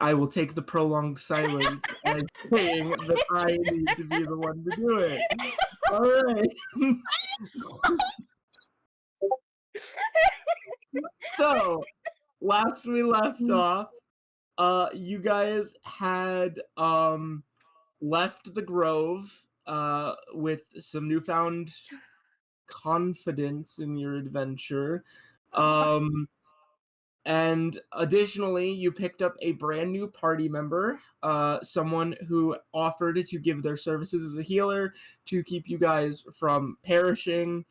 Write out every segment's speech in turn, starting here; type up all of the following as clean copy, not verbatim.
I will take the prolonged silence as saying that I need to be the one to do it. All right. So, last we left off, you guys had left the grove with some newfound confidence in your adventure. And additionally, you picked up a brand new party member, someone who offered to give their services as a healer to keep you guys from perishing.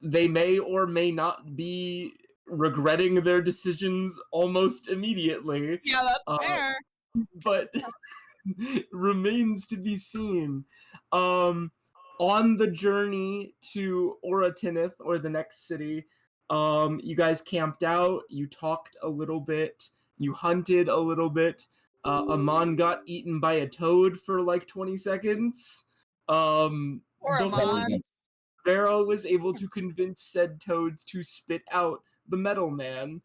They may or may not be regretting their decisions almost immediately. Yeah, that's fair. But remains to be seen. On the journey to Auratinith, or the next city, you guys camped out, you talked a little bit, you hunted a little bit. Amon got eaten by a toad for like 20 seconds. Poor Amon. Vera was able to convince said toads to spit out the metal man.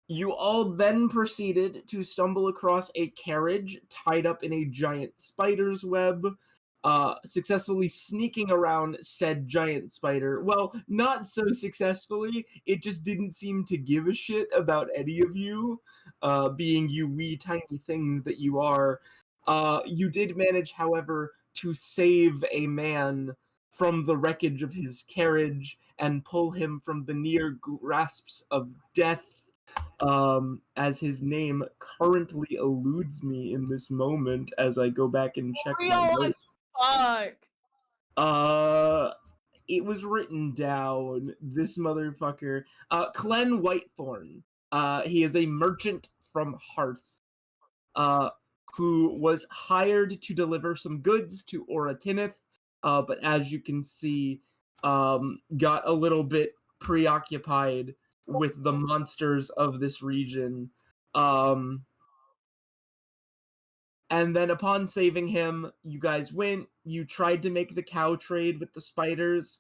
You all then proceeded to stumble across a carriage tied up in a giant spider's web, successfully sneaking around said giant spider. Well, not so successfully. It just didn't seem to give a shit about any of you, being you wee tiny things that you are. You did manage, however, to save a man from the wreckage of his carriage and pull him from the near grasps of death. As his name currently eludes me in this moment as I go back and check my notes. Fuck. It was written down. This motherfucker. Clen Whitethorn. He is a merchant from Hearth. Who was hired to deliver some goods to Auratinith, but as you can see, got a little bit preoccupied with the monsters of this region. And then upon saving him, you guys went, you tried to make the cow trade with the spiders.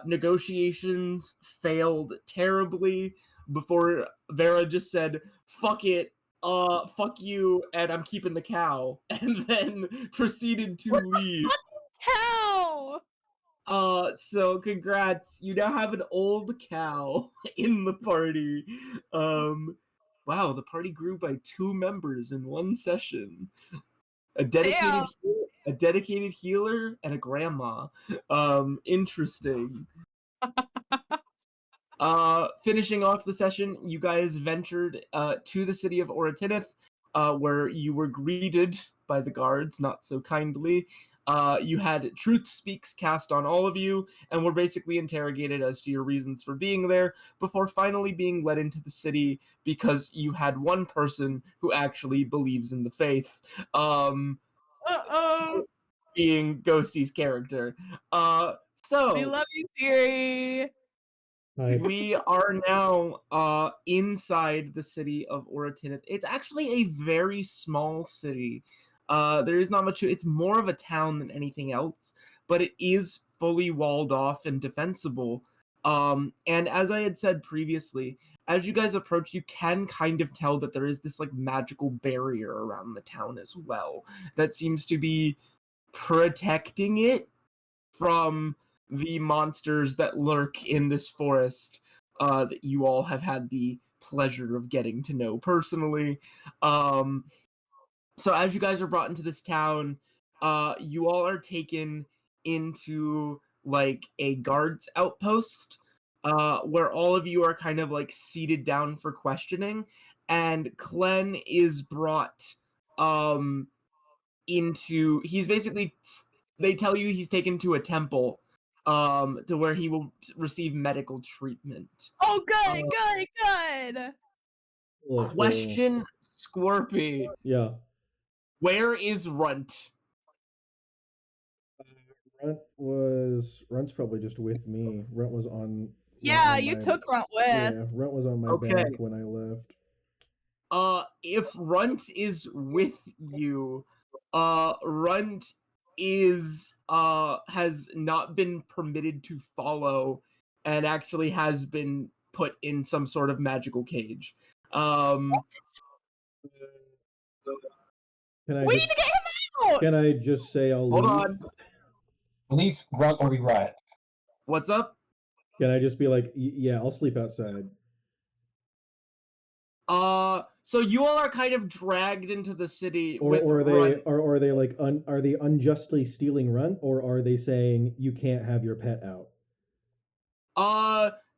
Negotiations failed terribly before Vera just said, fuck it, fuck you, and I'm keeping the cow, and then proceeded to leave. Cow! So congrats, you now have an old cow in the party. Wow, the party grew by 2 members in one session. A dedicated healer and a grandma. Interesting. Finishing off the session, you guys ventured to the city of Auratinith, where you were greeted by the guards, not so kindly. You had Truth Speaks cast on all of you, and were basically interrogated as to your reasons for being there, before finally being led into the city because you had one person who actually believes in the faith. Being Ghosty's character. So we love you, Cyri. We are now inside the city of Auratinith. It's actually a very small city. There is not much. It's more of a town than anything else, but it is fully walled off and defensible. And as I had said previously, as you guys approach, you can kind of tell that there is this like magical barrier around the town as well that seems to be protecting it from the monsters that lurk in this forest that you all have had the pleasure of getting to know personally. So as you guys are brought into this town, you all are taken into like a guard's outpost, where all of you are kind of like seated down for questioning, and Clen is brought into, he's basically, they tell you he's taken to a temple to where he will receive medical treatment. Oh, good. Question, Scorpy. Yeah. Where is Runt? Runt's probably just with me. Runt was on. Yeah, you took Runt with. Yeah, Runt was on my back when I left. If Runt is with you, Runt is has not been permitted to follow, and actually has been put in some sort of magical cage. Can I We need just to get him out! can I just say I'll Hold leave? on. Release, run, or we riot. What's up? Can I just be like, yeah, I'll sleep outside? So you all are kind of dragged into the city Or with are Runt. they like are they unjustly stealing Runt, or are they saying you can't have your pet out?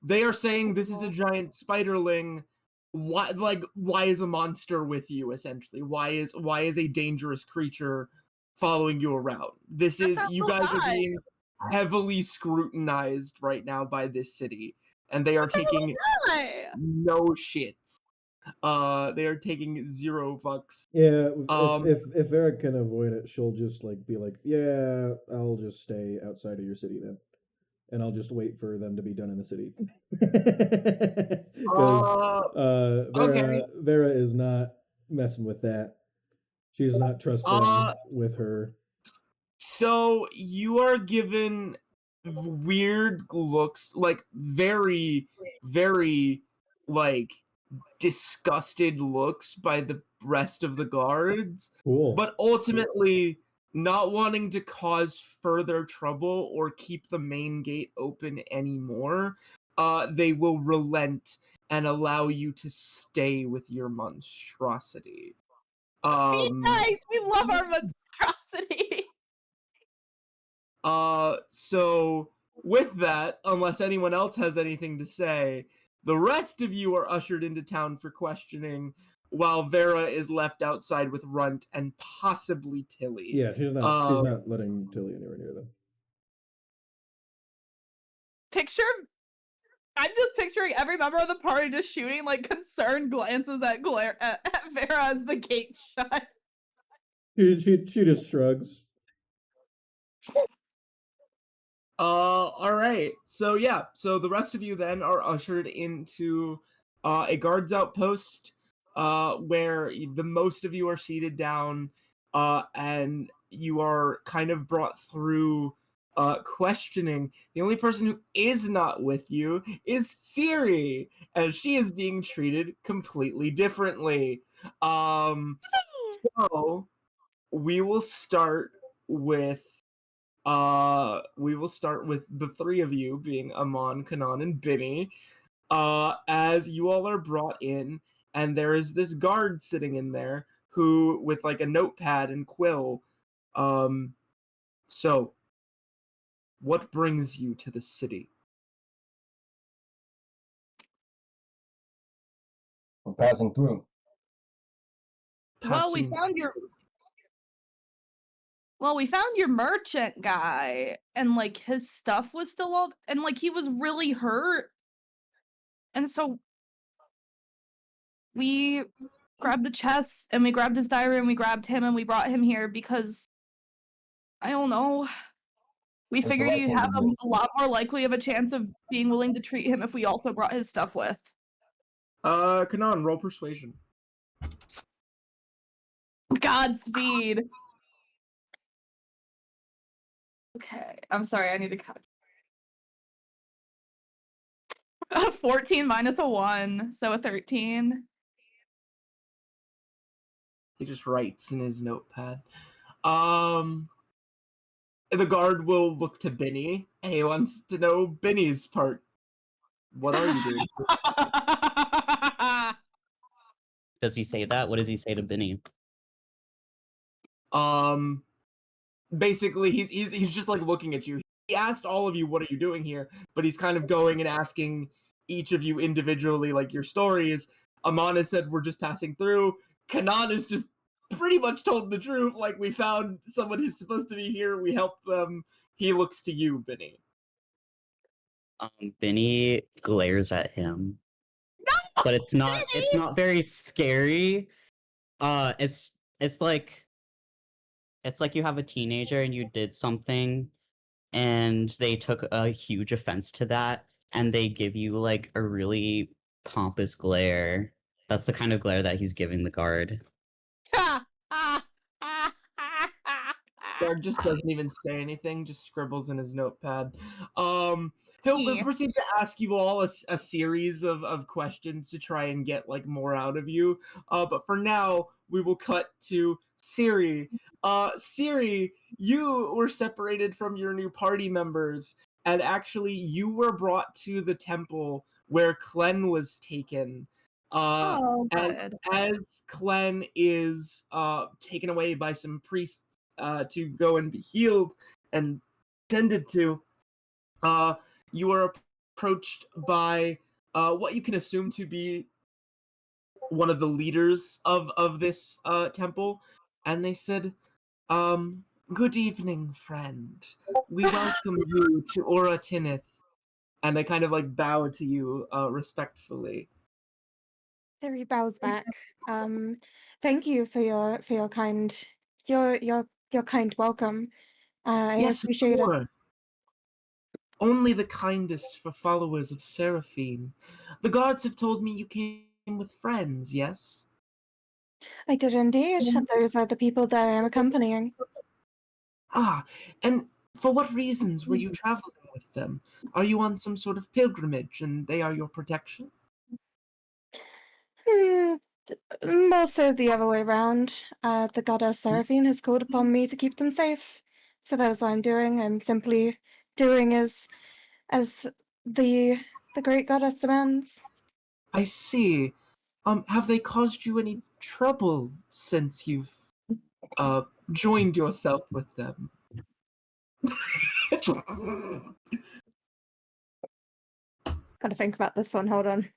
They are saying this is a giant spiderling. Why is a monster with you, essentially? Why is a dangerous creature following you around? This That is sounds you so guys are bad. being heavily scrutinized right now by this city, and they are taking Why? no shits. They are taking 0 fucks. Yeah, Um, if Vera can avoid it, she'll just like be like, yeah, I'll just stay outside of your city then, and I'll just wait for them to be done in the city. Because okay. Vera is not messing with that. She's not trusting with her. So you are given weird looks, like very, very, like disgusted looks by the rest of the guards, Cool. but ultimately not wanting to cause further trouble or keep the main gate open anymore, they will relent and allow you to stay with your monstrosity. Be nice. We love our monstrosity. So with that, unless anyone else has anything to say, the rest of you are ushered into town for questioning, while Vera is left outside with Runt and possibly Tilly. Yeah, she's not letting Tilly anywhere near them. I'm just picturing every member of the party just shooting like concerned glances at Vera as the gate's shut. She just shrugs. All right. So yeah, so the rest of you then are ushered into a guard's outpost, where the most of you are seated down, and you are kind of brought through questioning. The only person who is not with you is Cyri, as she is being treated completely differently. So we will start with the 3 of you, being Amon, Cynan, and Bhinni, as you all are brought in, and there is this guard sitting in there who, with like a notepad and quill. So, what brings you to the city? We're passing through. Well, we Passing- found your merchant guy, and like his stuff was still all, and like he was really hurt, and so we grabbed the chest and we grabbed his diary and we grabbed him and we brought him here because I don't know. We It's the figured right you'd thing have to do. a lot more likely of a chance of being willing to treat him if we also brought his stuff with. Cynan, roll persuasion. Godspeed. Okay, I'm sorry, I need to calculate. 14 minus a 1, so a 13. He just writes in his notepad. The guard will look to Bhinni, and he wants to know Bhinni's part. What are you doing? Does he say that? What does he say to Bhinni? Basically, he's just like looking at you. He asked all of you, "What are you doing here?" But he's kind of going and asking each of you individually, like, your stories. Amon has said, "We're just passing through." Cynan has just pretty much told the truth. Like, we found someone who's supposed to be here. We helped them. He looks to you, Bhinni. Bhinni glares at him, but it's not very scary. It's like you have a teenager and you did something, and they took a huge offense to that, and they give you like a really pompous glare. That's the kind of glare that he's giving the guard. Doug just doesn't even say anything, just scribbles in his notepad. He'll proceed to ask you all a series of questions to try and get like more out of you. But for now, we will cut to Cyri. Cyri, you were separated from your new party members, and actually you were brought to the temple where Clen was taken. Oh, And good. as Clen is taken away by some priests to go and be healed and tended to, you are approached by what you can assume to be one of the leaders of this temple, and they said, "Good evening, friend. We welcome you to Auratinith." And they kind of like bow to you respectfully. Cyri bows back. Thank you for your kind your kind welcome. I Yes, of appreciate it. course. Only the kindest for followers of Seraphine. The guards have told me you came with friends, yes? I did indeed. Those are the people that I am accompanying. Ah, and for what reasons were you traveling with them? Are you on some sort of pilgrimage and they are your protection? Hmm, more so the other way around. The goddess Seraphine has called upon me to keep them safe. So that is what I'm doing. I'm simply doing as the great goddess demands. I see. Have they caused you any trouble since you've joined yourself with them? Gotta think about this one, hold on.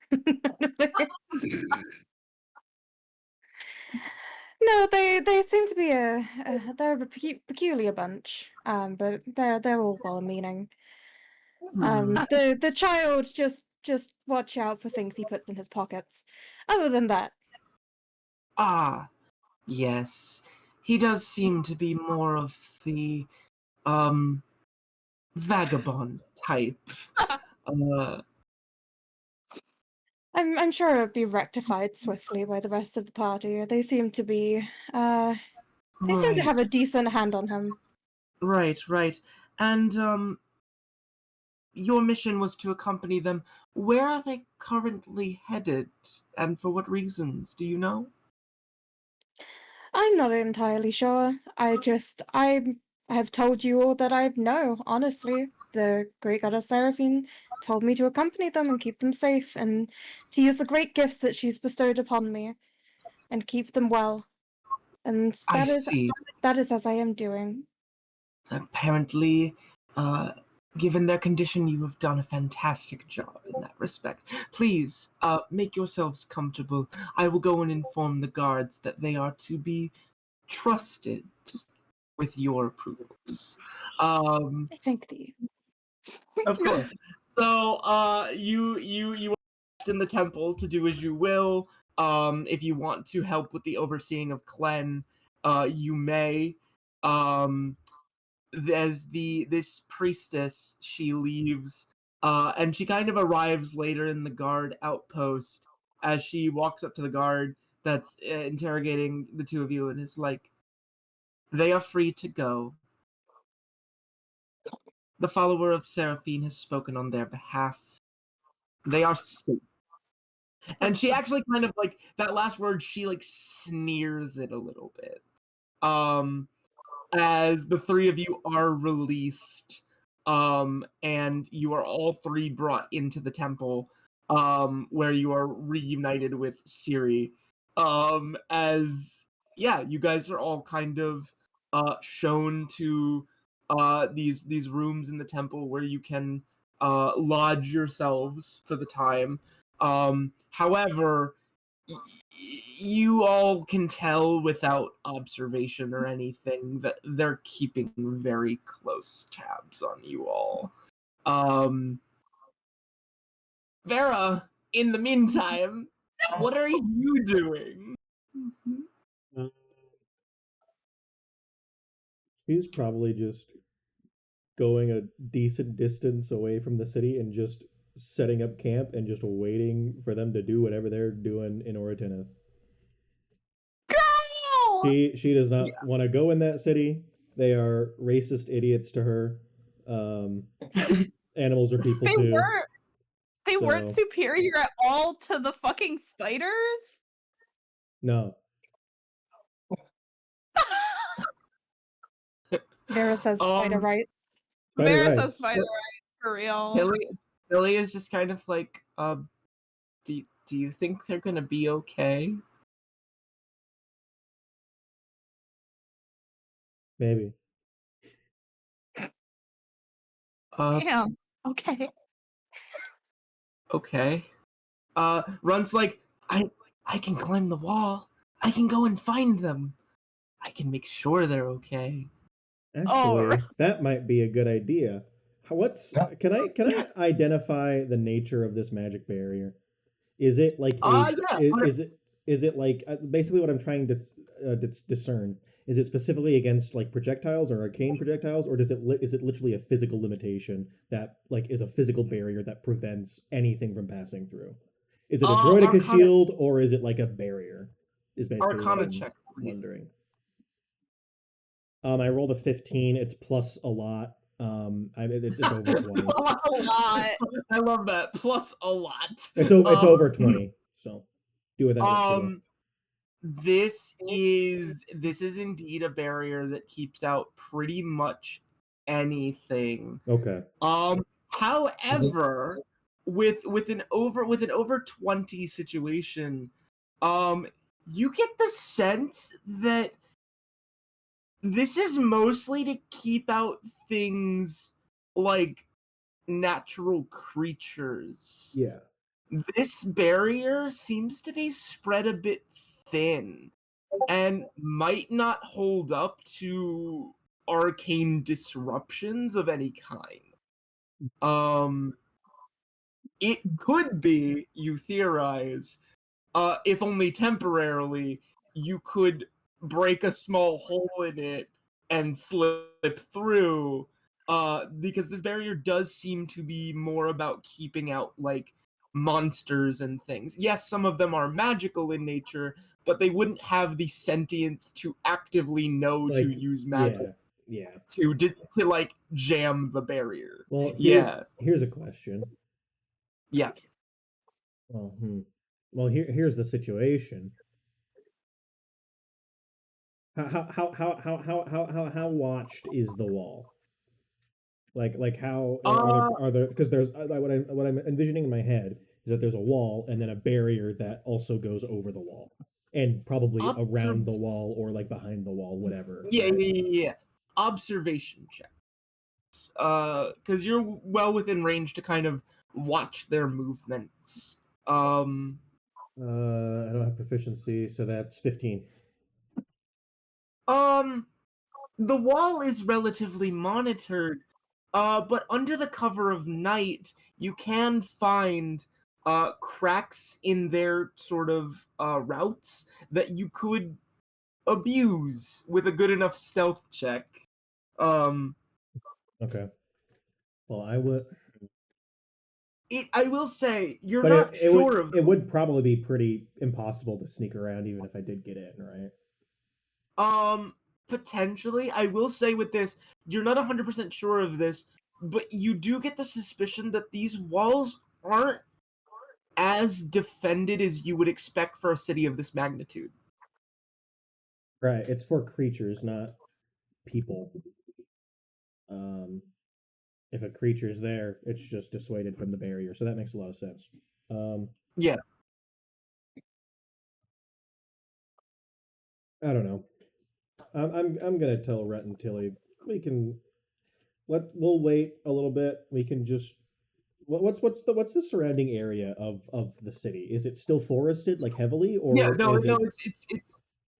No, they seem to be they're a peculiar bunch. But they're all well-meaning. The child just watch out for things he puts in his pockets. Other than that, Ah, yes. He does seem to be more of the vagabond type. I'm sure it'll be rectified swiftly by the rest of the party. They seem to be they seem to Right, have a decent hand on him. right. And your mission was to accompany them. Where are they currently headed, and for what reasons? Do you know? I'm not entirely sure. I have told you all that I know, honestly. The great goddess Seraphine told me to accompany them and keep them safe, and to use the great gifts that she's bestowed upon me and keep them well. And I see. that is as I am doing. Apparently, given their condition, you have done a fantastic job in that respect. Please, make yourselves comfortable. I will go and inform the guards that they are to be trusted with your approvals. I thank thee. Of course. So, you are in the temple to do as you will. If you want to help with the overseeing of Clen, you may. As this priestess, she leaves, and she kind of arrives later in the guard outpost as she walks up to the guard that's interrogating the two of you, and is like, "They are free to go. The follower of Seraphine has spoken on their behalf. They are safe." And she actually kind of like that last word, she like sneers it a little bit. As the three of you are released, and you are all three brought into the temple, where you are reunited with Cyri. As yeah, you guys are all kind of shown to these rooms in the temple where you can lodge yourselves for the time. However, you all can tell without observation or anything that they're keeping very close tabs on you all. Vera, in the meantime, what are you doing? He's probably just going a decent distance away from the city and just setting up camp and just waiting for them to do whatever they're doing in Auratinith. Girl! She does not want to go in that city. They are racist idiots to her. Animals are people They too. weren't. They weren't So- superior at all to the fucking spiders. No. Vera says spider rights. Spider Vera rights. says spider rights for real. Tilly is just kind of like, do you think they're gonna be okay? Maybe. Damn. Okay. Okay. Run's like, I can climb the wall. I can go and find them. I can make sure they're okay. Actually, that might be a good idea. Yeah. Can I identify the nature of this magic barrier? Is it like Yeah. is it like basically what I'm trying to discern? Is it specifically against like projectiles or arcane projectiles, or is it literally a physical limitation that like is a physical barrier that prevents anything from passing through? Is it a droidicus Arcana- shield, or is it like a barrier? Is basically Arcana what I'm check, please. wondering. I rolled a 15. It's plus a lot. It's over 20. A lot. I love that. Plus a lot. It's over 20. So do with that. what you will. This is indeed a barrier that keeps out pretty much anything. Okay. However, with an over 20 situation, you get the sense that this is mostly to keep out things like natural creatures. Yeah. This barrier seems to be spread a bit thin and might not hold up to arcane disruptions of any kind. It could be, you theorize, if only temporarily, you could break a small hole in it and slip through, because this barrier does seem to be more about keeping out, like, monsters and things. Yes, some of them are magical in nature, but they wouldn't have the sentience to actively know to Like, use magic Yeah. to like jam the barrier. Well, Yeah. here's a question. Yeah. Well, here's the situation. How watched is the wall? Like how are there, because there's what I'm envisioning in my head is that there's a wall and then a barrier that also goes over the wall and probably around the wall or like behind the wall, whatever. Yeah. Observation checks. Because you're well within range to kind of watch their movements. I don't have proficiency, so that's 15. The wall is relatively monitored, but under the cover of night, you can find cracks in their sort of routes that you could abuse with a good enough stealth check. Okay. Well, I would. I will say you're But not sure of. It would probably be pretty impossible to sneak around even if I did get in, right? Potentially. I will say with this, you're not 100% sure of this, but you do get the suspicion that these walls aren't as defended as you would expect for a city of this magnitude. Right. It's for creatures, not people. If a creature's there, it's just dissuaded from the barrier. So that makes a lot of sense. Yeah. I don't know. I'm gonna tell Rhett and Tilly we'll wait a little bit. We can just what's the surrounding area of the city? Is it still forested like heavily or Yeah, no,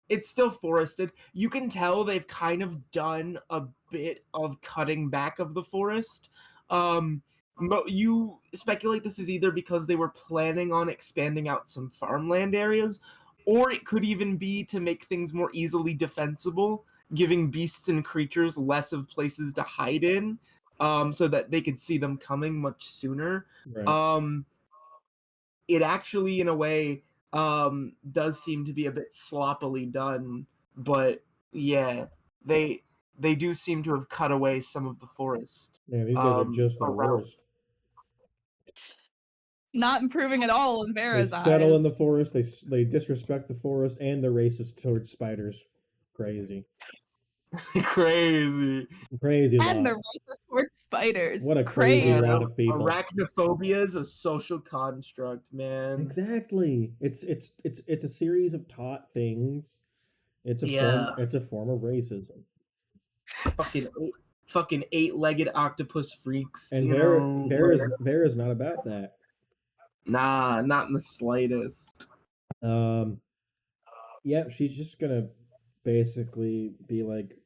it's still forested. You can tell they've kind of done a bit of cutting back of the forest. But you speculate this is either because they were planning on expanding out some farmland areas, or it could even be to make things more easily defensible, giving beasts and creatures less of places to hide in, so that they could see them coming much sooner. Right. It actually, in a way, does seem to be a bit sloppily done, but yeah, they they do seem to have cut away some of the forest. Yeah, these guys are just the around. worst. Not improving at all in They Vera's settle in eyes. the forest. They disrespect the forest, and they're racist towards spiders. Crazy, Crazy. crazy And lot. they're racist towards spiders. What a crazy Crazy. lot of people. Arachnophobia is a social construct, man. Exactly. It's a series of taught things. It's a Yeah. form. It's a form of racism. Fucking eight-legged octopus freaks. And you know, Vera's not about that. Nah, not in the slightest. Yeah, she's just gonna basically be like,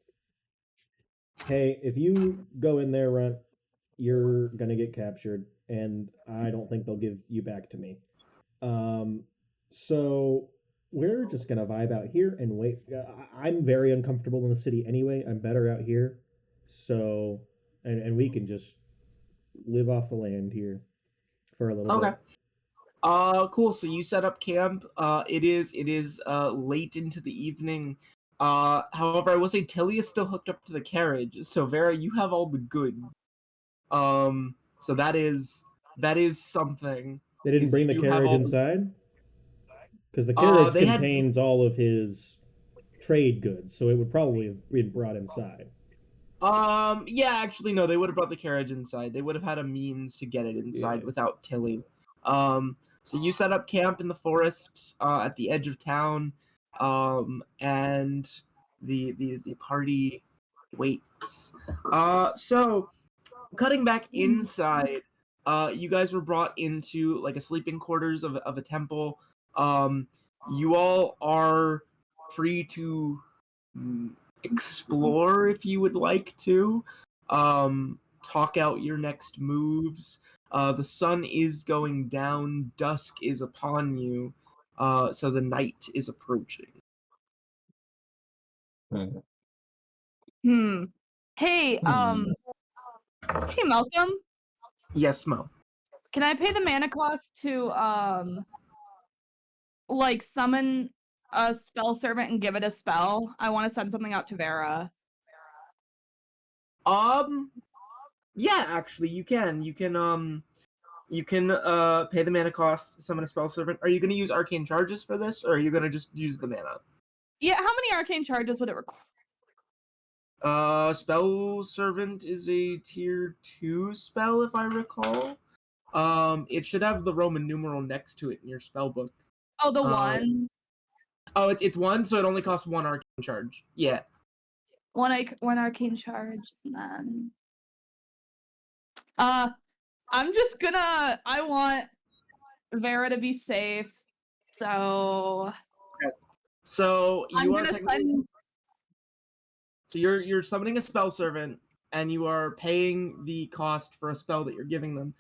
hey, if you go in there, Runt, you're gonna get captured, and I don't think they'll give you back to me. So we're just gonna vibe out here and wait. I'm very uncomfortable in the city anyway. I'm better out here. So, and we can just live off the land here for a little Okay. bit. Cool. So you set up camp. It is late into the evening. However, I will say Tilly is still hooked up to the carriage. So Vera, you have all the goods. So that is something. They didn't is bring you the do have carriage all the- inside? Because the carriage they had- contains all of his trade goods, so it would probably have been brought inside. Yeah, actually, no, they would have brought the carriage inside. They would have had a means to get it inside Yeah. without Tilly. So you set up camp in the forest, at the edge of town, and the party waits. So cutting back inside, you guys were brought into like a sleeping quarters of a temple. You all are free to explore if you would like to. Talk out your next moves. The sun is going down, dusk is upon you, so the night is approaching. Hey, hey Malcolm, Yes, Mo. can I pay the mana cost to like summon a spell servant and give it a spell? I want to send something out to Vera. Yeah, actually, you can. You can pay the mana cost, summon a spell servant. Are you gonna use arcane charges for this, or are you gonna just use the mana? Yeah, how many arcane charges would it require? Spell servant is a tier 2 spell, if I recall. It should have the Roman numeral next to it in your spell book. Oh, the one. Oh, it's 1, so it only costs 1 arcane charge. Yeah. One arcane charge, and then I'm just gonna. I want Vera to be safe, so So I'm you are gonna send. So you're summoning a spell servant, and you are paying the cost for a spell that you're giving them.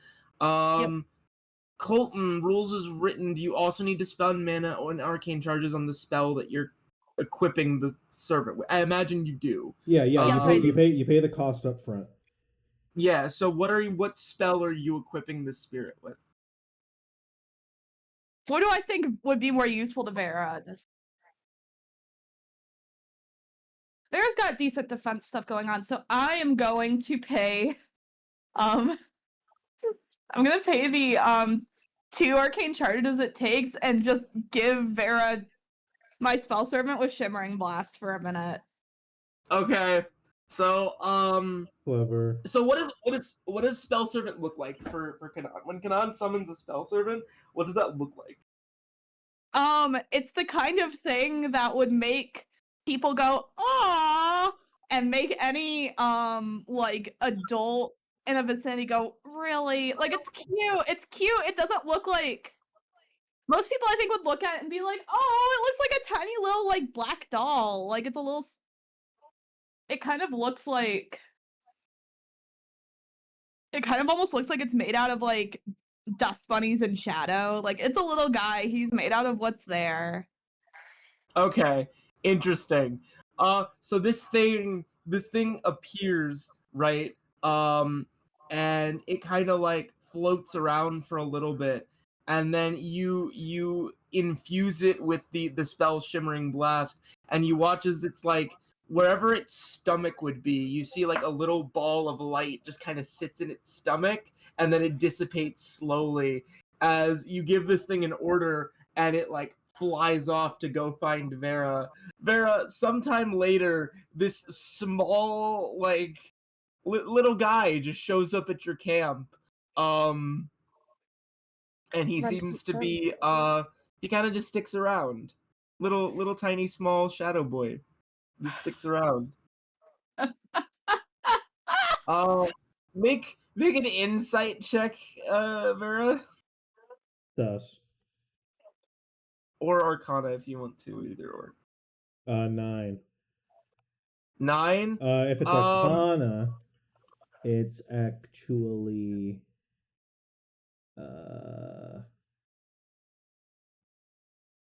Colton, rules is written. Do you also need to spend mana on arcane charges on the spell that you're equipping the servant with? I imagine you do. Yeah. Yes, I You pay the cost up front. Yeah. So what spell are you equipping the spirit with? What do I think would be more useful to Vera? Vera's got decent defense stuff going on, so I am going to pay. I'm gonna pay the 2 arcane charges it takes, and just give Vera my spell servant with Shimmering Blast for a minute. Okay. So Clever. So what does spell servant look like for Kanan? When Kanan summons a spell servant, what does that look like? It's the kind of thing that would make people go, "Aww," and make any like adult in a vicinity go, "Really?" Like, it's cute. It's cute. It doesn't look like most people I think would look at it and be like, "Oh, it looks like a tiny little like black doll." Like, it's a little. It kind of looks like. It kind of almost looks like it's made out of like dust bunnies and shadow. Like, it's a little guy. He's made out of what's there. Okay, interesting. So this thing appears, right? And it kind of like floats around for a little bit, and then you infuse it with the spell Shimmering Blast, and you watch as it's like wherever its stomach would be, you see like a little ball of light just kind of sits in its stomach, and then it dissipates slowly as you give this thing an order, and it like flies off to go find Vera. Vera, sometime later, this small like little guy just shows up at your camp, and he Run seems to towards be he kind of just sticks around. Little tiny small shadow boy just sticks around. Make an insight check, Vera, Thus, or Arcana if you want to, either or. 9. 9. If it's Arcana, it's actually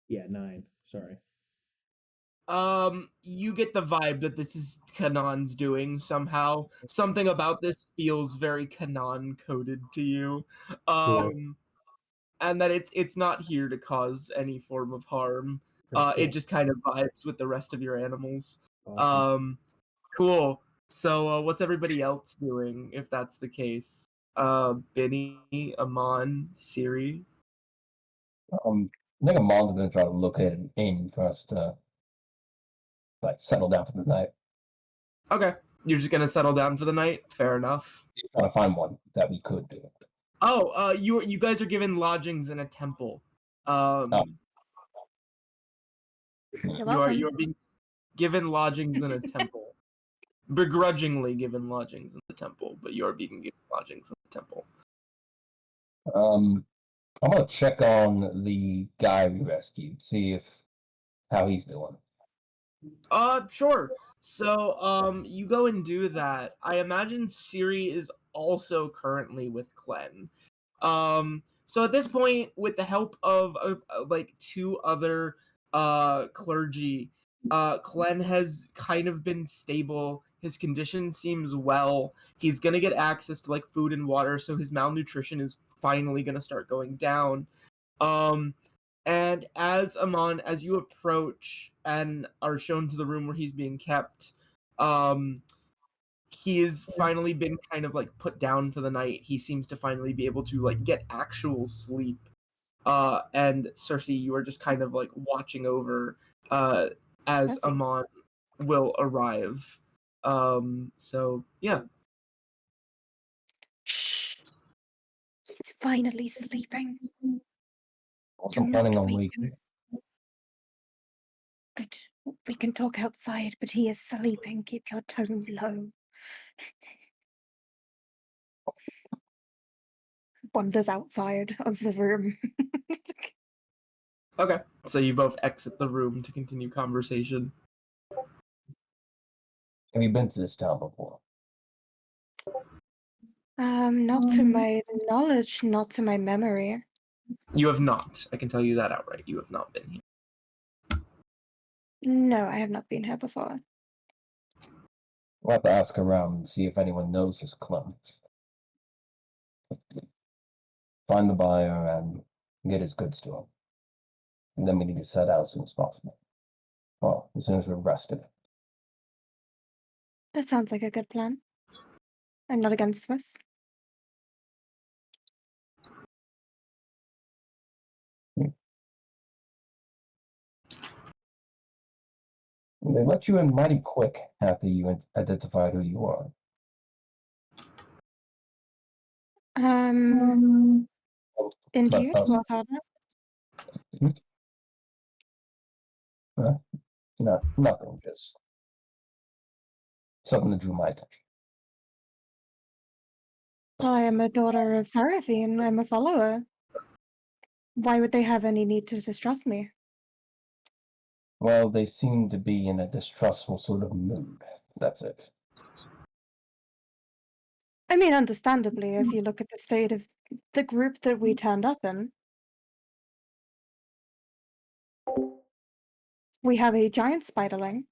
yeah, 9. Sorry. You get the vibe that this is Kanan's doing somehow. Something about this feels very Kanan coded to you. Cool. And that it's not here to cause any form of harm. Right, It cool. just kind of vibes with the rest of your animals. Awesome. Cool. So what's everybody else doing if that's the case? Bhinni, Amon, Cyri. I think Amon's gonna try to locate an inn for us to like settle down for the night. Okay. You're just gonna settle down for the night? Fair enough. Just trying to find one that we could do. Oh, you guys are given lodgings in a temple. You're welcome. You're being given lodgings in a temple. Begrudgingly given lodgings in the temple, but you are being given lodgings in the temple. I'm gonna check on the guy we rescued, see how he's doing. Sure. So, you go and do that. I imagine Cyri is also currently with Clen. So at this point, with the help of like 2 other clergy, Clen has kind of been stable. His condition seems well. He's gonna get access to like food and water, so his malnutrition is finally gonna start going down. And as Amon, as you approach and are shown to the room where he's being kept, he has finally been kind of like put down for the night. He seems to finally be able to like get actual sleep. And Cersei, you are just kind of like watching over as Perfect. Amon will arrive. So yeah. Shh. He's finally sleeping. Also Do planning not on wake waking. him. Good. We can talk outside, but he is sleeping. Keep your tone low. Wanders outside of the room. Okay. So you both exit the room to continue conversation. Have you been to this town before? Not to my knowledge, not to my memory. You have not. I can tell you that outright. You have not been here. No, I have not been here before. We'll have to ask around and see if anyone knows this club. Find the buyer and get his goods to him. And then we need to set out as soon as possible. Well, as soon as we're rested. That sounds like a good plan. I'm not against this. They let you in mighty quick after you identified who you are. Indeed, us- what happened? No, nothing, just something that drew my attention. I am a daughter of Seraphine. I'm a follower. Why would they have any need to distrust me? Well, they seem to be in a distrustful sort of mood. That's it. I mean, understandably, if you look at the state of the group that we turned up in. We have a giant spiderling.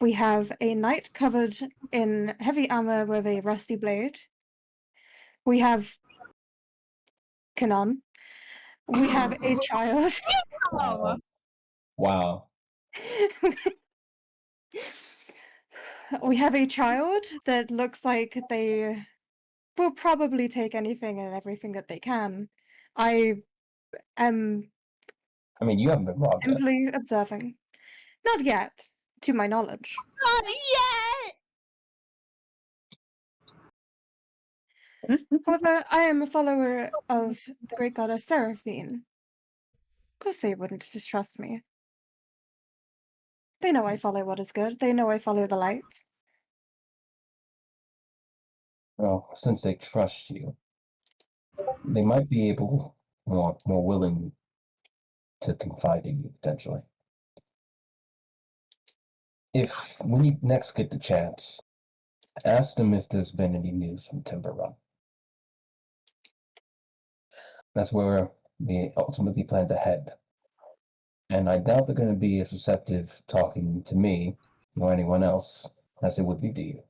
We have a knight covered in heavy armor with a rusty blade. We have Kanon. We have a child. Wow. We have a child that looks like they will probably take anything and everything that they can. I am I mean, you haven't been robbed yet. simply observing. Not yet, to my knowledge. Not yet! However, I am a follower of the great goddess Seraphine. Of course they wouldn't distrust me. They know I follow what is good. They know I follow the light. Well, since they trust you, they might be more willing to confide in you, potentially. If when you next get the chance, ask them if there's been any news from Timber Run. That's where we ultimately plan to head. And I doubt they're going to be as receptive talking to me or anyone else as they would be to you.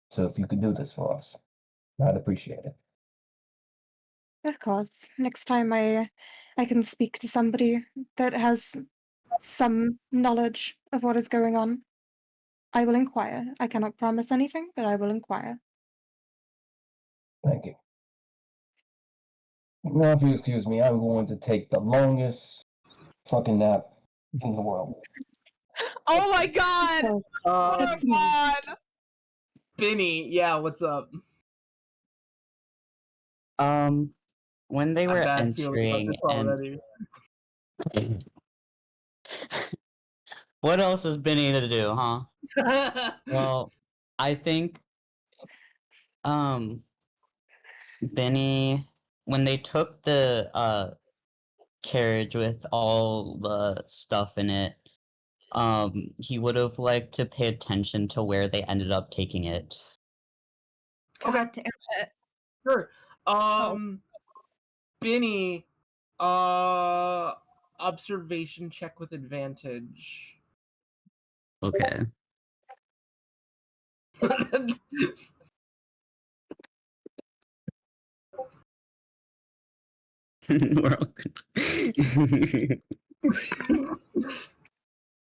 So if you could do this for us, I'd appreciate it. Of course. Next time I can speak to somebody that has some knowledge of what is going on, I will inquire. I cannot promise anything, but I will inquire. Thank you. Now, if you excuse me, I'm going to take the longest fucking nap in the world. Oh my god! So, Oh that's my god! Bhinni, yeah, what's up? When they I were have bad feeling about entering this already. and what else is Bhinni to do, huh? Well, I think Bhinni, when they took the carriage with all the stuff in it, he would have liked to pay attention to where they ended up taking it. Okay. God damn it. Sure. Bhinni, observation check with advantage. Okay. We're all good.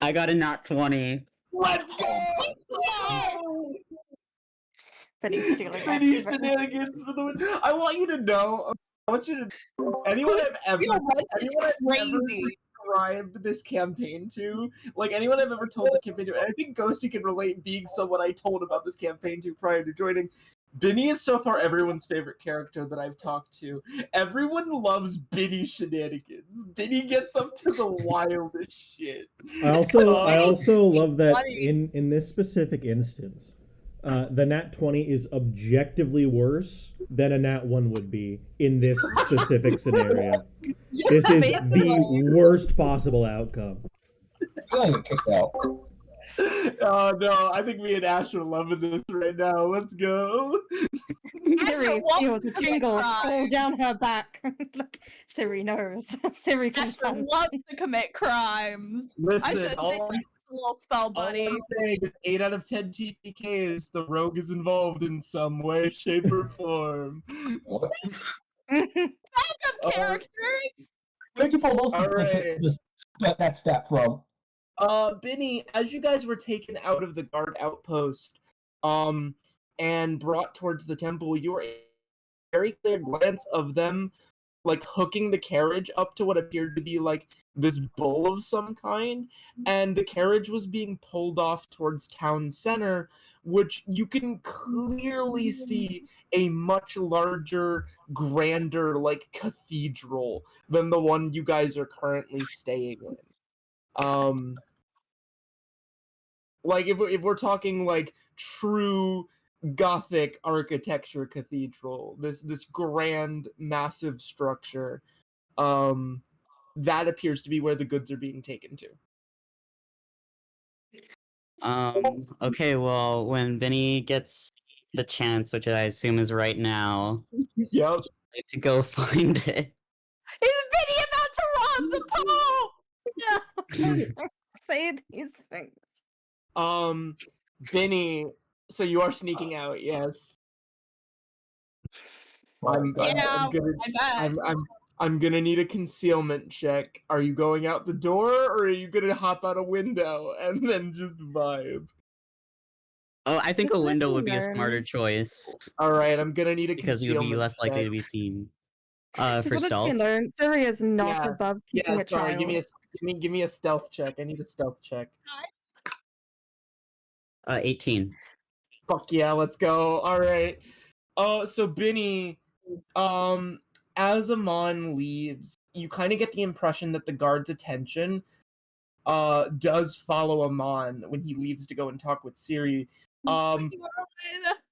I got a nat 20. Let's go! but he's stealing Bhinni everything. shenanigans for the win. I want you to know. I want you to. Anyone I've ever described this campaign to, like anyone I've ever told this campaign to, and I think Ghosti can relate being someone I told about this campaign to prior to joining. Bhinni is so far everyone's favorite character that I've talked to. Everyone loves Bhinni shenanigans. Bhinni gets up to the wildest shit. I also love that in this specific instance, the nat 20 is objectively worse than a nat 1 would be in this specific scenario. This is the worst possible outcome. I got kicked out. Oh no, I think me and Ash are loving this right now. Let's go. Cyri feels a tingle all down her back. Look, Cyri knows. Cyri can Asher sense. loves to commit crimes. I Listen, should take this little spell, buddy. all I'm saying is 8 out of 10 TPKs, the rogue is involved in some way, shape, or form. What? Backup characters! Where'd you pull those Alright. that stat from? Bhinni, as you guys were taken out of the guard outpost, and brought towards the temple, you were a very clear glance of them, like, hooking the carriage up to what appeared to be, like, this bull of some kind, and the carriage was being pulled off towards town center, which you can clearly see a much larger, grander, like, cathedral than the one you guys are currently staying in. Like, if we're talking, like, true Gothic architecture cathedral, this grand, massive structure, that appears to be where the goods are being taken to. Okay, well, when Bhinni gets the chance, which I assume is right now, Yep. to go find it. Is Bhinni about to rob the Pope? No, say these things. Bhinni, so you are sneaking out, yes. I'm gonna need a concealment check. Are you going out the door, or are you gonna hop out a window and then just vibe? Oh, I think Just a let window me would be a know. smarter choice All right, I'm gonna need a because you would be concealment less likely check. to be seen. Just For wanted to be stealth, known. Cyri is not Yeah, above yeah. keeping a Sorry, child. give me a stealth check. I need a stealth check. 18. Fuck yeah, let's go. All right. So Bhinni, as Amon leaves, you kind of get the impression that the guard's attention does follow Amon when he leaves to go and talk with Cyri. Amon,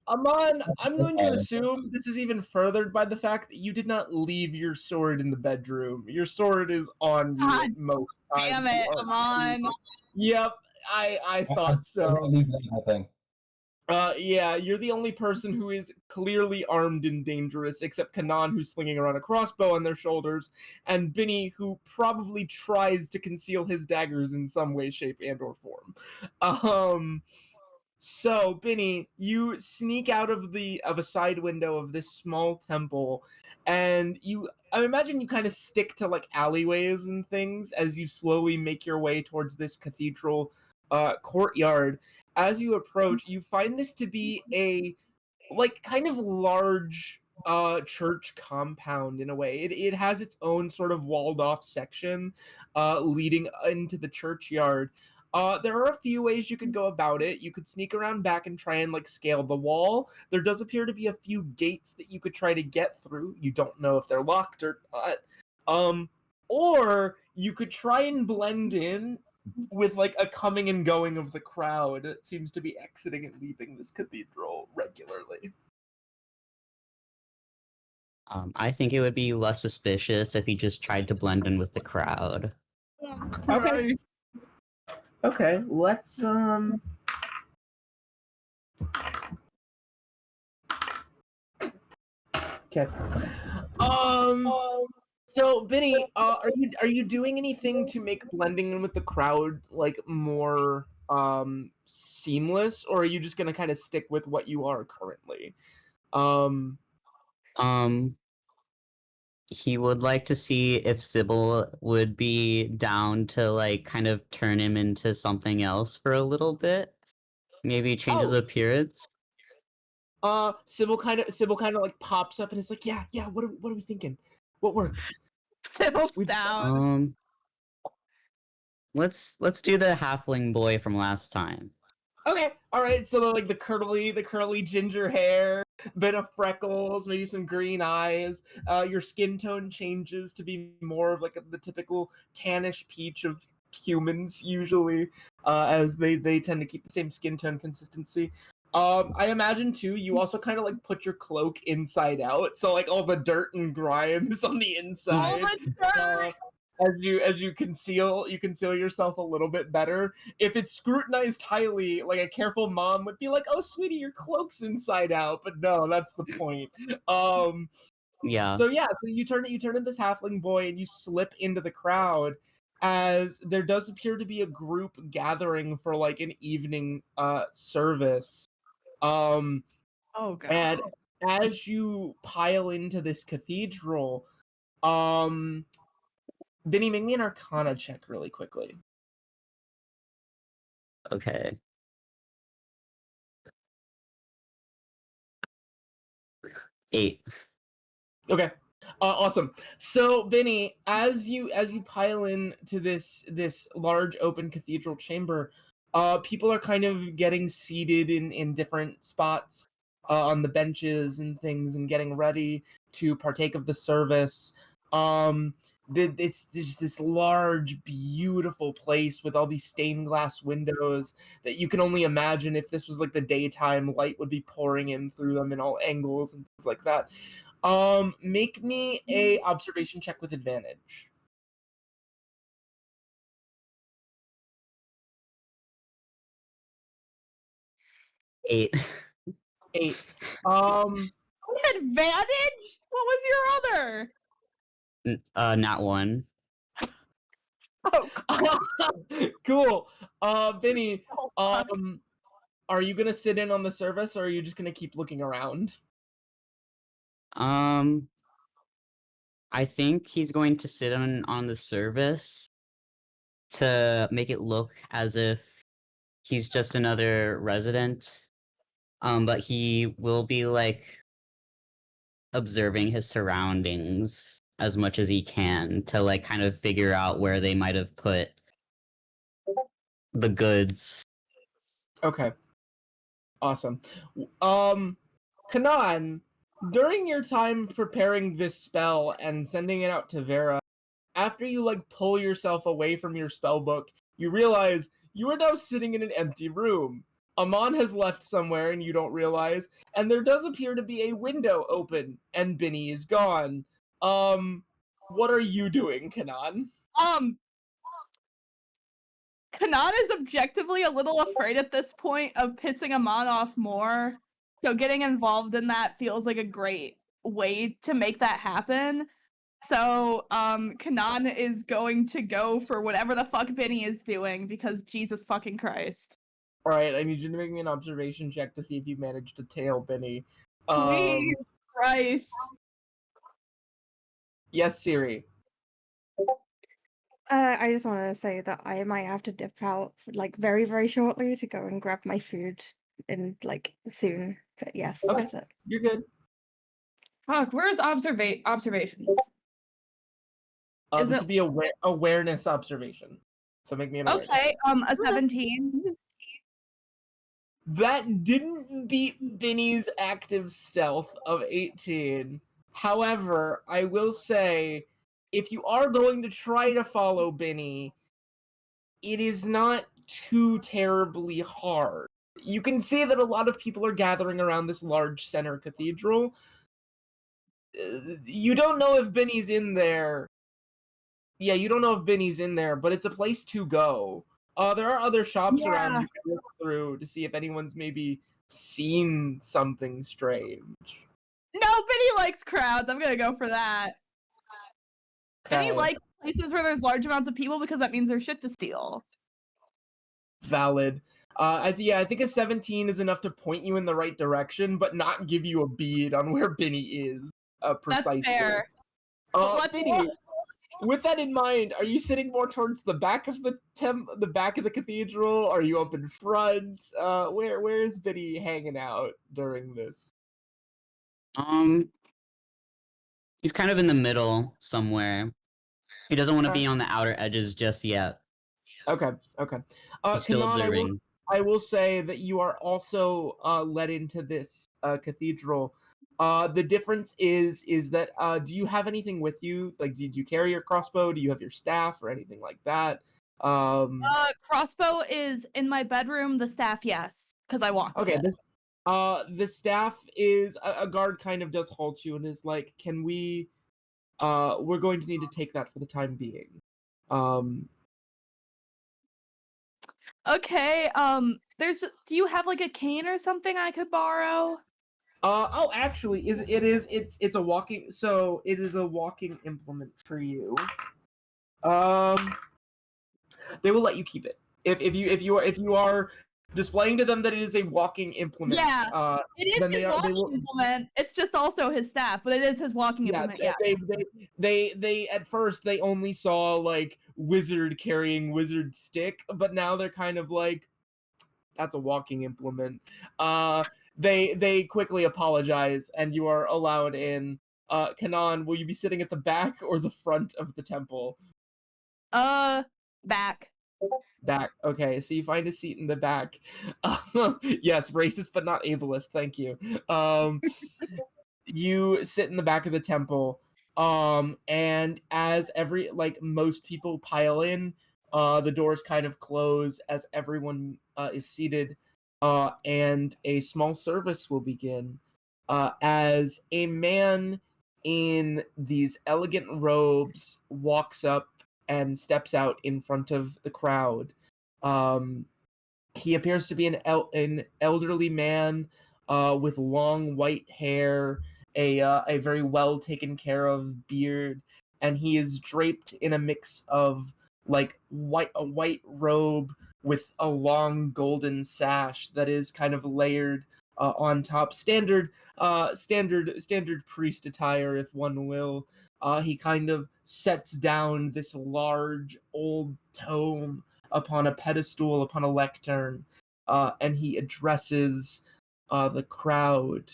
I'm going to assume this is even furthered by the fact that you did not leave your sword in the bedroom. Your sword is on you God at most times. Damn it, You are- Amon. Yep, I thought so. Leave that whole thing. Yeah, you're the only person who is clearly armed and dangerous, except Kanan, who's slinging around a crossbow on their shoulders, and Bhinni, who probably tries to conceal his daggers in some way, shape, and/or form. So Bhinni, you sneak out of a side window of this small temple, and I imagine you kind of stick to like alleyways and things as you slowly make your way towards this cathedral courtyard. As you approach, you find this to be a like kind of large church compound in a way. It has its own sort of walled off section leading into the churchyard. There are a few ways you could go about it. You could sneak around back and try and like scale the wall. There does appear to be a few gates that you could try to get through. You don't know if they're locked or not. Or you could try and blend in with like a coming and going of the crowd that seems to be exiting and leaving this cathedral regularly. I think it would be less suspicious if he just tried to blend in with the crowd. Okay. Okay, let's Okay. So Bhinni, are you doing anything to make blending in with the crowd like more seamless, or are you just gonna kind of stick with what you are currently? He would like to see if Sybil would be down to like kind of turn him into something else for a little bit. Maybe change his Oh. appearance. Sybil kind of like pops up and is like, yeah, what are we thinking? What works? Sybil's We- down. Let's do the halfling boy from last time. Okay, all right. So the curly ginger hair, bit of freckles, maybe some green eyes. Your skin tone changes to be more of like the typical tannish peach of humans usually, as they tend to keep the same skin tone consistency. I imagine too. You also kind of like put your cloak inside out, so like all the dirt and grime is on the inside. All the dirt. As you conceal yourself a little bit better. If it's scrutinized highly, like a careful mom would be like, "Oh, sweetie, your cloak's inside out," but no, that's the point. Yeah. So you turn into this halfling boy and you slip into the crowd, as there does appear to be a group gathering for like an evening service. Oh god. And as you pile into this cathedral, Bhinni, make me an Arcana check really quickly. Okay. Eight. Okay. Awesome. So, Bhinni, as you pile in to this large open cathedral chamber, people are kind of getting seated in different spots on the benches and things, and getting ready to partake of the service. It's just this large, beautiful place with all these stained glass windows that you can only imagine if this was like the daytime, light would be pouring in through them in all angles and things like that. Make me a observation check with advantage. Eight. 8. Advantage? What was your other? Not one. Cool. Bhinni, are you gonna sit in on the service, or are you just gonna keep looking around? I think he's going to sit on the service to make it look as if he's just another resident But he will be like observing his surroundings as much as he can to like kind of figure out where they might have put the goods. Okay. Awesome. Kanan, during your time preparing this spell and sending it out to Vera, after you like pull yourself away from your spell book, you realize you are now sitting in an empty room. Amon has left somewhere and you don't realize, and there does appear to be a window open, and Bhinni is gone. What are you doing, Kanan? Kanan is objectively a little afraid at this point of pissing Amon off more, so getting involved in that feels like a great way to make that happen. So, Kanan is going to go for whatever the fuck Bhinni is doing, because Jesus fucking Christ. Alright, I need you to make me an observation check to see if you managed to tail Bhinni. Please, Christ. Yes, Cyri. I just wanted to say that I might have to dip out like very, very shortly to go and grab my food in like soon. But yes, Okay. that's it. You're good. Fuck, where's observations? Is This it- would be awareness observation. So make me an awareness. Okay, a 17. That didn't beat Bhinni's active stealth of 18. However, I will say, if you are going to try to follow Bhinni, it is not too terribly hard. You can see that a lot of people are gathering around this large center cathedral. You don't know if Bhinni's in there. Yeah, you don't know if Bhinni's in there, but it's a place to go. There are other shops around Yeah. you can look through to see if anyone's maybe seen something strange. No, Bhinni likes crowds. I'm gonna go for that. Bhinni Okay, likes places where there's large amounts of people because that means there's shit to steal. valid. I think a 17 is enough to point you in the right direction, but not give you a bead on where Bhinni is. Precisely. That's fair. But let's Bhinni, with that in mind, are you sitting more towards the back of the back of the cathedral? Are you up in front? Where is Bhinni hanging out during this? He's kind of in the middle somewhere. He doesn't want to Okay. be on the outer edges just yet. Okay. He's still Kanan, observing. I will say that you are also led into this cathedral. The difference is that do you have anything with you? Like, did you carry your crossbow? Do you have your staff or anything like that? Crossbow is in my bedroom. The staff, yes, because I walk with Okay. it. The staff is a guard kind of does halt you and is like, can we? We're going to need to take that for the time being. Okay. Do you have like a cane or something I could borrow? Actually, it's a walking. So it is a walking implement for you. They will let you keep it if you are displaying to them that it is a walking implement. Yeah, it is then his walking implement. It's just also his staff, but it is his walking implement. Yeah. They at first they only saw like wizard carrying wizard stick, but now they're kind of like, that's a walking implement. They quickly apologize and you are allowed in. Kanan, will you be sitting at the back or the front of the temple? Back. Back. Okay, so you find a seat in the back. Yes, racist but not ableist. Thank you. You sit in the back of the temple. And as most people pile in, the doors kind of close as everyone is seated, and a small service will begin. As a man in these elegant robes walks up and steps out in front of the crowd. He appears to be an elderly man with long white hair, a very well taken care of beard, and he is draped in a mix of like a white robe with a long golden sash that is kind of layered on top, standard priest attire, if one will. He kind of sets down this large old tome upon a pedestal, upon a lectern, and he addresses the crowd.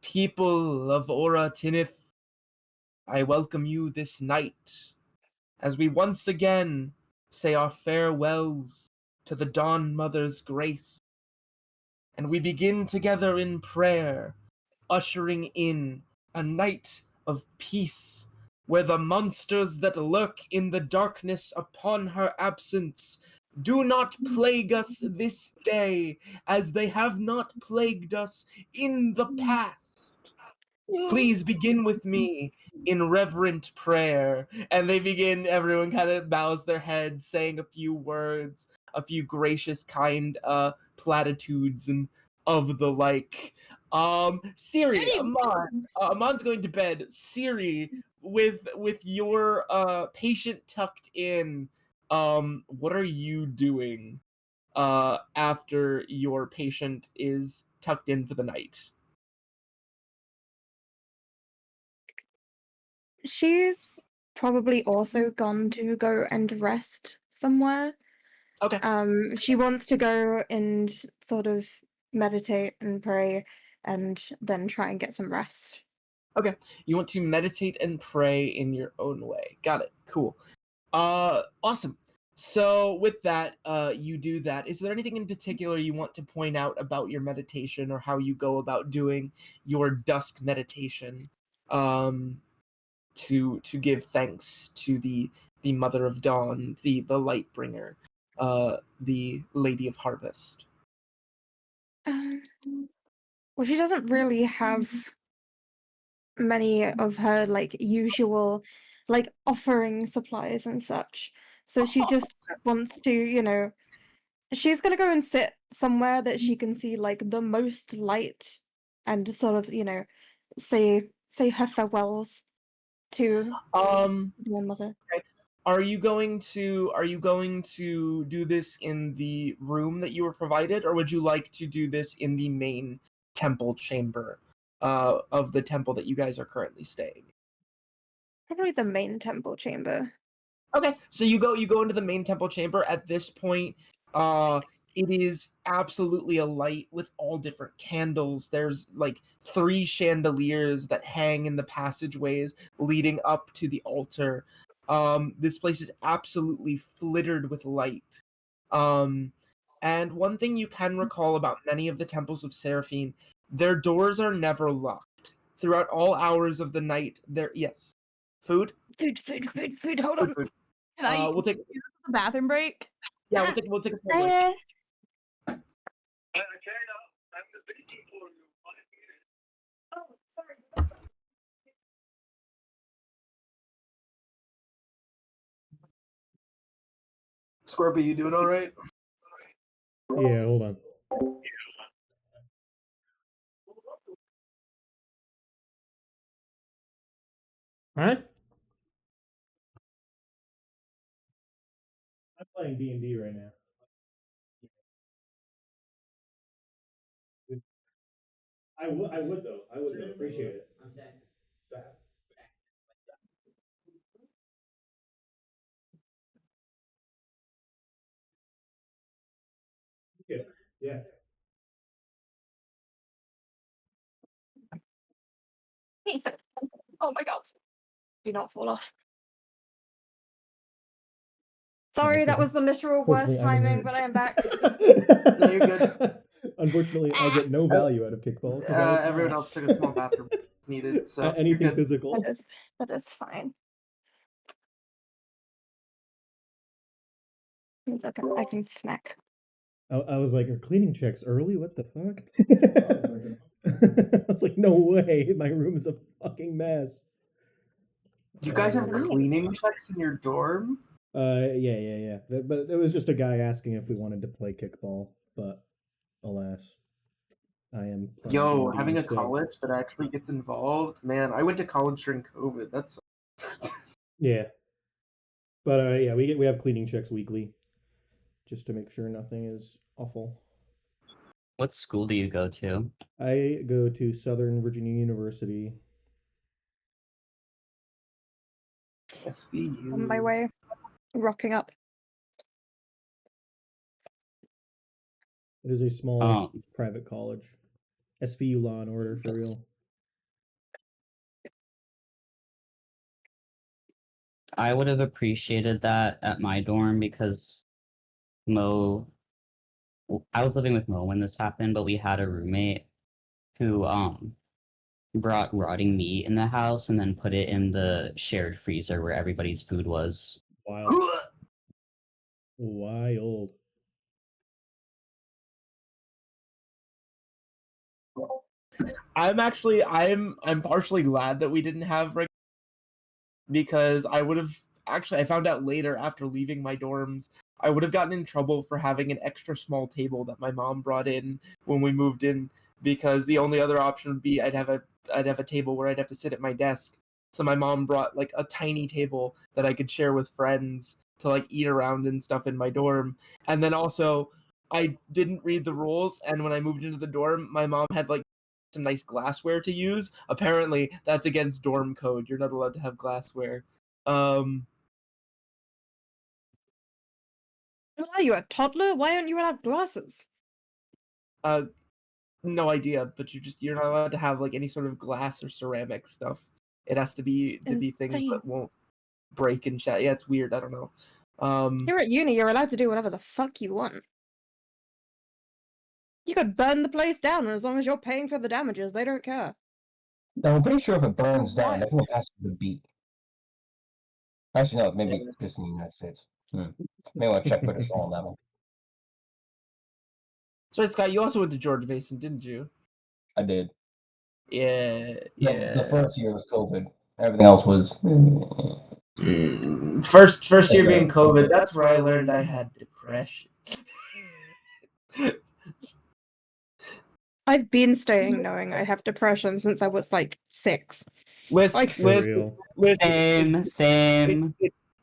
People of Auratinith, I welcome you this night as we once again say our farewells to the Dawn Mother's grace. And we begin together in prayer, ushering in a night of peace, where the monsters that lurk in the darkness upon her absence do not plague us this day, as they have not plagued us in the past. Please begin with me in reverent prayer. And they begin, everyone kind of bows their heads, saying a few words, a few gracious, kind platitudes and of the like. Cyri, Amon's going to bed. Cyri, with your patient tucked in, what are you doing after your patient is tucked in for the night? She's probably also gone to go and rest somewhere. Okay. She wants to go and sort of meditate and pray and then try and get some rest. Okay. You want to meditate and pray in your own way. Got it. Cool. Awesome. So with that, you do that. Is there anything in particular you want to point out about your meditation or how you go about doing your dusk meditation? To give thanks to the Mother of Dawn, the light bringer, the Lady of Harvest. Well, she doesn't really have many of her like usual like offering supplies and such. So she just wants to, she's gonna go and sit somewhere that she can see like the most light and sort of, say her farewells to your mother. Okay. Are you going to do this in the room that you were provided, or would you like to do this in the main temple chamber of the temple that you guys are currently staying? Probably the main temple chamber. Okay, so you go into the main temple chamber. At this point, it is absolutely alight with all different candles. There's like 3 chandeliers that hang in the passageways leading up to the altar. This place is absolutely flittered with light. And one thing you can recall about many of the temples of Seraphine, their doors are never locked. Throughout all hours of the night, yes. Food? Food, hold on. Food. Can I We'll take use a bathroom break? we'll take a full break. Oh, sorry. Scorpio, you doing all right? Yeah, hold on. Huh? I'm playing D&D right now. I would though. I would appreciate it. Yeah. Oh my god. Do not fall off. Sorry, that was the literal worst timing, but I am back. No, you're good. Unfortunately, I get no value out of kickball. Everyone else took a small bathroom if needed, so anything you're good. physical. That is fine. It's okay. I can snack. I was like, are cleaning checks early? What the fuck? I was like, no way. My room is a fucking mess. You guys have cleaning checks in your dorm? Yeah. But it was just a guy asking if we wanted to play kickball, but alas, I am playing Yo, D&D having a instead. college that actually gets involved, man. I went to college during COVID. That's Yeah. But yeah, we have cleaning checks weekly, just to make sure nothing is awful. What school do you go to? I go to Southern Virginia University. SVU. On my way. Rocking up. It is a small private college. SVU Law and Order for real. I would have appreciated that at my dorm because Mo. I was living with Mo when this happened, but we had a roommate who brought rotting meat in the house and then put it in the shared freezer where everybody's food was. Wild. Wild. I'm partially glad that we didn't have because I would have I found out later after leaving my dorms, I would have gotten in trouble for having an extra small table that my mom brought in when we moved in, because the only other option would be I'd have a table where I'd have to sit at my desk. So my mom brought like a tiny table that I could share with friends to like eat around and stuff in my dorm. And then also I didn't read the rules, and when I moved into the dorm, my mom had like some nice glassware to use. Apparently, that's against dorm code. You're not allowed to have glassware. What are you, a toddler? Why aren't you allowed glasses? No idea, but you're not allowed to have like any sort of glass or ceramic stuff. It has to be things Insane. that won't break and shatter. Yeah, it's weird. I don't know. You're at uni, you're allowed to do whatever the fuck you want. You could burn the place down, and as long as you're paying for the damages, they don't care. No, I'm pretty sure if it burns down, Why? everyone has to beat. Actually, no, maybe Yeah. just in the United States. Maybe I want to check British law on that one. So Scott, you also went to George Mason, didn't you? I did. Yeah, yeah. The first year was COVID. Everything else was. First year being COVID. That's where I learned I had depression. I've been staying knowing I have depression since I was like 6. Listen, Like, For listen, real. Same.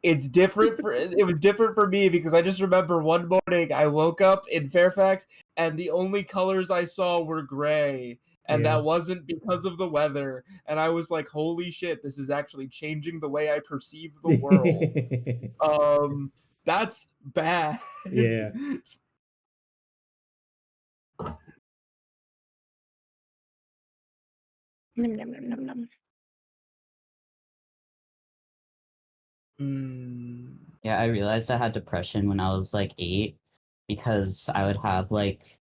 It's different for it was different for me because I just remember one morning I woke up in Fairfax and the only colors I saw were gray, and Yeah. that wasn't because of the weather, and I was like, holy shit, this is actually changing the way I perceive the world. That's bad. Yeah. Nom, nom, nom, nom, nom. Yeah, I realized I had depression when I was like 8 because I would have like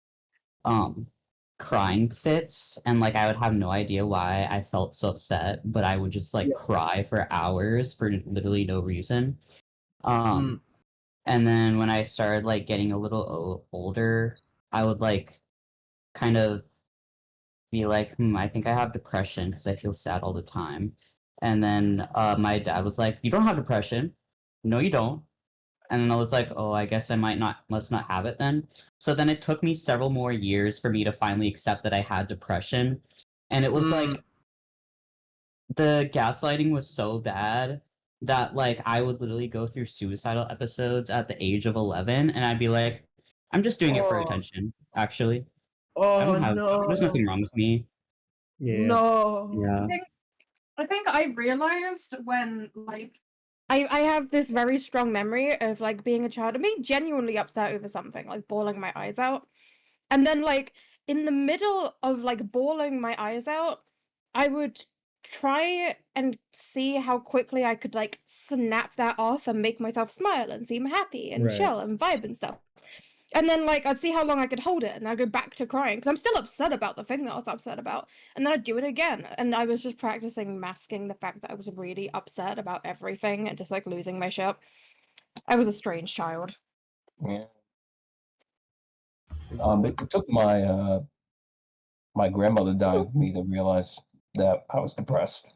crying fits, and like I would have no idea why I felt so upset, but I would just like Yeah. cry for hours for literally no reason. Mm. And then when I started like getting a little older, I would like kind of be like, I think I have depression because I feel sad all the time. And then my dad was like, you don't have depression. No, you don't. And then I was like, oh, I guess I must not have it then. So then it took me several more years for me to finally accept that I had depression. And it was like, the gaslighting was so bad that like I would literally go through suicidal episodes at the age of 11, and I'd be like, I'm just doing it for attention, actually. I Oh don't have, there's no. nothing wrong with me. Yeah. No. Yeah. I think I realized when like I have this very strong memory of like being a child and being genuinely upset over something, like bawling my eyes out. And then like in the middle of like bawling my eyes out, I would try and see how quickly I could like snap that off and make myself smile and seem happy and Right. chill and vibe and stuff. And then like I'd see how long I could hold it, and I'd go back to crying because I'm still upset about the thing that I was upset about. And then I'd do it again, and I was just practicing masking the fact that I was really upset about everything and just like losing my shit. I was a strange child. Yeah. It took my my grandmother dying for me to realize that I was depressed.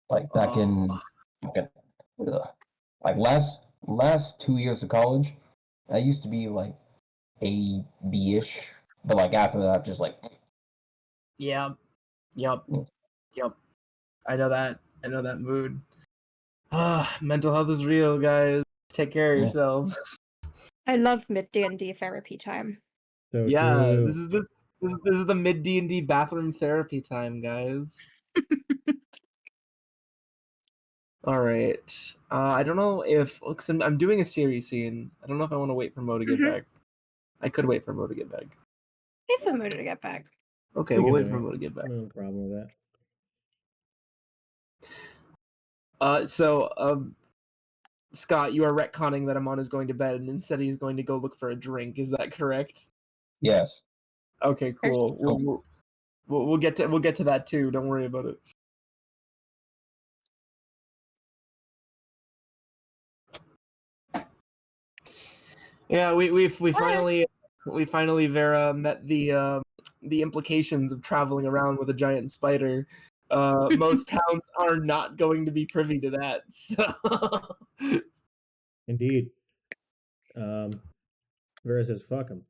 Like back in like last 2 years of college, I used to be like A B-ish, but like after that, just like Yep. I know that mood. Mental health is real, guys. Take care of Yeah. yourselves. I love mid D&D therapy time. So Yeah, true. this is the mid D&D bathroom therapy time, guys. All right. I don't know if because I'm doing a series scene. I don't know if I want to wait for Mo to get back. I could wait for Mo to get back. Wait for Moto to get back. Okay, We we'll can wait for wait. him to get back. No problem with So, Scott, you are retconning that Amon is going to bed, and instead he's going to go look for a drink. Is that correct? Yes. Okay, cool. We'll get to that too. Don't worry about it. Yeah, we finally Vera met the implications of traveling around with a giant spider. Most towns are not going to be privy to that. So Indeed. Vera says, "Fuck him."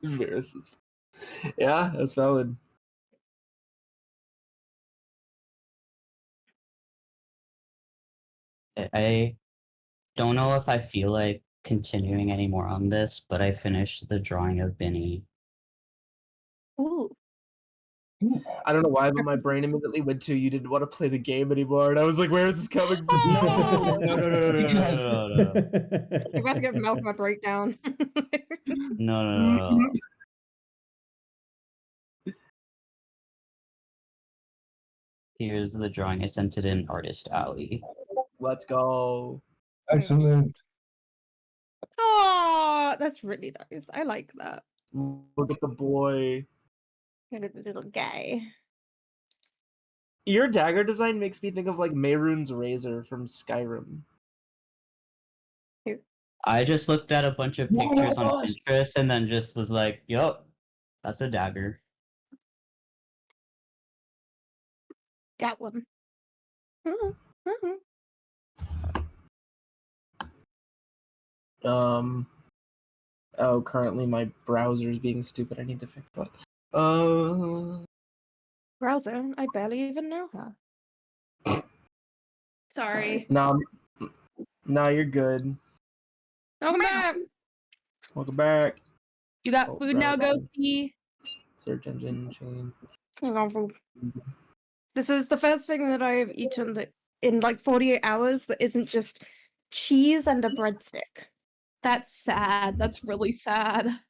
Vera says, yeah, that's valid. I don't know if I feel like continuing anymore on this, but I finished the drawing of Bhinni. Ooh. I don't know why, but my brain immediately went to you didn't want to play the game anymore, and I was like, where is this coming from? Oh! No. You're about to give Malcolm a breakdown. No. Here's the drawing. I sent it in Artist Alley. Let's go. Excellent. Oh, that's really nice. I like that. Look at the boy. Look at the little guy. Your dagger design makes me think of like Mehrunes razor from Skyrim. I just looked at a bunch of Oh my pictures on gosh. Pinterest and then just was like, yup, that's a dagger. That one. Oh, currently my browser's being stupid. I need to fix that. Browser, I barely even know her. Sorry. No, you're good. Welcome back. Welcome back. You got Oh, food now, browser. Ghosty? Search engine change. Hang on, food. This is the first thing that I have eaten that in like 48 hours that isn't just cheese and a breadstick. That's sad. That's really sad.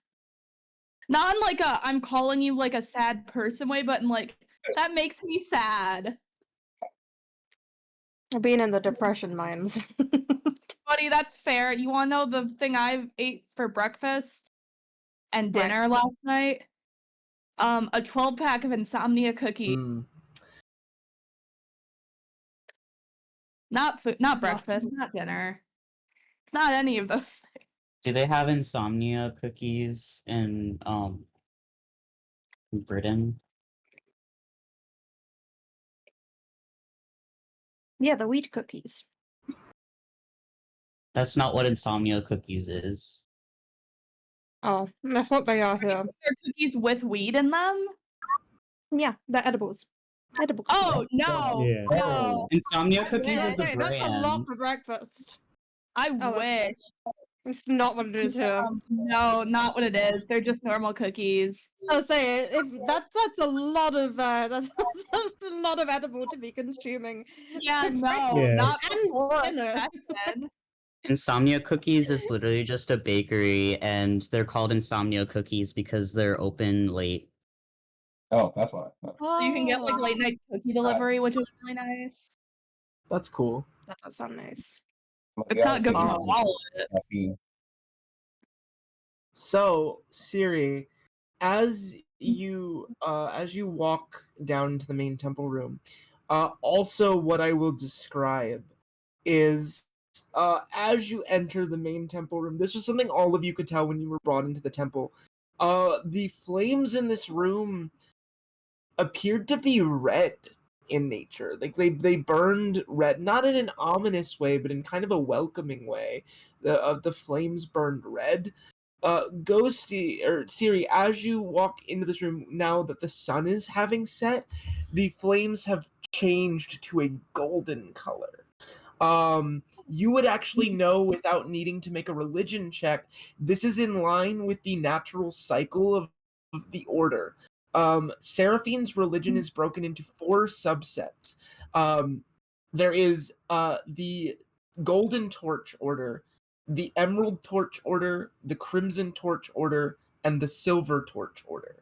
Not in like a I'm calling you like a sad person way, but in like that makes me sad. I've been in the depression mines. Buddy, that's fair. You wanna know the thing I ate for breakfast and What? dinner last night? A 12-pack of insomnia cookies. Not food, not breakfast, not dinner. It's not any of those things. Do they have insomnia cookies in Britain? Yeah, the wheat cookies. That's not what insomnia cookies is. Oh, that's what they are here. They're cookies with weed in them? Yeah, they're edibles. Edible cookies. Oh no, Yeah. no! Insomnia cookies Hey, is a hey, brand. that's a lot for breakfast. I Oh, wish. It's not what it is here. No, not what it is. They're just normal cookies. I'll say it. If that's a lot of that's a lot of edible to be consuming. Yeah, For no, Yeah. not And before dinner. session. Insomnia cookies is literally just a bakery, and they're called insomnia cookies because they're open late. Oh, that's why. So you can get like late night cookie delivery, which is really nice. That's cool. That does sound nice. It's not good for my wallet. Caffeine. So, Cyri, as you walk down into the main temple room, also what I will describe is as you enter the main temple room, this was something all of you could tell when you were brought into the temple. The flames in this room appeared to be red in nature. Like they burned red, not in an ominous way, but in kind of a welcoming way. The flames burned red. Ghosty or Cyri, as you walk into this room now that the sun is having set, the flames have changed to a golden color. You would actually know without needing to make a religion check. This is in line with the natural cycle of the order. Seraphine's religion is broken into 4 subsets. There is the Golden Torch Order, the Emerald Torch Order, the Crimson Torch Order, and the Silver Torch Order.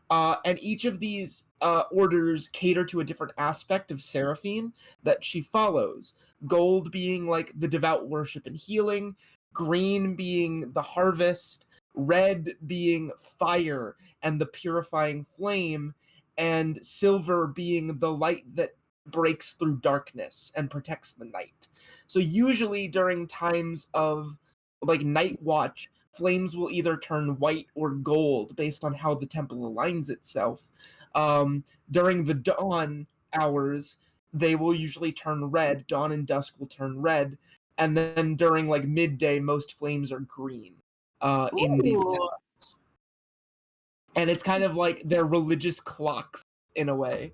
And each of these orders cater to a different aspect of Seraphine that she follows. Gold being like the devout worship and healing, green being the harvest, red being fire and the purifying flame, and silver being the light that breaks through darkness and protects the night. So usually during times of like night watch, flames will either turn white or gold based on how the temple aligns itself. During the dawn hours, they will usually turn red. Dawn and dusk will turn red. And then during like midday, most flames are green in these Ooh. temples. And it's kind of like their religious clocks in a way.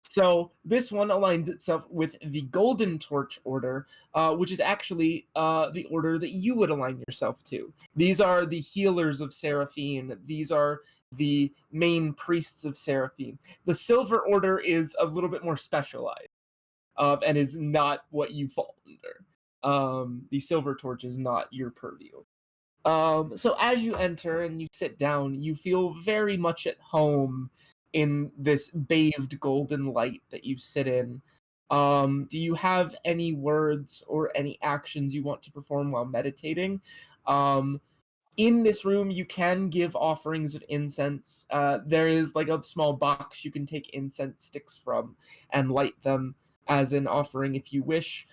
So this one aligns itself with the Golden Torch Order, which is actually the order that you would align yourself to. These are the healers of Seraphine. These are the main priests of Seraphine. The Silver Order is a little bit more specialized and is not what you fall under. The Silver Torch is not your purview. So as you enter and you sit down, you feel very much at home in this bathed golden light that you sit in. Do you have any words or any actions you want to perform while meditating? In this room, you can give offerings of incense. There is like a small box you can take incense sticks from and light them as an offering if you wish.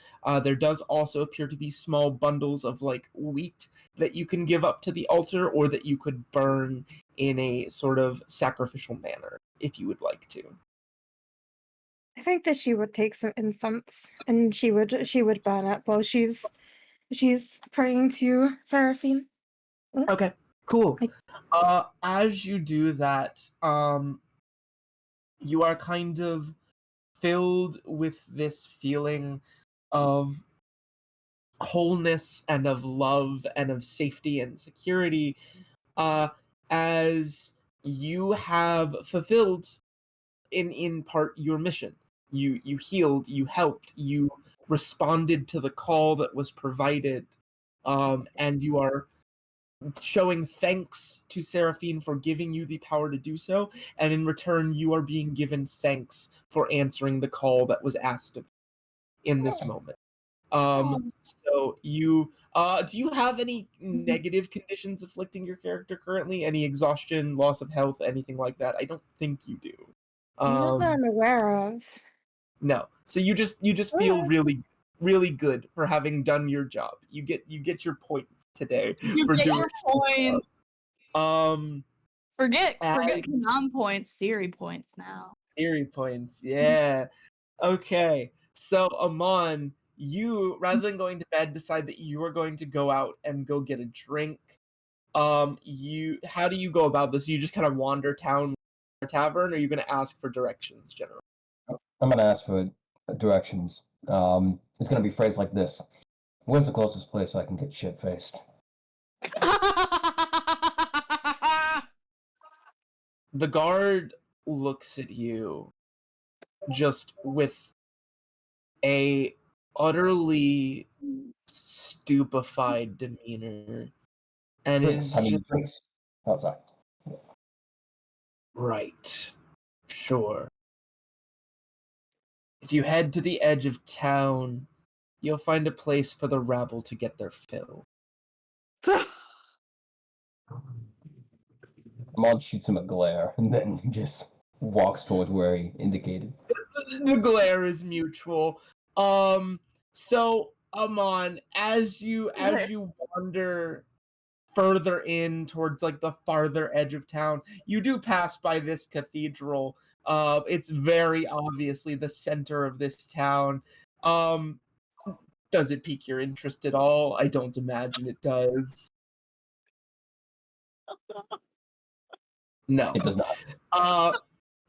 There does also appear to be small bundles of like wheat that you can give up to the altar or that you could burn in a sort of sacrificial manner if you would like to. I think that she would take some incense and she would burn it while she's praying to Seraphine. Okay, cool. I- As you do that, you are kind of filled with this feeling of wholeness and of love and of safety and security, as you have fulfilled in part your mission. You healed, you helped, you responded to the call that was provided, and you are showing thanks to Seraphine for giving you the power to do so, and in return you are being given thanks for answering the call that was asked of you in this moment. So you do you have any negative conditions afflicting your character currently? Any exhaustion, loss of health, anything like that? I don't think you do. Not that I'm aware of. No. So you just feel really good for having done your job. You get your points today You for get doing your points. Forget and Cynan points, Cyri points now. theory points. Yeah. Okay. So Amon, you rather than going to bed decide that you are going to go out and go get a drink. How do you go about this? You just kind of wander town or tavern, or are you going to ask for directions generally? I'm gonna ask for directions. It's gonna be phrased like this: where's the closest place I can get shit faced? The guard looks at you just with a utterly stupefied demeanor and is Drinks. I mean just drinks. Oh, sorry. right. Sure. If you head to the edge of town, you'll find a place for the rabble to get their fill. Mod shoots him a glare and then just walks towards where he indicated. The glare is mutual. So Amon, as you wander further in towards like the farther edge of town, you do pass by this cathedral. It's very obviously the center of this town. Does it pique your interest at all? I don't imagine it does. No. It does not.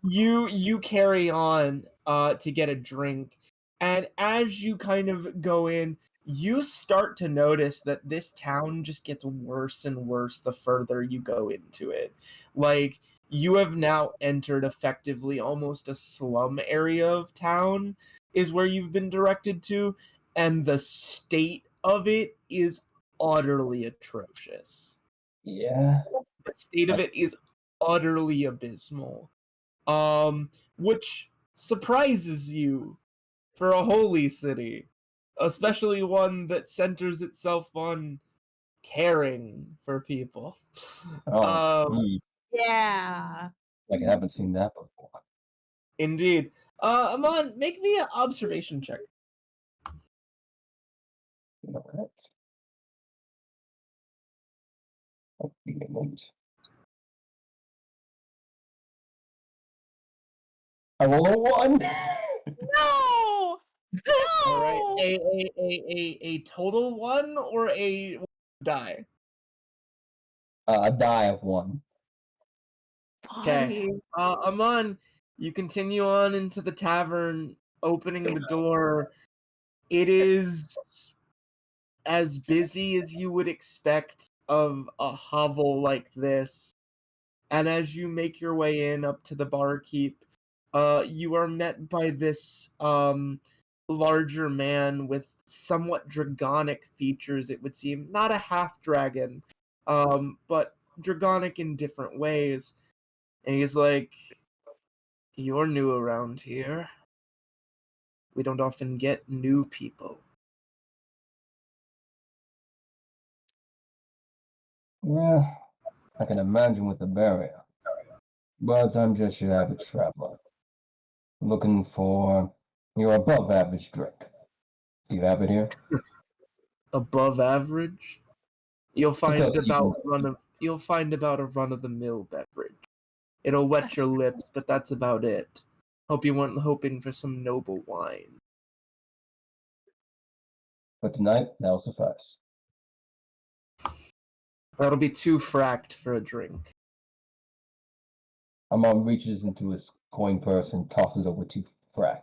You carry on to get a drink, and as you kind of go in, you start to notice that this town just gets worse and worse the further you go into it. Like, you have now entered effectively almost a slum area of town is where you've been directed to, and the state of it is utterly atrocious. Yeah. The state of it is utterly abysmal. Which surprises you for a holy city, especially one that centers itself on caring for people. Oh, Yeah. like I haven't seen that before. Indeed. Amon, make me an observation check. You know what? Oh, give me a moment. I roll a 1! No! All right, No! a total one or a die? A die of 1. Okay. Buddy. Amon, you continue on into the tavern, opening the door. It is as busy as you would expect of a hovel like this. And as you make your way in up to the barkeep, you are met by this larger man with somewhat draconic features, it would seem. Not a half dragon, but draconic in different ways. And he's like, "You're new around here. We don't often get new people." Yeah, I can imagine with the barrier. But I'm just your average traveler. Looking for your above average drink. Do you have it here? Above average? You'll find Because about a run of the mill beverage. It'll wet your lips, but that's about it. Hope you weren't hoping for some noble wine. But tonight, that'll suffice. That'll be too fracked for a drink. Amon reaches into his coin purse and tosses over 2 frack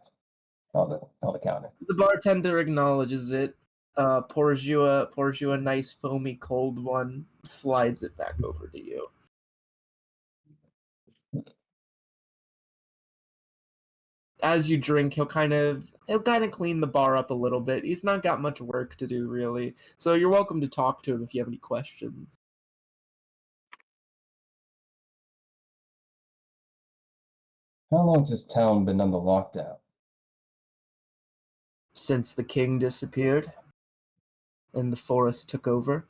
on the counter. The bartender acknowledges it, pours you a nice foamy cold one, slides it back over to you. As you drink, he'll kind of clean the bar up a little bit. He's not got much work to do, really. So you're welcome to talk to him if you have any questions. How long has this town been under lockdown? Since the king disappeared and the forest took over.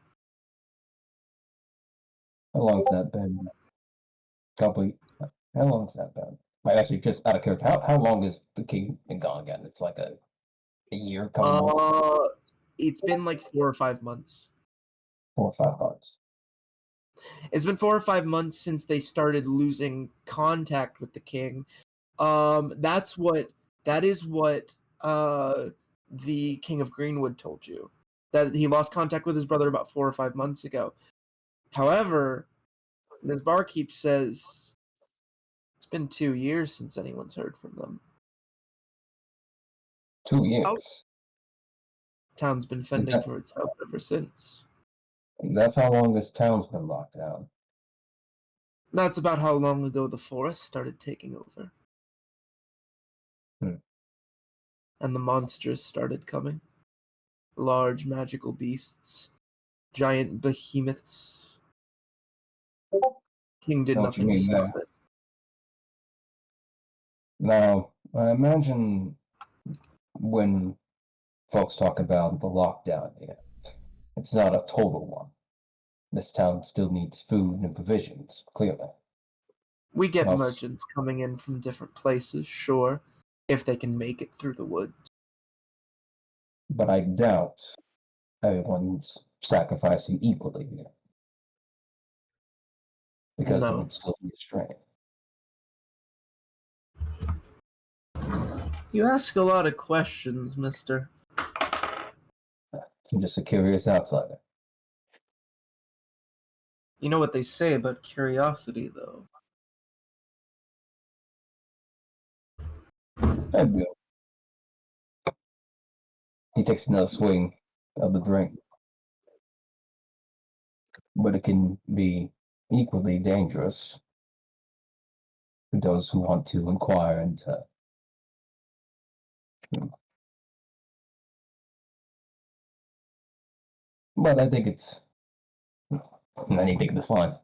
How long has that been? How long has that been? Like, actually, just out of character, how long has the king been gone again? It's like a year, couple months? It's been like 4 or 5 months. 4 or 5 months. It's been 4 or 5 months since they started losing contact with the king. That is what the King of Greenwood told you. That he lost contact with his brother about 4 or 5 months ago. However, this barkeep says it's been 2 years since anyone's heard from them. 2 years. Oh. Town's been fending for itself ever since. That's how long this town's been locked down. That's about how long ago the forest started taking over. And the monsters started coming. Large magical beasts. Giant behemoths. King did Know what you nothing to mean stop there. it. Now, I imagine when folks talk about the lockdown here, it's not a total one. This town still needs food and provisions, clearly. We get Yes. merchants coming in from different places, sure, if they can make it through the woods. But I doubt everyone's sacrificing equally here. Because there No. would still be a strain. You ask a lot of questions, mister. I'm just a curious outsider. You know what they say about curiosity, though. I do. He takes another swing of the drink. But it can be equally dangerous to those who want to inquire into. But I think it's And then you take the slime.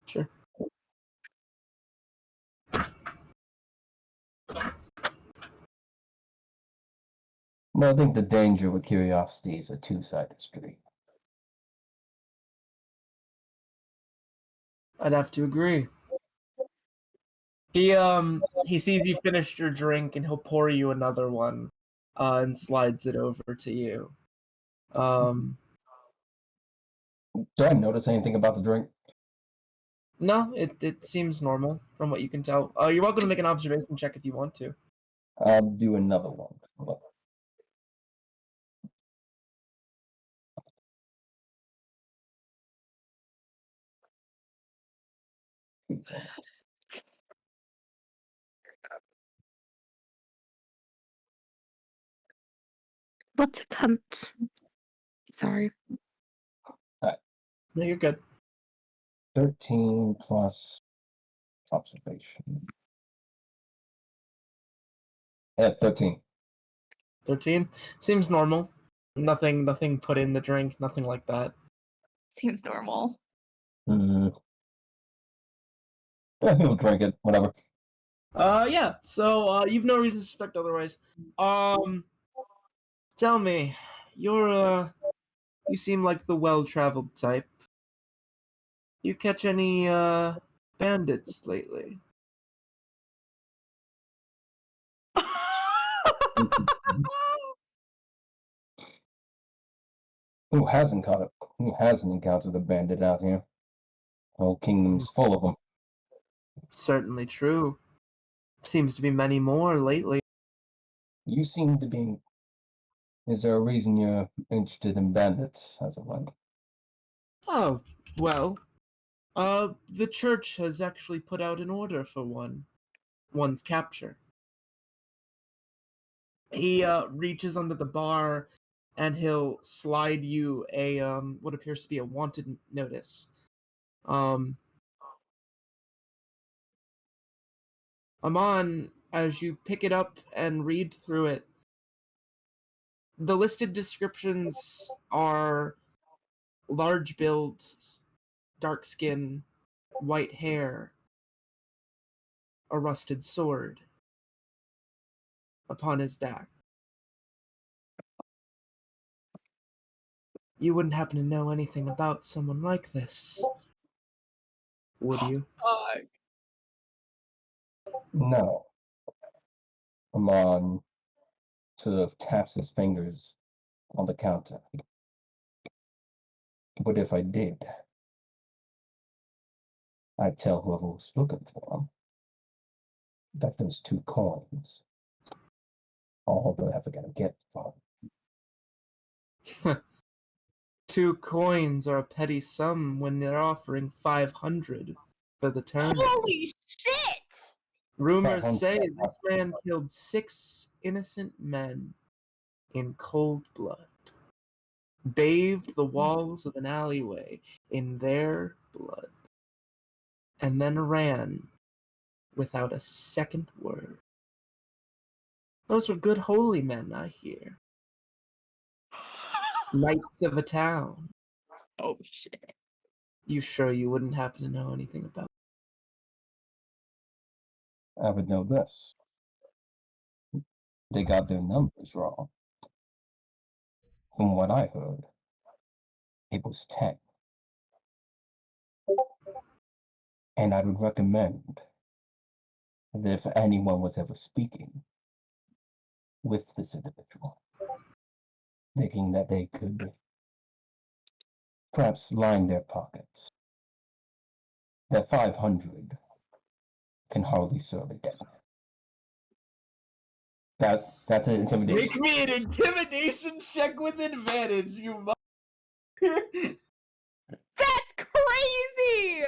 Sure. Well, I think the danger with curiosity is a two-sided street. I'd have to agree. He sees you finished your drink and he'll pour you another one, and slides it over to you. Do I notice anything about the drink? No, it seems normal from what you can tell. You're welcome to make an observation check if you want to. I'll do another one. What a cunt. Sorry. No, you're good. 13 plus observation. Yeah, 13. 13 seems normal. Nothing put in the drink. Nothing like that. Seems normal. Yeah, he'll drink it. Whatever. Yeah. So you've no reason to suspect otherwise. Tell me, you seem like the well-traveled type. You catch any bandits lately? Who hasn't caught it? Who hasn't encountered a bandit out here? The whole kingdom's full of them. Certainly true. Seems to be many more lately. You seem to be. Is there a reason you're interested in bandits as of late? Oh, well, the church has actually put out an order for one's capture. He reaches under the bar and he'll slide you a what appears to be a wanted notice. Amon, as you pick it up and read through it, the listed descriptions are large build, dark skin, white hair, a rusted sword upon his back. You wouldn't happen to know anything about someone like this, would you? No. Amon sort of taps his fingers on the counter. But if I did, I'd tell whoever was looking for him that those 2 coins all they're ever gonna get from. 2 coins are a petty sum when they're offering 500 for the turn. Holy shit! Rumors 500. say this man killed 6 innocent men in cold blood, bathed the walls of an alleyway in their blood, and then ran without a second word. Those were good holy men, I hear. Knights of a town. Oh shit. You sure you wouldn't happen to know anything about I would know this. They got their numbers wrong. From what I heard, it was 10. And I would recommend that if anyone was ever speaking with this individual, thinking that they could perhaps line their pockets, that 500 can hardly serve a debt. That's an intimidation. Make me an intimidation check with advantage, you mother. That's crazy!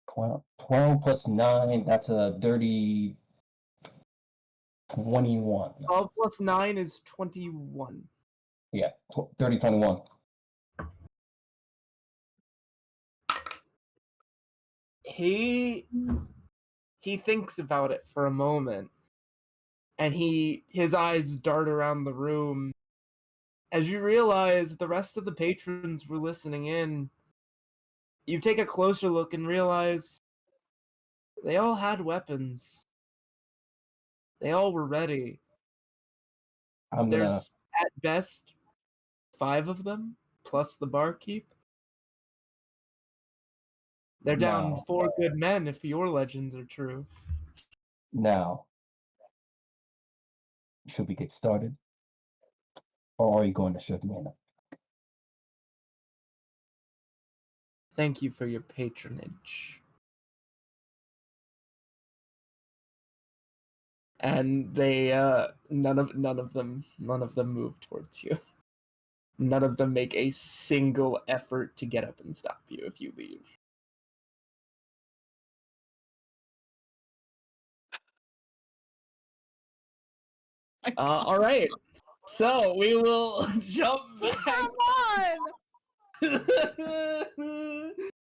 12 plus 9, that's a dirty 21. 12 plus 9 is 21. Yeah, 30, 21. He thinks about it for a moment, and his eyes dart around the room. As you realize the rest of the patrons were listening in, you take a closer look and realize they all had weapons. They all were ready. I'm gonna. There's, at best, 5 of them, plus the barkeep. They're down Now. 4 good men if your legends are true. Now, should we get started? Or are you going to shut me in? Thank you for your patronage. And they none of them move towards you. None of them make a single effort to get up and stop you if you leave. All right. So we will jump back. Come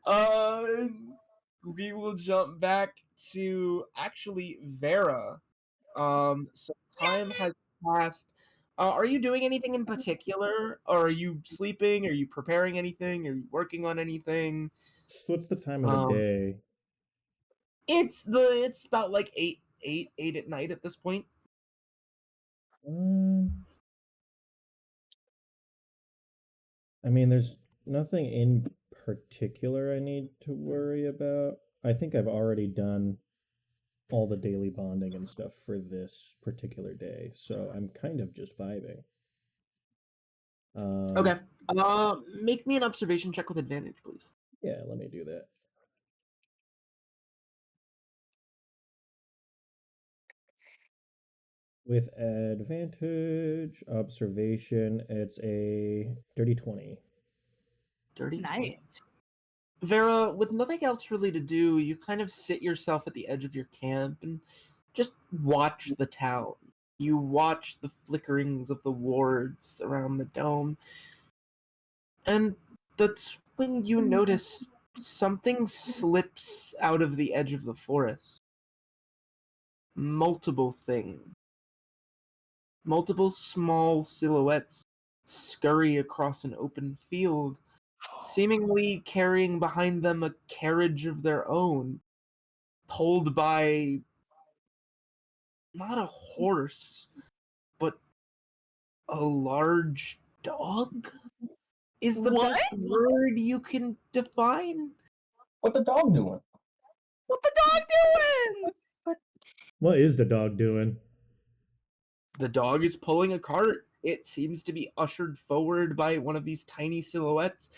on! We will jump back to actually Vera. So time has passed. Are you doing anything in particular? Or are you sleeping? Are you preparing anything? Are you working on anything? So what's the time of the day? It's about like 8 at night at this point. I mean, there's nothing in particular I need to worry about. I think I've already done all the daily bonding and stuff for this particular day, so I'm kind of just vibing. Okay. Make me an observation check with advantage, please. Yeah, let me do that. With advantage, observation, it's a dirty 20. Dirty Nice. 20. Vera, with nothing else really to do, you kind of sit yourself at the edge of your camp and just watch the town. You watch the flickerings of the wards around the dome. And that's when you notice something slips out of the edge of the forest. Multiple things. Multiple small silhouettes scurry across an open field, seemingly carrying behind them a carriage of their own, pulled by not a horse, but a large dog? Is the What? best word you can define? What the dog doing? What the dog doing? What is the dog doing? The dog is pulling a cart. It seems to be ushered forward by one of these tiny silhouettes.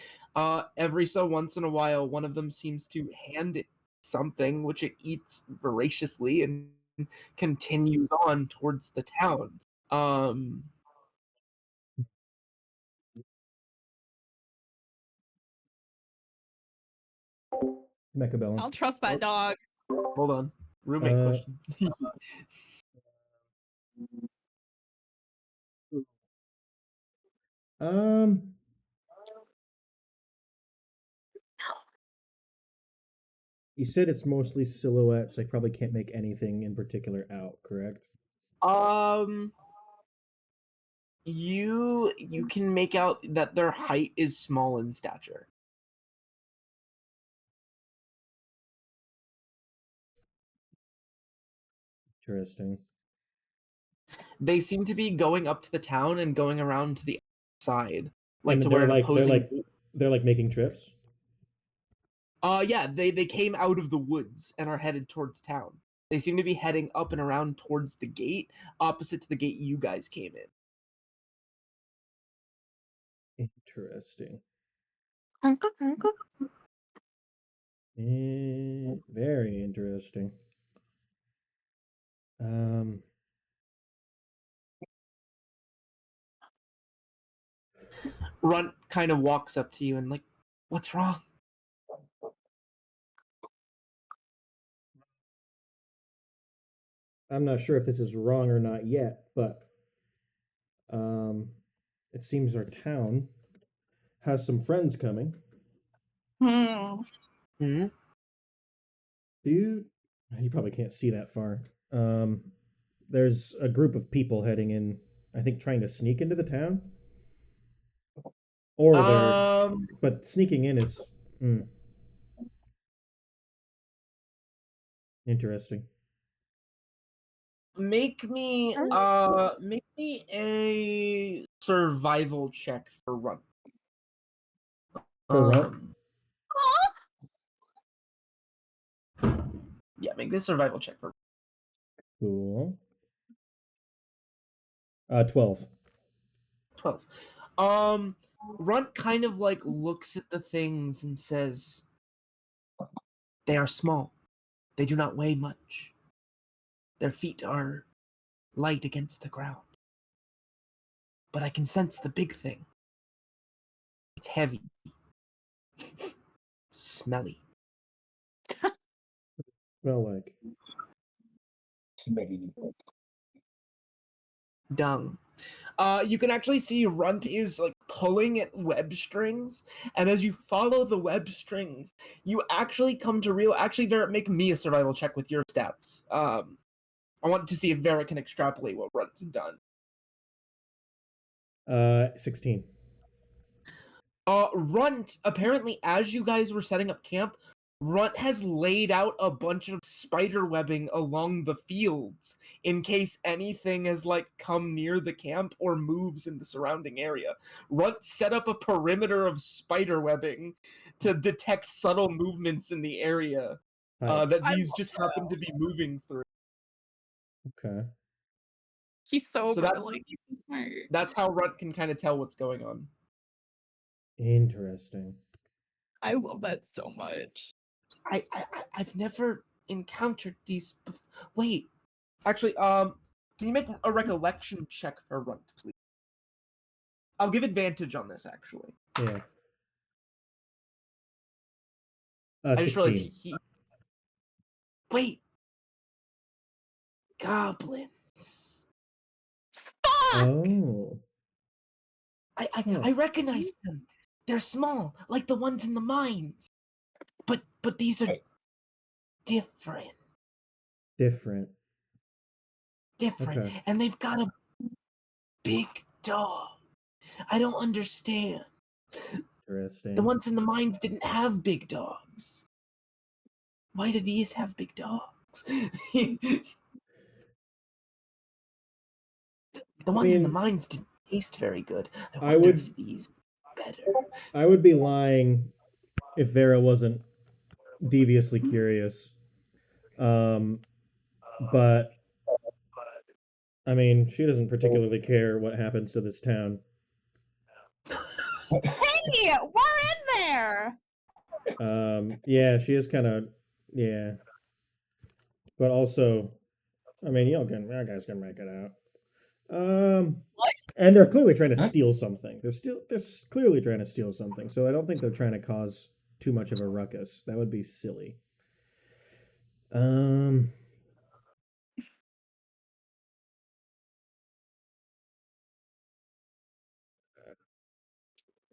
Every so once in a while, one of them seems to hand it something, which it eats voraciously and continues on towards the town. Mechabellum. I don't trust that dog. Hold on. Roommate questions. You said it's mostly silhouettes. I probably can't make anything in particular out, correct? You can make out that their height is small in stature. Interesting. They seem to be going up to the town and going around to the side, like And to they're where an like opposing. they're like making trips. Yeah, they came out of the woods and are headed towards town. They seem to be heading up and around towards the gate, opposite to the gate you guys came in. Interesting. Uncle. Very interesting. Runt kind of walks up to you and like, what's wrong? I'm not sure if this is wrong or not yet, but it seems our town has some friends coming. Hmm? Dude, you probably can't see that far. there's a group of people heading in. I think trying to sneak into the town, or they're but sneaking in is interesting. Make me a survival check for Runt. For Runt? Yeah, make me a survival check for Cool. 12. 12. Runt kind of like looks at the things and says, "They are small. They do not weigh much. Their feet are light against the ground. But I can sense the big thing. It's heavy. Smelly. Smell like Dung." You can actually see Runt is like pulling at web strings, and as you follow the web strings, you actually come to actually, Vera, make me a survival check with your stats. I want to see if Vera can extrapolate what Runt's done. 16. Runt, apparently, as you guys were setting up camp, Runt has laid out a bunch of spider webbing along the fields in case anything has like come near the camp or moves in the surrounding area. Runt set up a perimeter of spider webbing to detect subtle movements in the area that these just happen to be moving through. Okay. He's so So he's so smart. that's how Runt can kind of tell what's going on. Interesting. I love that so much. I've never encountered these. Wait, actually, can you make a recollection check for Runt, please? I'll give advantage on this, actually. Yeah. I just 16. realized he. Wait. Goblins. Fuck! Oh. I recognize them. They're small, like the ones in the mines. But these are different. Different. Okay. And they've got a big dog. I don't understand. Interesting. The ones in the mines didn't have big dogs. Why do these have big dogs? The ones in the mines didn't taste very good. I wonder if these are better. I would be lying if Vera wasn't deviously curious. But I mean, she doesn't particularly care what happens to this town. Hey, we're in there. Yeah, she is kind of, yeah. But also, I mean, you guys can make it out. What? And they're clearly trying to steal something. They're clearly trying to steal something. So I don't think they're trying to cause too much of a ruckus. That would be silly.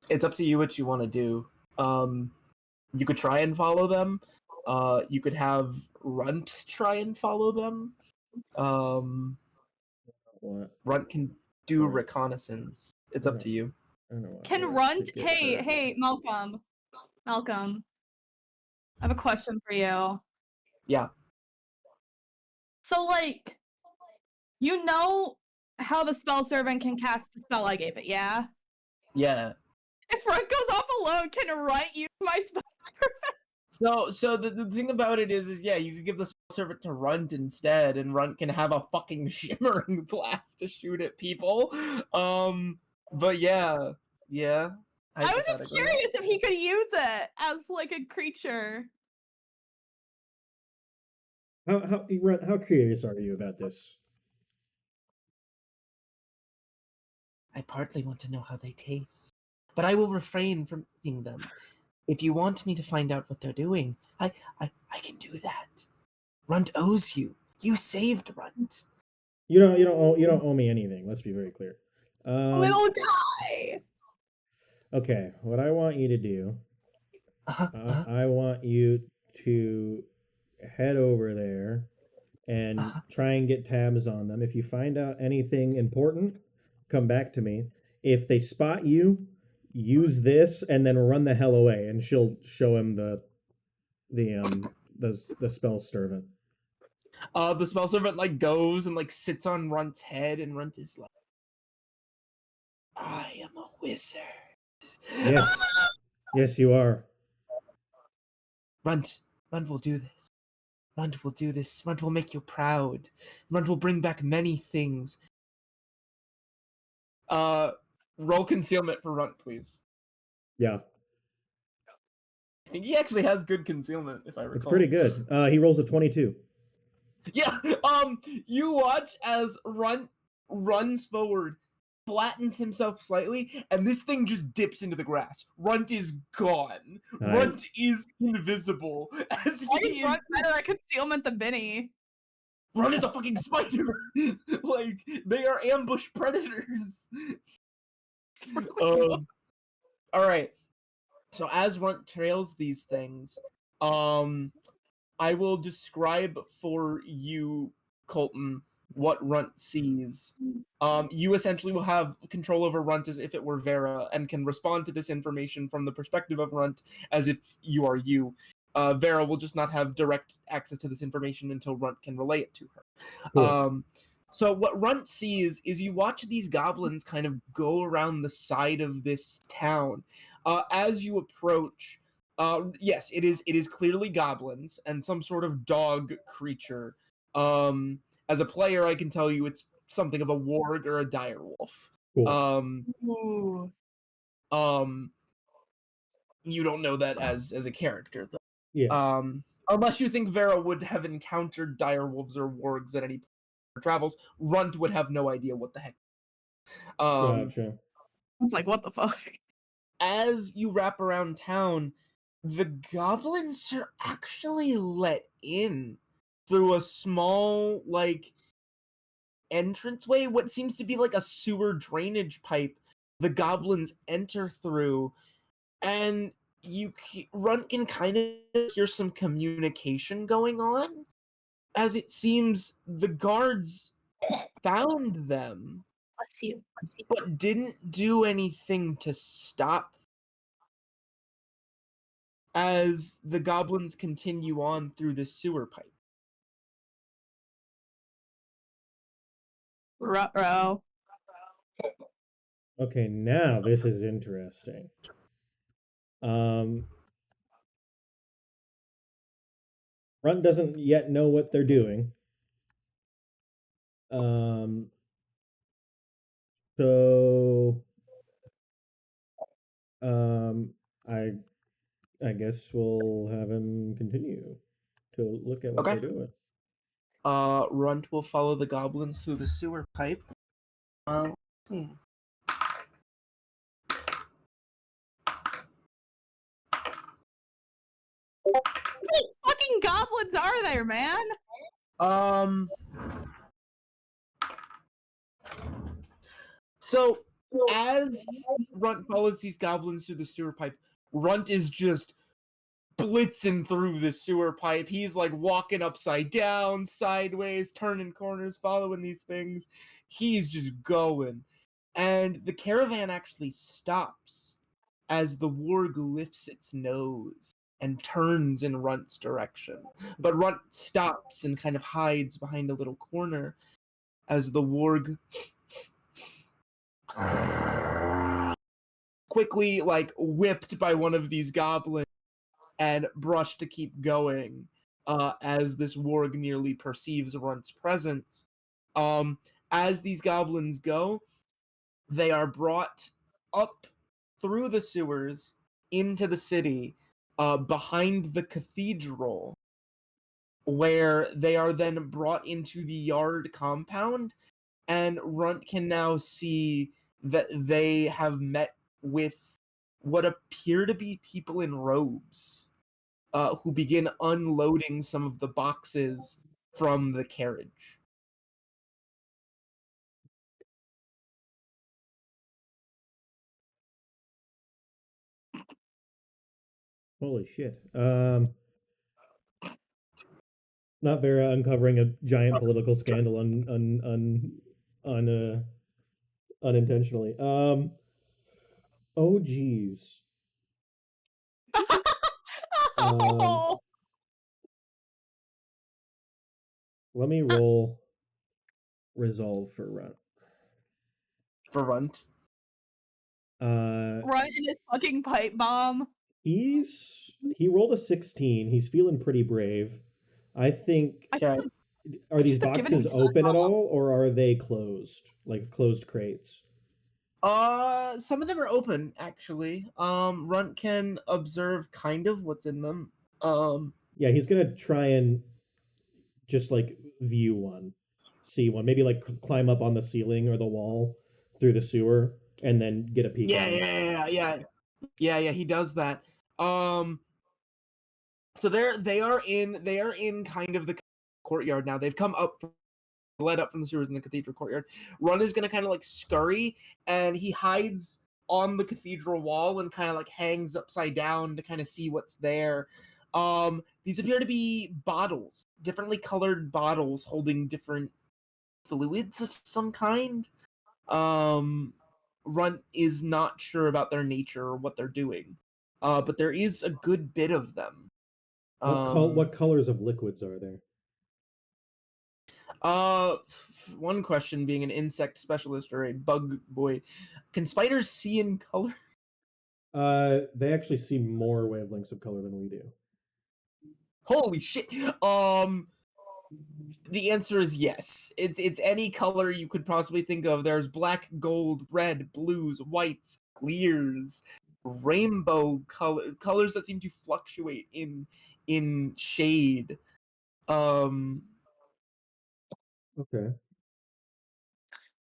It's up to you what you want to do. You could try and follow them. You could have Runt try and follow them. What? Runt can do reconnaissance. It's up to you. Can Runt? Hey, Malcolm. Malcolm. I have a question for you. Yeah. So, like, you know how the spell servant can cast the spell I gave it, yeah? Yeah. If Runt goes off alone, can Runt use my spell servant? So the thing about it is yeah, you could give the spell servant to Runt instead, and Runt can have a fucking shimmering blast to shoot at people. But yeah. I was just curious if he could use it as like a creature. How curious are you about this? I partly want to know how they taste, but I will refrain from eating them. If you want me to find out what they're doing, I can do that. Runt owes you. You saved Runt. You don't owe me anything. Let's be very clear. Little guy. Okay, what I want you to do, I want you to head over there and try and get tabs on them. If you find out anything important, come back to me. If they spot you, use this and then run the hell away, and she'll show him the spell servant. The spell servant like goes and like sits on Runt's head, and Runt is like, I am a wizard. Yes. Yes, you are. Runt will do this. Runt will do this. Runt will make you proud. Runt will bring back many things. Roll concealment for Runt, please. Yeah. I think he actually has good concealment, if I recall. It's pretty good. He rolls a 22. Yeah, you watch as Runt runs forward, flattens himself slightly, and this thing just dips into the grass. Runt is gone. Nice. Runt is invisible. As Why he is is... Runt better at concealment than Bhinni? Runt is a fucking spider! Like, they are ambush predators! Alright. So as Runt trails these things, I will describe for you, Colton, what Runt sees. You essentially will have control over Runt as if it were Vera, and can respond to this information from the perspective of Runt as if you are you. Vera will just not have direct access to this information until Runt can relay it to her. Cool. So what Runt sees is you watch these goblins kind of go around the side of this town. As you approach, yes, it is clearly goblins and some sort of dog creature. As a player, I can tell you it's something of a warg or a direwolf. Cool. You don't know that as a character, though. Yeah. Unless you think Vera would have encountered direwolves or wargs at any point in her travels, Runt would have no idea what the heck. Gotcha. It's like, what the fuck? As you wrap around town, the goblins are actually let in through a small, like, entranceway, what seems to be like a sewer drainage pipe. The goblins enter through, and Runt can kind of hear some communication going on, as it seems the guards found them, Bless you. but didn't do anything to stop as the goblins continue on through the sewer pipe. Ruh-roh. Okay, now this is interesting. Runt doesn't yet know what they're doing. So I guess we'll have him continue to look at what Okay. they're doing. Runt will follow the goblins through the sewer pipe. Let's see. How many fucking goblins are there, man? So as Runt follows these goblins through the sewer pipe, Runt is just blitzing through the sewer pipe. He's like walking upside down, sideways, turning corners, following these things. He's just going. And the caravan actually stops as the warg lifts its nose and turns in Runt's direction. But Runt stops and kind of hides behind a little corner as the warg quickly, like, whipped by one of these goblins and brushed to keep going as this warg nearly perceives Runt's presence. As these goblins go, they are brought up through the sewers into the city, behind the cathedral, where they are then brought into the yard compound, and Runt can now see that they have met with what appear to be people in robes, who begin unloading some of the boxes from the carriage. Holy shit. Not Vera uncovering a giant political scandal unintentionally. Oh geez. Oh, Let me roll resolve for Runt. For Runt. run in his fucking pipe bomb. He rolled a 16. He's feeling pretty brave. I think Okay. are these should have given him boxes open at all, or are they closed? Like closed crates? Some of them are open actually. Runt can observe kind of what's in them. Yeah, he's gonna try and just like view one, see one, maybe like climb up on the ceiling or the wall through the sewer, and then get a peek. Yeah. He does that. So they are in kind of the courtyard now. They've come up, led up from the sewers in the cathedral courtyard. Run is gonna kind of like scurry, and he hides on the cathedral wall and kind of like hangs upside down to kind of see what's there. These appear to be bottles, differently colored bottles holding different fluids of some kind. Runt is not sure about their nature or what they're doing, but there is a good bit of them. What colors of liquids are there? One question, being an insect specialist or a bug boy, can spiders see in color? They actually see more wavelengths of color than we do. Holy shit! The answer is yes. It's any color you could possibly think of. There's black, gold, red, blues, whites, clears, rainbow colors that seem to fluctuate in shade. Okay.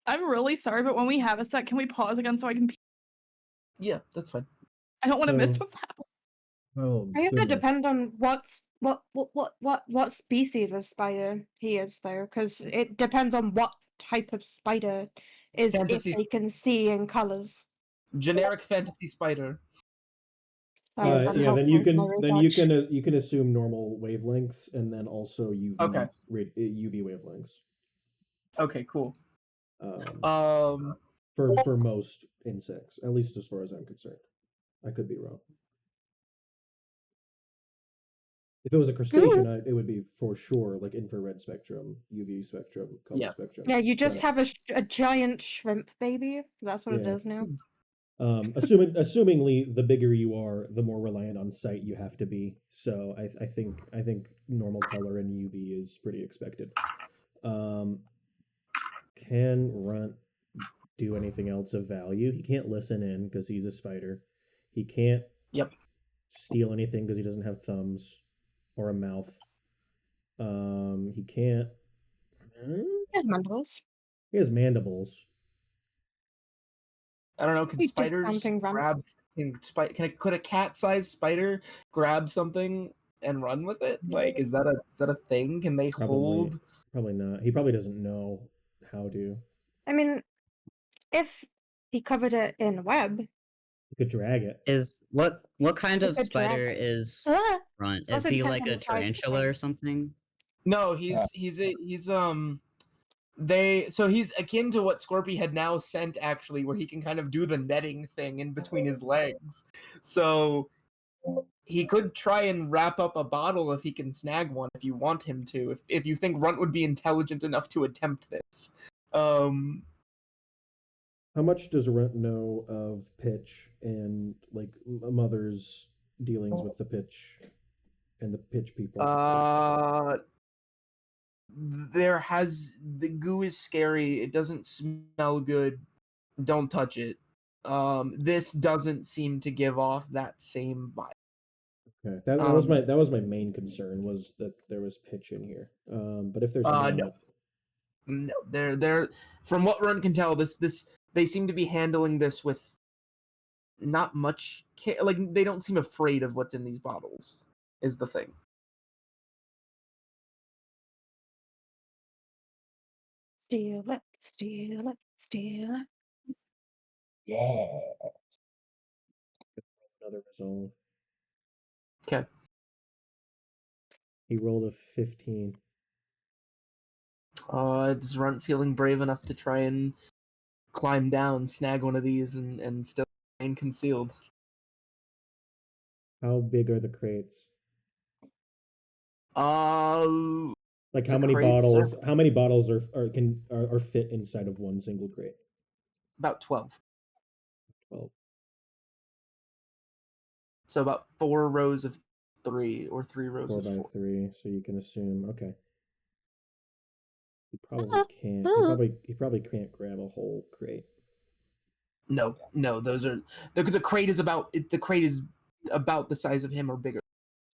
I'm really sorry, but when we have a sec, can we pause again so I can pee? Yeah, that's fine. I don't want to miss So- what's happening. Oh, I guess it goodness. depends on what species of spider he is, though, because it depends on what type of spider is Fantasy- if they can see in colors. Generic fantasy spider. That is Yeah, then unhelpful in my research. you can assume normal wavelengths and then also UV Okay. UV wavelengths. Okay, cool. For most insects, at least as far as I'm concerned. I could be wrong. If it was a crustacean, it would be for sure like infrared spectrum, UV spectrum, color spectrum. Yeah, you just But, have a giant shrimp baby. That's what it Yeah. is now. Assumingly, the bigger you are, the more reliant on sight you have to be. So I think normal color and UV is pretty expected. Can Runt do anything else of value? He can't listen in because he's a spider. He can't steal anything because he doesn't have thumbs or a mouth. He can't. He has mandibles. He has mandibles. I don't know. Can He's just spiders counting them. grab? Could a cat-sized spider grab something and run with it? Like, is that a thing? Can they hold? Probably not. He probably doesn't know how to. I mean, if he covered it in web, He could drag it. What kind He of could drag spider it. is Ah! Runt? Is Also he depends like on a the size of the tarantula or thing. something? No, he's akin to what Scorpy had now sent, actually, where he can kind of do the netting thing in between his legs. So he could try and wrap up a bottle if he can snag one, if you want him to. If you think Runt would be intelligent enough to attempt this. How much does Runt know of pitch and like a mother's dealings with the pitch and the pitch people? The goo is scary. It doesn't smell good. Don't touch it. This doesn't seem to give off that same vibe. Okay, that was my main concern, was that there was pitch in here. But if there's not, no, they're from what Run can tell, this they seem to be handling this with not much care. Like, they don't seem afraid of what's in these bottles, is the thing. Steal it, steal it, steal it. Yeah. another resolve. Okay. He rolled a 15. Is Runt feeling brave enough to try and climb down, snag one of these, and still remain concealed? How big are the crates? Like how many bottles? How many bottles are fit inside of one single crate? About 12. 12. So about 4 rows of 3, or 3 rows 4 of by 4. 3. So you can assume. Okay. He probably can't. He probably can't grab a whole crate. No, those are the crate is about the size of him or bigger.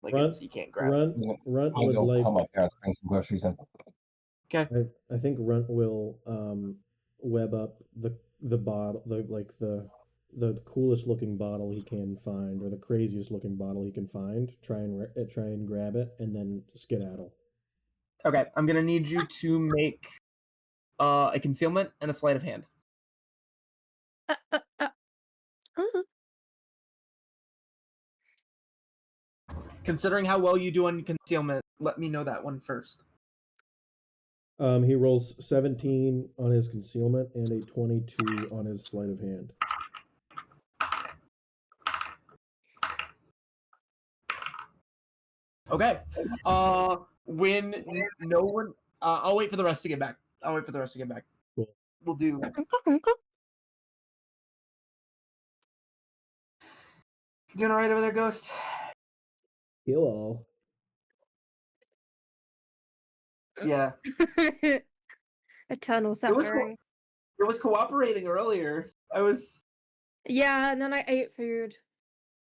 Like he can't grab. Runt would go like. help my parents bring some groceries in. Okay. I think Runt will web up the bottle, the coolest looking bottle he can find, or the craziest looking bottle he can find. Try and grab it, and then skedaddle. Okay, I'm gonna need you to make a concealment and a sleight of hand. Considering how well you do on concealment, let me know that one first. He rolls 17 on his concealment and a 22 on his sleight of hand. Okay. When no one, I'll wait for the rest to get back. Cool. We'll do. You doing all right over there, Ghost? Hello. Yeah. Eternal suffering. It was cooperating earlier. Yeah, and then I ate food,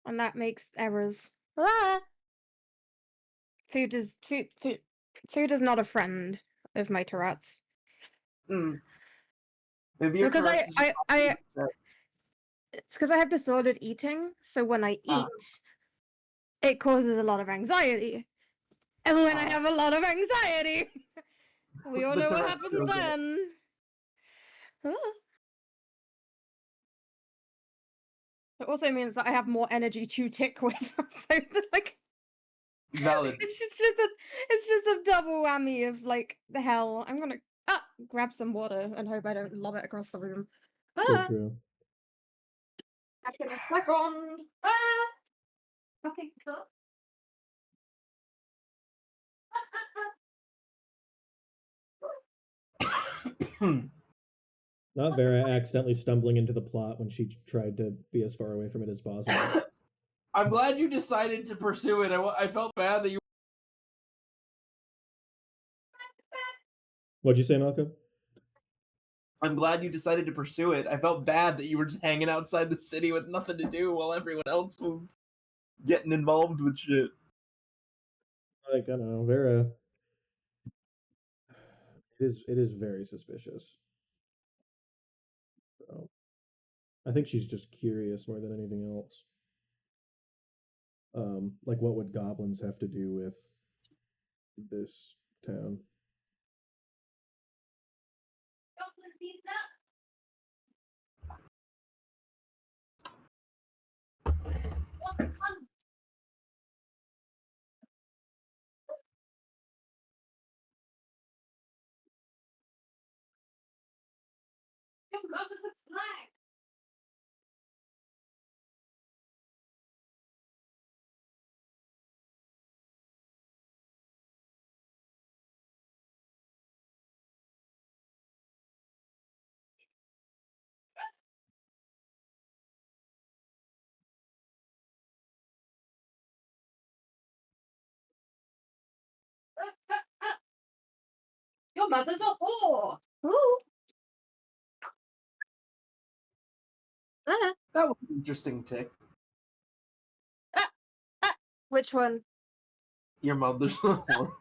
and that makes errors. Ah! Food is not a friend of my Tourette's. Maybe your Because Tourette's is it's because I have disordered eating, so when I eat, it causes a lot of anxiety. And when I have a lot of anxiety, we all know what happens then. It also means that I have more energy to tick with. So like valid. It's just a double whammy of like the hell. I'm gonna grab some water and hope I don't lob it across the room. So true. Back in a second. Okay, cool. Not Vera accidentally stumbling into the plot when she tried to be as far away from it as possible. I'm glad you decided to pursue it. I felt bad that you. What'd you say, Malcolm? I'm glad you decided to pursue it. I felt bad that you were just hanging outside the city with nothing to do while everyone else was getting involved with shit. Like, I don't know, Vera. It is very suspicious. So, I think she's just curious more than anything else. Like, what would goblins have to do with this town? Your mother's a whore. Ooh. That was an interesting tick. Which one? Your mother's a whore.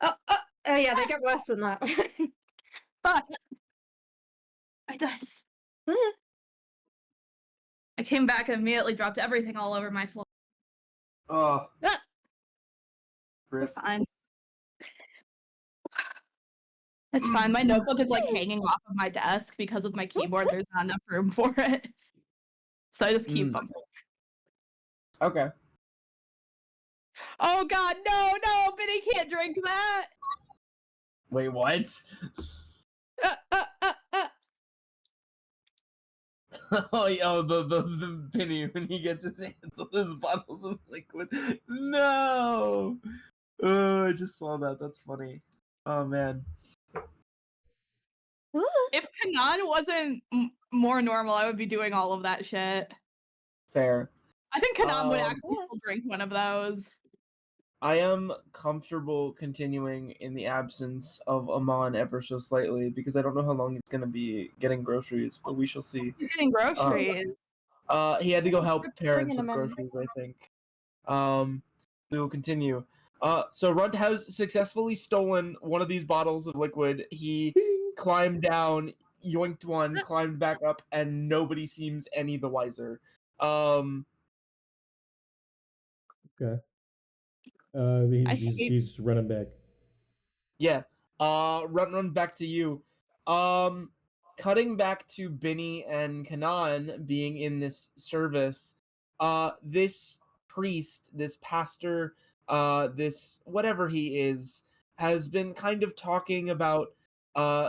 Oh, yeah, they get worse than that. But I does. I came back and immediately dropped everything all over my floor. Oh. We're fine. It's fine. My notebook is like hanging off of my desk because of my keyboard. There's not enough room for it. So I just keep bumping. Okay. Oh god, no, Bhinni can't drink that. Wait, what? Uh, uh, uh, uh. Oh, yeah, the Bhinni when he gets his hands on those bottles of liquid. No! Oh, I just saw that. That's funny. Oh, man. If Cynan wasn't more normal, I would be doing all of that shit. Fair. I think Cynan would Um, actually still drink one of those. I am comfortable continuing in the absence of Amon ever so slightly because I don't know how long he's gonna be getting groceries, but we shall see. He's getting groceries. He had to go help parents bringing with them in. groceries, I think. We will continue. So Runt has successfully stolen one of these bottles of liquid. He climbed down, yoinked one, climbed back up, and nobody seems any the wiser. Okay. He's running back. Yeah. Run back to you. Cutting back to Bhinni and Cynan being in this service. This priest, this pastor, this whatever he is, has been kind of talking about.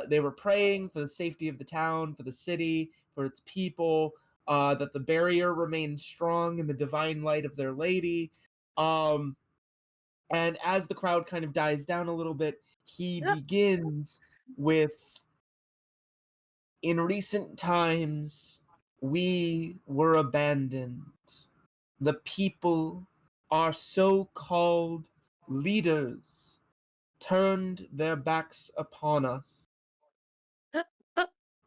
They were praying for the safety of the town, for the city, for its people. That the barrier remains strong in the divine light of their lady. And as the crowd kind of dies down a little bit, he begins with, in recent times, we were abandoned. The people, our so-called leaders, turned their backs upon us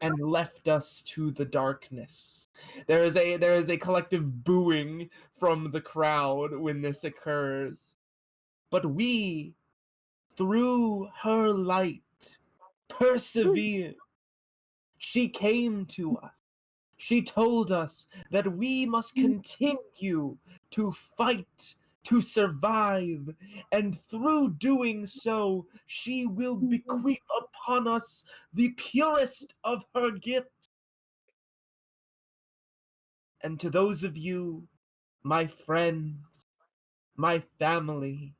and left us to the darkness. There is a collective booing from the crowd when this occurs. But we, through her light, persevered. She came to us. She told us that we must continue to fight, to survive, and through doing so, she will bequeath upon us the purest of her gifts. And to those of you, my friends, my family,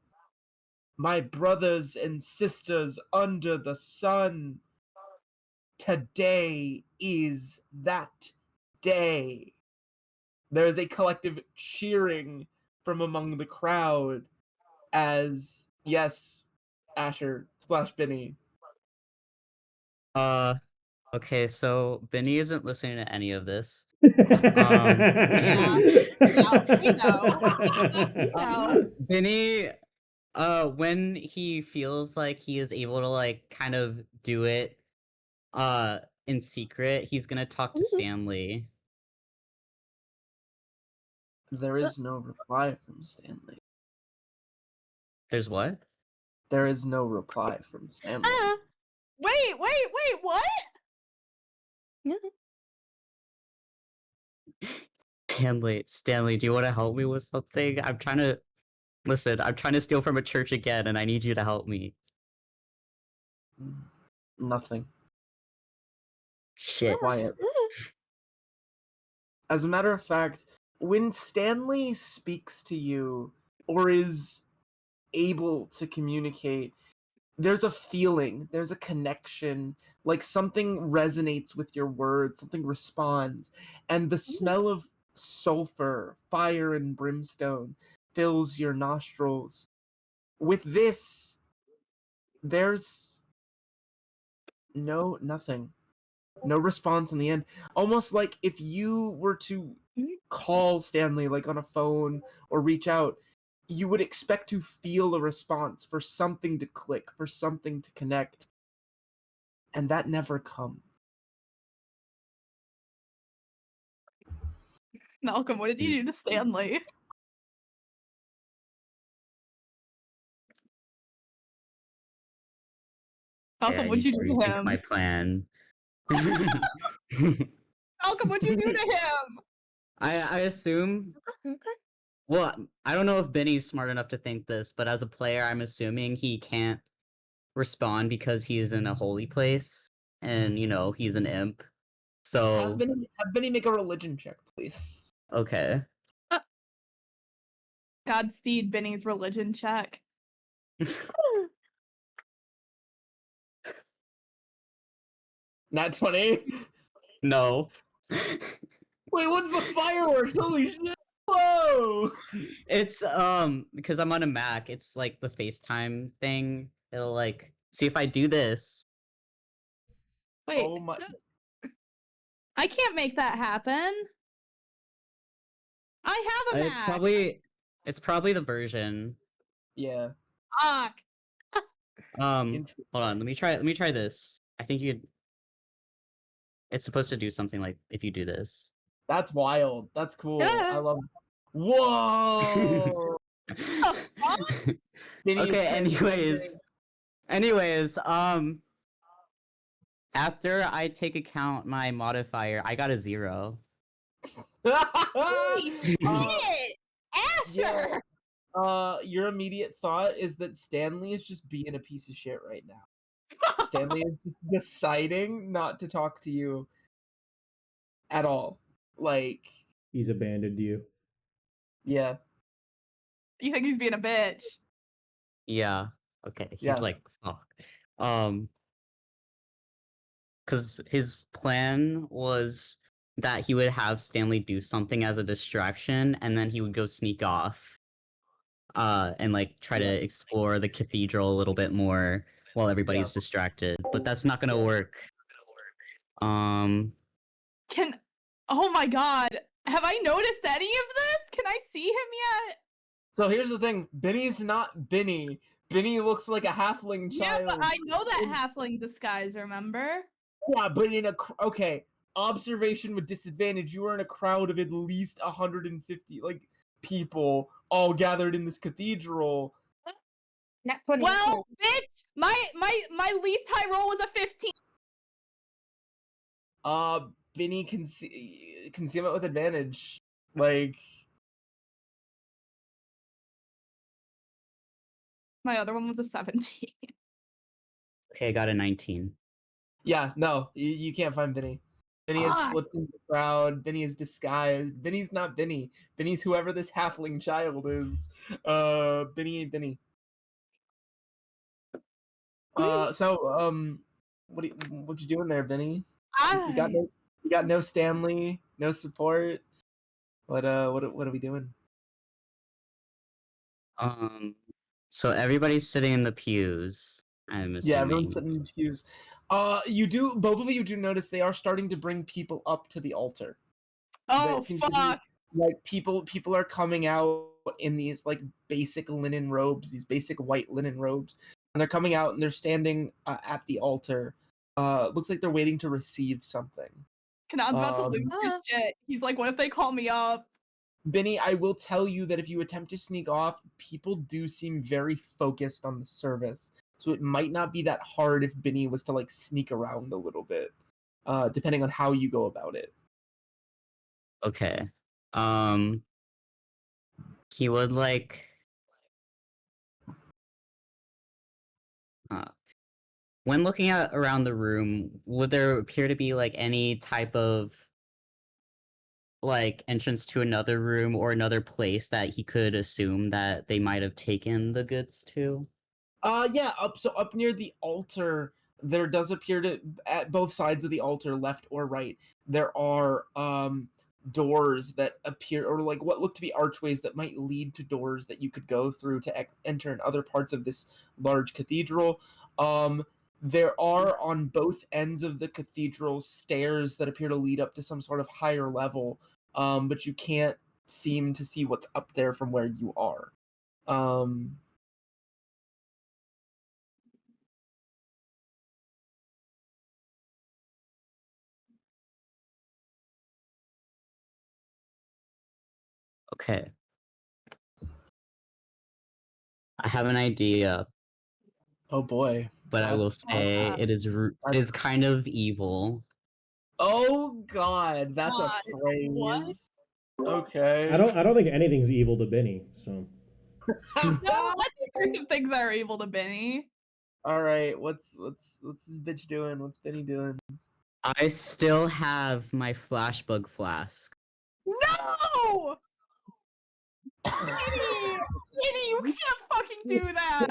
my brothers and sisters under the sun, today is that day. There is a collective cheering from among the crowd as, yes, Asher / Bhinni. Okay, so Bhinni isn't listening to any of this. Yeah, we know. Bhinni, when he feels like he is able to like kind of do it in secret, he's gonna talk to Stanley. There is no reply from Stanley. There's what? There is no reply from Stanley. Wait, what? Stanley, do you want to help me with something? I'm trying to steal from a church again, and I need you to help me. Nothing. Shit. Quiet. As a matter of fact, when Stanley speaks to you or is able to communicate, there's a feeling, there's a connection, like something resonates with your words, something responds, and the smell of sulfur, fire, and brimstone fills your nostrils. With this, there's nothing. No response in the end. Almost like if you were to call Stanley, like on a phone, or reach out, you would expect to feel a response, for something to click, for something to connect. And that never comes. Malcolm, what did you do to Stanley? Malcolm, what'd you do to him? My plan. Malcolm, what'd you do to him? I assume. Well, I don't know if Bhinni's smart enough to think this, but as a player, I'm assuming he can't respond because he is in a holy place, and he's an imp. So Have Bhinni make a religion check, please. okay. Godspeed, Bhinni's religion check. Not 20. No. Wait, what's the fireworks? Holy shit! Whoa! It's because I'm on a Mac, it's like the FaceTime thing. It'll like see if I do this. Wait, Oh my! I can't make that happen. I have a It's Mac. probably the version. Yeah. Fuck. Hold on, let me try this. I think you could. It's supposed to do something like if you do this. That's wild. That's cool. Yeah. I love. Whoa! Bhinni is Okay, transcending. anyways, after I take account my modifier, I got a 0. Holy Uh, shit! yeah. Asher! Your immediate thought is that Stanley is just being a piece of shit right now. Stanley is just deciding not to talk to you at all. Like, He's abandoned you. yeah. You think he's being a bitch? Yeah. Okay. He's Yeah. like, fuck. Because his plan was that he would have Stanley do something as a distraction, and then he would go sneak off. And like try Yeah. to explore the cathedral a little bit more while everybody's Yeah. distracted. But that's not gonna Yeah. work. Oh my god. Have I noticed any of this? Can I see him yet? So here's the thing. Bhinni's not Bhinni. Bhinni looks like a halfling Yeah, child. but I know that halfling disguise, remember? Yeah, but in a okay, observation with disadvantage. You are in a crowd of at least 150 like people all gathered in this cathedral. Nat 20. Well, bitch, my least high roll was a 15. Bhinni can concealment with advantage. Like, My other one was a 17. Okay, I got a 19. yeah, no, you can't find Bhinni. Bhinni has Fuck. slipped into the crowd. Bhinni is disguised. Bhinni's not Bhinni. Bhinni's whoever this halfling child is. Bhinni ain't Bhinni. What you doing there, Bhinni? You got no Stanley, no support. What are we doing? So everybody's sitting in the pews, I'm assuming. Yeah, everyone's sitting in pews. Both of you do notice they are starting to bring people up to the altar. Oh, It seems to be, fuck. like people are coming out in these like basic linen robes, these basic white linen robes, and they're coming out and they're standing at the altar. Looks like they're waiting to receive something. Kanad's about to lose his shit. He's like, what if they call me up? Bhinni, I will tell you that if you attempt to sneak off, people do seem very focused on the service. So it might not be that hard if Bhinni was to like sneak around a little bit, depending on how you go about it. Okay. He would like. When looking at around the room, would there appear to be like any type of like entrance to another room or another place that he could assume that they might have taken the goods to? Yeah, up near the altar, there does appear to, at both sides of the altar, left or right, there are doors that appear, or like what look to be archways that might lead to doors that you could go through to enter in other parts of this large cathedral. There are on both ends of the cathedral stairs that appear to lead up to some sort of higher level, but you can't seem to see what's up there from where you are. Okay. I have an idea, Oh boy. but I will That's- say it is kind of evil. Oh god, that's God, a phrase. what? Okay. I don't think anything's evil to Bhinni. So No, what some things that are evil to Bhinni? All right, what's this bitch doing? What's Bhinni doing? I still have my flashbug flask. No! Bhinni, you can't fucking do that.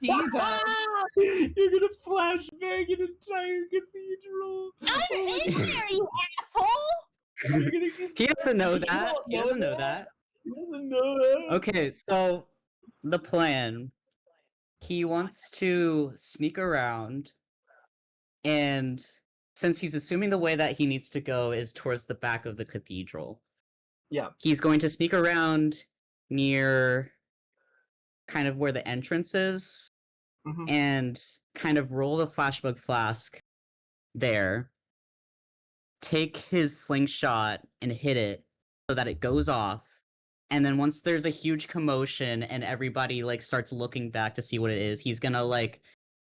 Jesus. You're gonna flashbang an entire cathedral. I'm Oh in my there, you asshole. God. You're gonna get... He doesn't know You that. don't He doesn't know that. He doesn't know that. Okay, so the plan. He wants to sneak around, and since he's assuming the way that he needs to go is towards the back of the cathedral, Yeah. he's going to sneak around near kind of where the entrance is Mhm. and kind of roll the flashbug flask there, take his slingshot and hit it so that it goes off, and then once there's a huge commotion and everybody like starts looking back to see what it is, he's gonna like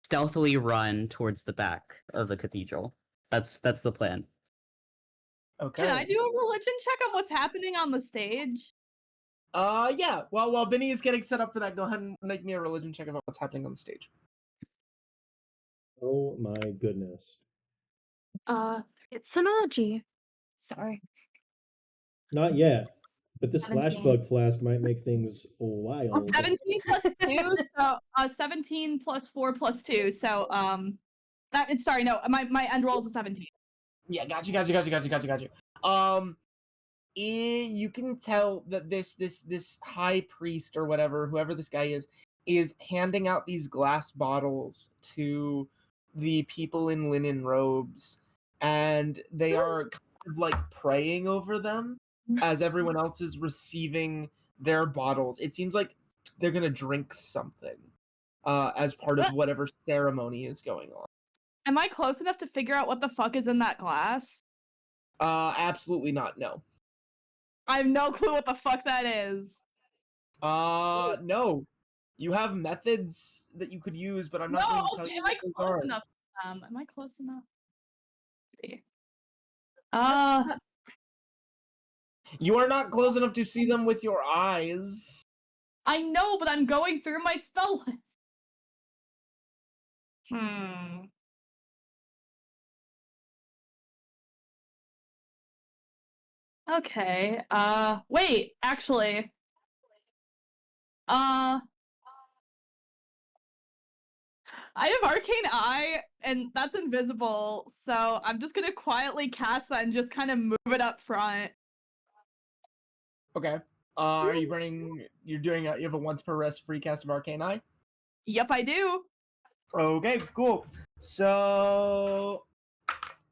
stealthily run towards the back of the cathedral. That's the plan. Okay. Can I do a religion check on what's happening on the stage? Yeah. While Bhinni is getting set up for that, go ahead and make me a religion check about what's happening on the stage. Oh my goodness. It's synology. Sorry. Not yet. But this 17. flashbug flask might make things wild. 17 plus 2, so 17 plus 4 plus 2, so sorry, no, my end roll is a 17. Yeah, got you. You can tell that this high priest or whoever this guy is handing out these glass bottles to the people in linen robes, and they are kind of like praying over them as everyone else is receiving their bottles. It seems like they're gonna drink something as part of whatever ceremony is going on. Am I close enough to figure out what the fuck is in that glass? Absolutely not, no. I have no clue what the fuck that is. No. You have methods that you could use, but I'm not going to tell you am what I those close are. enough? Am I close enough? See. You are not close enough to see them with your eyes. I know, but I'm going through my spell list. Okay, wait, actually. I have Arcane Eye, and that's invisible, so I'm just gonna quietly cast that and just kind of move it up front. Okay. Are you running? You have a once per rest free cast of Arcane Eye? Yep, I do. Okay, cool. So,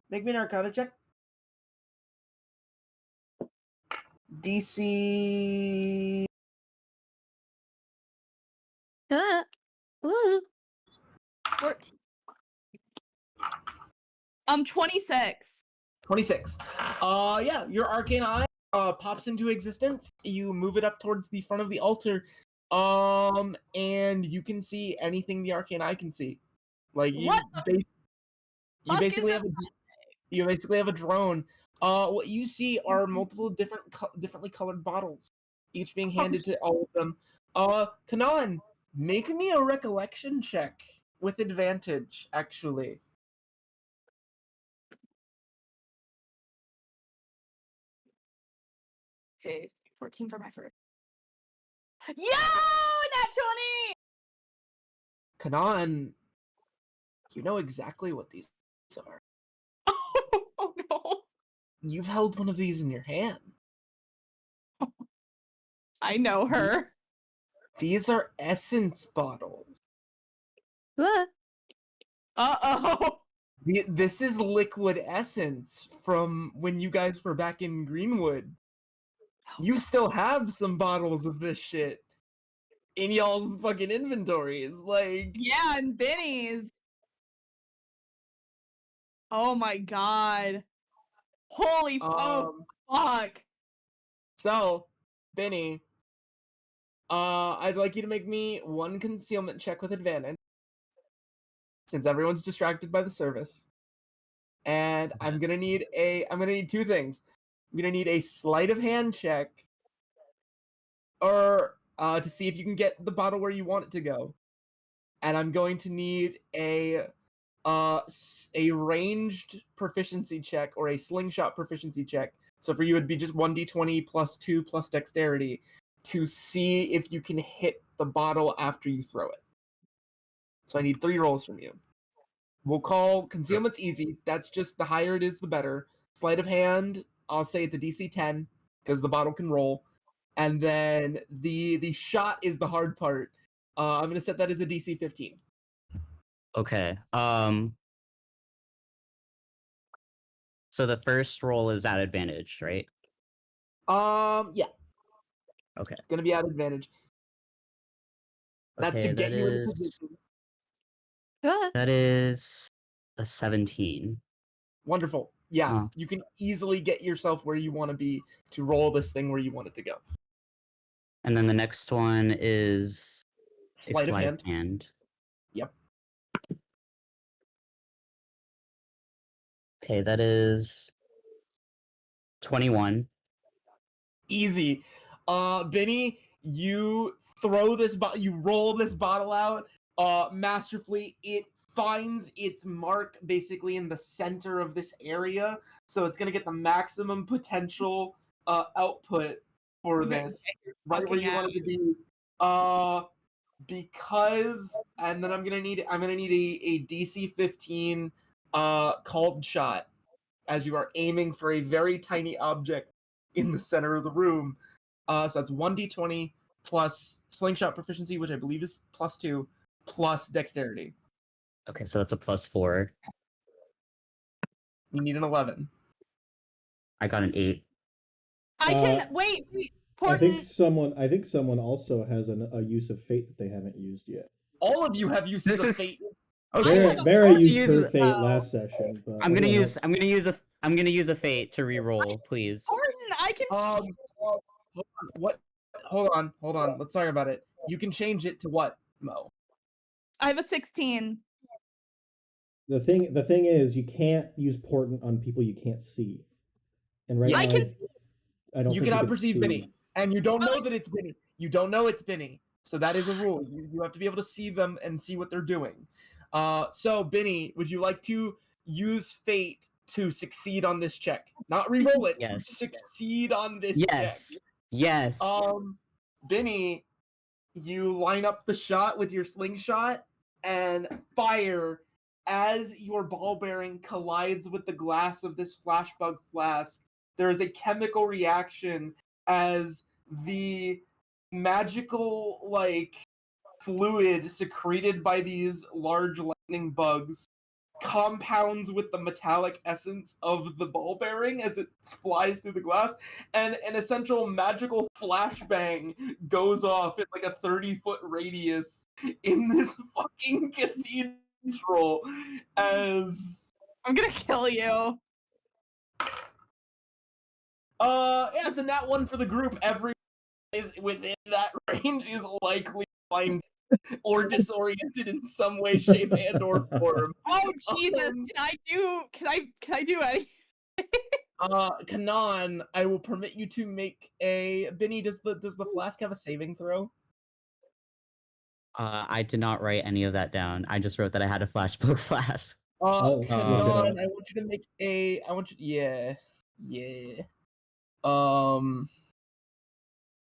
make me an Arcana check. DC. Ooh. 14. 26. 26. Yeah, your Arcane Eye pops into existence. You move it up towards the front of the altar, and you can see anything the Arcane Eye can see. Like you basically have a drone. What you see are multiple differently colored bottles, each being handed to all of them. Kanan, make me a recollection check with advantage, actually. Okay, 14 for my first. Yo, nat 20! Kanan, you know exactly what these are. Oh no. You've held one of these in your hand. I know her. These are essence bottles. What? Uh-oh. This is liquid essence from when you guys were back in Greenwood. You still have some bottles of this shit in y'all's fucking inventories. Like, Yeah, and Bhinni's. Oh my god. Holy fuck. So, Bhinni, I'd like you to make me one concealment check with advantage, since everyone's distracted by the service. And I'm gonna need two things. I'm gonna need a sleight of hand check, or to see if you can get the bottle where you want it to go. And I'm going to need a ranged proficiency check or a slingshot proficiency check So for you, it'd be just 1d20 plus 2 plus dexterity to see if you can hit the bottle after you throw it. So I need 3 rolls from you. We'll call concealment's easy. That's just the higher it is, the better. Sleight of hand, I'll say it's a DC 10 because the bottle can roll. And then the shot is the hard part. I'm going to set that as a DC 15. Okay. So the first roll is at advantage, right? Yeah. Okay. It's going to be at advantage. That's Okay, to get that you in is position. that is a 17. Wonderful. Yeah, Huh. you can easily get yourself where you want to be to roll this thing where you want it to go. And then the next one is a Sleight of sleight hand. of hand. Yep. Okay, that is 21. Easy. Bhinni, you throw this you roll this bottle out masterfully. It finds its mark basically in the center of this area, so it's gonna get the maximum potential output for this, right where you want it to be. Because, and then I'm gonna need a DC 15 called shot as you are aiming for a very tiny object in the center of the room. So that's 1d20 plus slingshot proficiency, which I believe is +2, plus dexterity. Okay, so that's a +4. You need an 11. I got an 8. I can wait. I think Porton. someone also has a use of fate that they haven't used yet. All of you have uses of fate. Okay. Vera used her use- fate last session, but I'm gonna everyone use a fate to re-roll, please. Porton, I can. Hold on. Let's talk about it. You can change it to what, Mo? I have a 16. The thing is, you can't use portent on people you can't see. And right Yeah, now, I can. I don't You think cannot can perceive see. Bhinni, and you don't know that it's Bhinni. You don't know it's Bhinni, so that is a rule. You have to be able to see them and see what they're doing. So Bhinni, would you like to use fate to succeed on this check? Not re-roll it. Yes. To succeed on this Yes. check. Yes. Bhinni, you line up the shot with your slingshot and fire as your ball bearing collides with the glass of this flashbug flask. There is a chemical reaction as the magical fluid secreted by these large lightning bugs compounds with the metallic essence of the ball bearing as it flies through the glass, and an essential magical flashbang goes off at a 30-foot radius in this fucking cathedral as I'm gonna kill you. yeah, so that one for the group. Every is within that range is likely blind or disoriented in some way, shape, and or form. Oh Jesus! Can I do anything? Kanan, I will permit you to make a Bhinni. Does the flask have a saving throw? I did not write any of that down. I just wrote that I had a flashbug flask. I'll look it Kanan, up. I want you to make a. Yeah.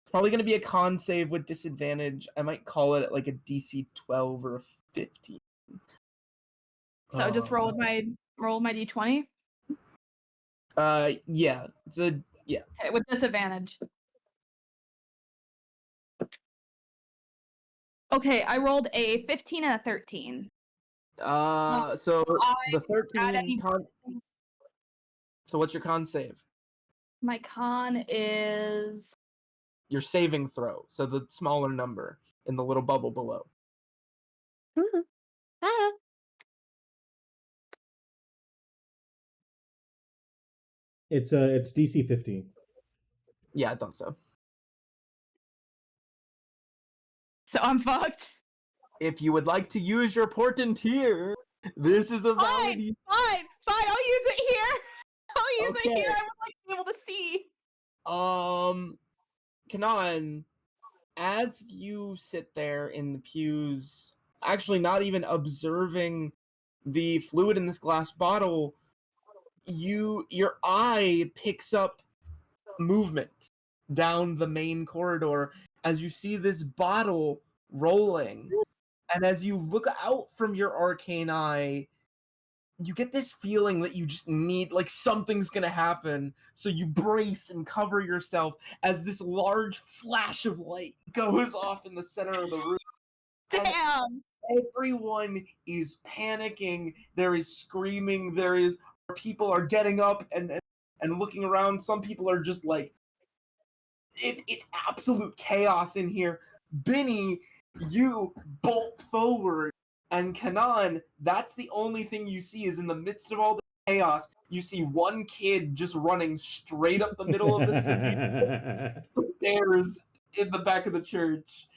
It's probably gonna be a con save with disadvantage. I might call it like a DC 12 or a 15. So just roll my d20. Yeah. It's a yeah. Okay, with disadvantage. Okay, I rolled a 15 and a 13. So the add 13 any- con. So what's your con save? My con is Your saving throw. So the smaller number in the little bubble below. It's DC 15. Yeah, I thought so. so I'm fucked. If you would like to use your portent here, this is a valid. Fine. I'll use it here. I'll use it Okay. here. I would like to be able to see. Kanan, as you sit there in the pews, actually not even observing the fluid in this glass bottle, your eye picks up movement down the main corridor as you see this bottle rolling. And as you look out from your arcane eye, you get this feeling that you just need, like, something's gonna happen. So you brace and cover yourself as this large flash of light goes off in the center of the room. Damn! Everyone is panicking. There is screaming. People are getting up and looking around. Some people are just like, it's absolute chaos in here. Bhinni, you bolt forward, and Cynan, that's the only thing you see is in the midst of all the chaos, you see one kid just running straight up the middle of the stairs in the back of the church.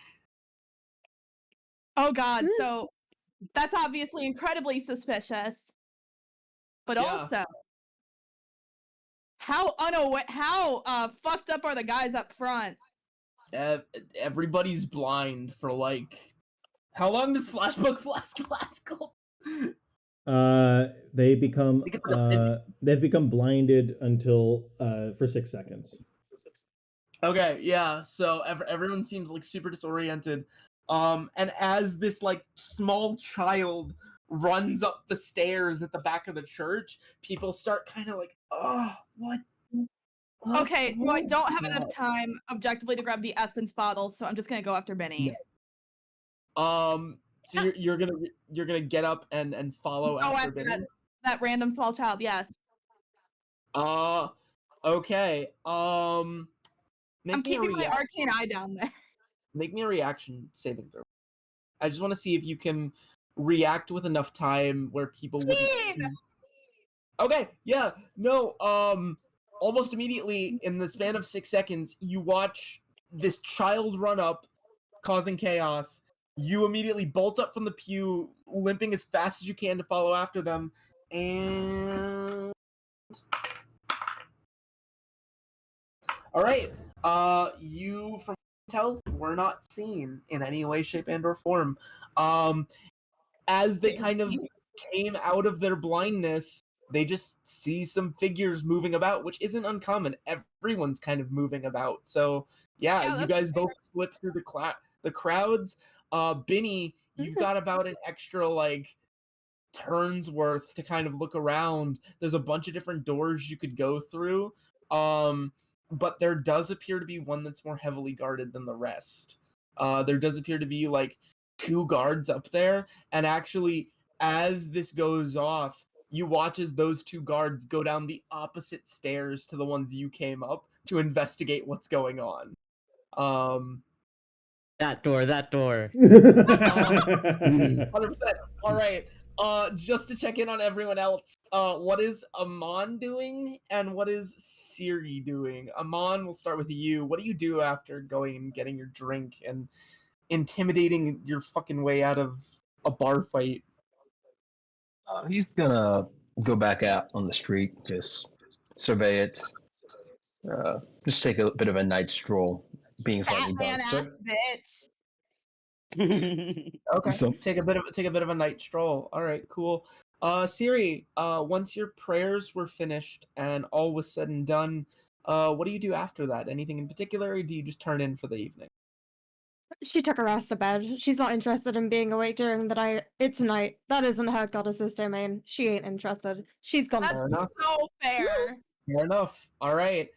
Oh god, so that's obviously incredibly suspicious. But Yeah. also, how fucked up are the guys up front? Everybody's blind for like, how long does Flashbook Flask last? They've become I think it's like a minute. they've become blinded until for 6 seconds. Okay, yeah. So everyone seems like super disoriented. And as this like small child runs up the stairs at the back of the church, people start kind of like, oh, what? Okay, so I don't have enough time objectively to grab the essence bottles, so I'm just gonna go after Bhinni. So you're gonna get up and follow after Bhinni? That random small child, yes. Okay. I'm keeping my arcane eye down there. Make me a reaction saving throw. I just want to see if you can react with enough time where people wouldn't. Okay, yeah, no. Almost immediately in the span of 6 seconds, you watch this child run up, causing chaos. You immediately bolt up from the pew, limping as fast as you can to follow after them, and all right. You from tell were not seen in any way, shape, and or form. As they kind of came out of their blindness, they just see some figures moving about, which isn't uncommon. Everyone's kind of moving about. So yeah, you guys both slip through the crowds. Bhinni, you've got about an extra like turns worth to kind of look around. There's a bunch of different doors you could go through. But there does appear to be one that's more heavily guarded than the rest. There does appear to be like 2 guards up there, and actually, as this goes off, you watch as those 2 guards go down the opposite stairs to the ones you came up to investigate what's going on. That door. 100%. All right. Just to check in on everyone else, what is Amon doing and what is Cyri doing? Amon, we'll start with you. What do you do after going and getting your drink and intimidating your fucking way out of a bar fight? He's gonna go back out on the street, just survey it, just take a bit of a night stroll, being slightly Batman buzzed. ass bitch. Okay. So- Take a bit of a night stroll. All right, cool. Cyri, once your prayers were finished and all was said and done, what do you do after that? Anything in particular, or do you just turn in for the evening? She took her ass to bed. She's not interested in being awake during the night. It's night. That isn't her goddess's domain. She ain't interested. She's gone. That's Fair enough. so fair. Fair enough. All right.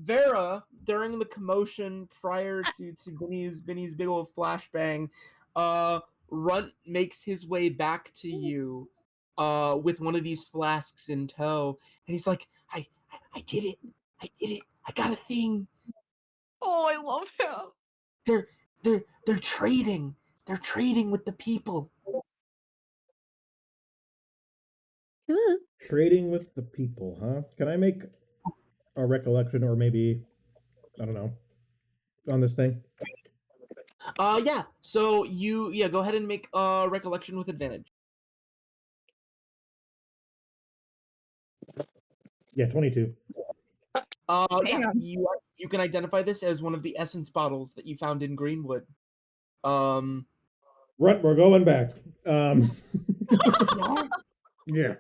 Vera, during the commotion prior to Bhinni's big old flashbang, Runt makes his way back to you, with one of these flasks in tow, and he's like, I did it. I got a thing. Oh, I love him. They're trading. They're trading with the people. Trading with the people, huh? Can I make a recollection, or maybe, I don't know, on this thing? Yeah. So go ahead and make a recollection with advantage. Yeah, 22. Yeah, you can identify this as one of the essence bottles that you found in Greenwood. Runt, we're going back. Yeah.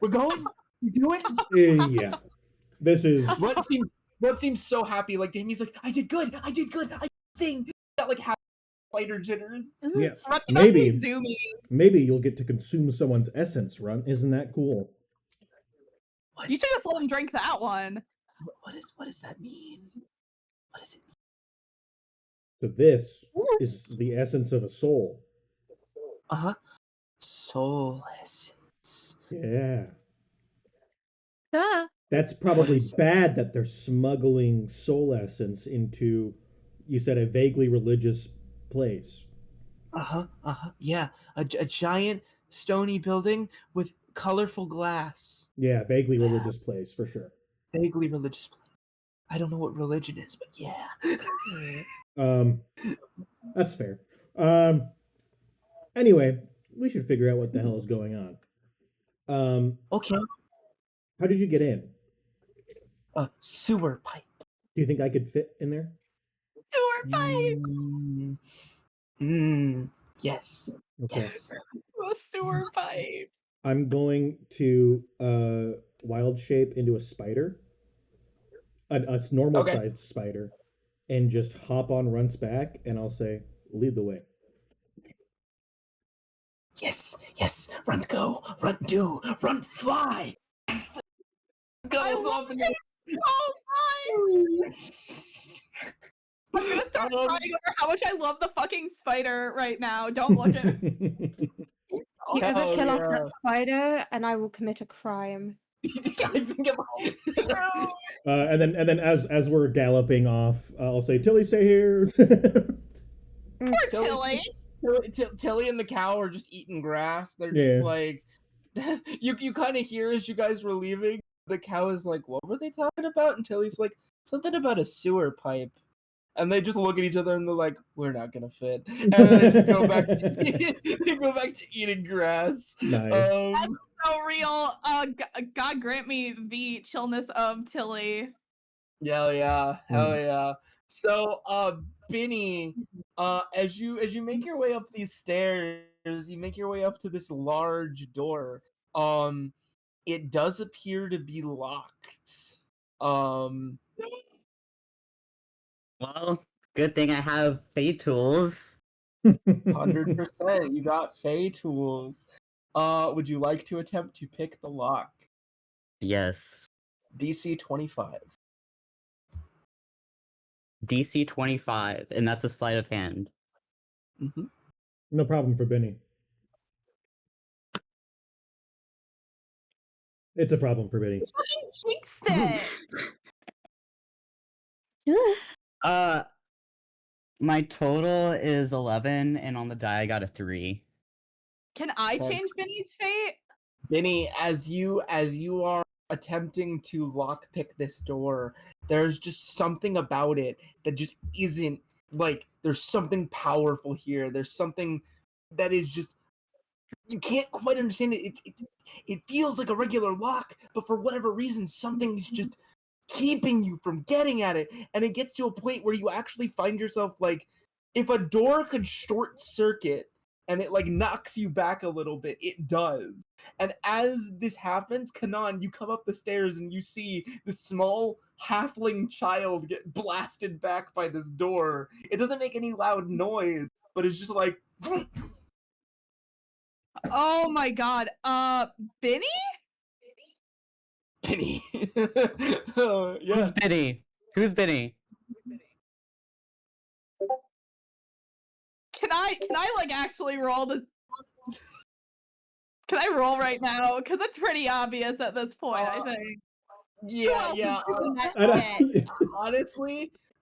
We're going. You do it. Yeah. This is Runt seems Ron seems so happy. Like Danny's like, I did good. I did thing. Got like half spider jitters. Yeah, Ron's maybe. zooming. Maybe you'll get to consume someone's essence, Run. Isn't that cool? You should just let him drink that one. What does that mean? What is it? So this is the essence of a soul. Soul essence. Yeah. Ah, That's probably is- bad that they're smuggling soul essence into, you said, a vaguely religious place. Yeah, a giant stony building with colorful glass. Yeah, vaguely religious place for sure. Vaguely religious place. I don't know what religion is, but yeah. That's fair. Anyway, we should figure out what the hell is going on. Okay. How did you get in? Sewer pipe. Do you think I could fit in there? Sewer pipe. Yes. Okay. Yes. A sewer pipe. I'm going to wild shape into a spider, a normal Okay. sized spider, and just hop on Run's back, and I'll say, lead the way. Yes. Run, go. Run, do. Run, fly. I love it so much. I'm gonna start crying over how much I love the fucking spider right now. Don't look at it. you ever hell kill off yeah. that spider, and I will commit a crime. And then as we're galloping off, I'll say, Tilly, stay here. Poor Tilly. Tilly and the cow are just eating grass. They're Yeah. just like you kind of hear as you guys were leaving. The cow is like, "What were they talking about?" And Tilly's like, "Something about a sewer pipe." And they just look at each other and they're like, "We're not gonna fit." And then they just go back. They go back to eating grass. Nice. So real. God grant me the chillness of Tilly. Hell yeah. So, Bhinni, as you make your way up these stairs, you make your way up to this large door. It does appear to be locked. Well, good thing I have Fate tools. 100%. You got Fey tools. Would you like to attempt to pick the lock? Yes. DC 25. DC 25, and that's a sleight of hand. Mm-hmm. No problem for Bhinni. It's a problem for Bhinni. Fucking jinxed it. My total is 11, and on the die I got a 3. Can I Okay. change Bhinni's fate? Bhinni, as you are attempting to lockpick this door, there's just something about it that just isn't like there's something powerful here. There's something that is just you can't quite understand it. It feels like a regular lock, but for whatever reason, something's just keeping you from getting at it. And it gets to a point where you actually find yourself like, if a door could short circuit and it like knocks you back a little bit, it does. And as this happens, Kanan, you come up the stairs and you see this small halfling child get blasted back by this door. It doesn't make any loud noise, but it's just like Oh my god. Bhinni? Bhinni. Yeah. Who's Bhinni? Who's Bhinni? Can I like actually roll the? Can I roll right now? Because it's pretty obvious at this point. I think. Yeah. I don't-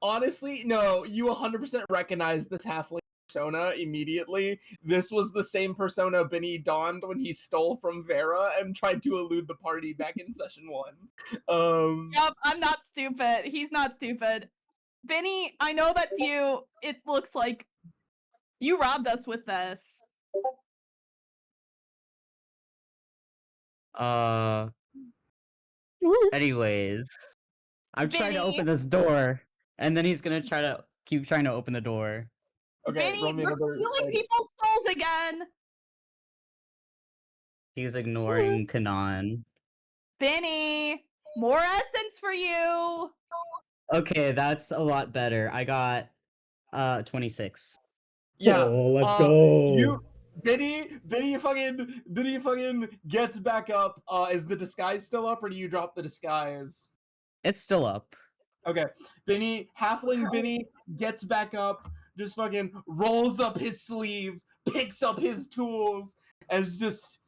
Honestly, no. You 100% recognize the halfling persona immediately. This was the same persona Bhinni donned when he stole from Vera and tried to elude the party back in session 1. Yep, I'm not stupid. He's not stupid. Bhinni, I know that's you. It looks like you robbed us with this. Anyways, I'm trying to Bhinni. open this door, and then he's gonna keep trying to open the door. Okay, roll Bhinni, me you're another. stealing people's souls again. He's ignoring Kanan. Bhinni, more essence for you. Okay, that's a lot better. I got 26. Yeah. Oh, let's go. Bhinni fucking gets back up. Is the disguise still up, or do you drop the disguise? It's still up. Okay. Halfling Bhinni gets back up, just fucking rolls up his sleeves, picks up his tools, and just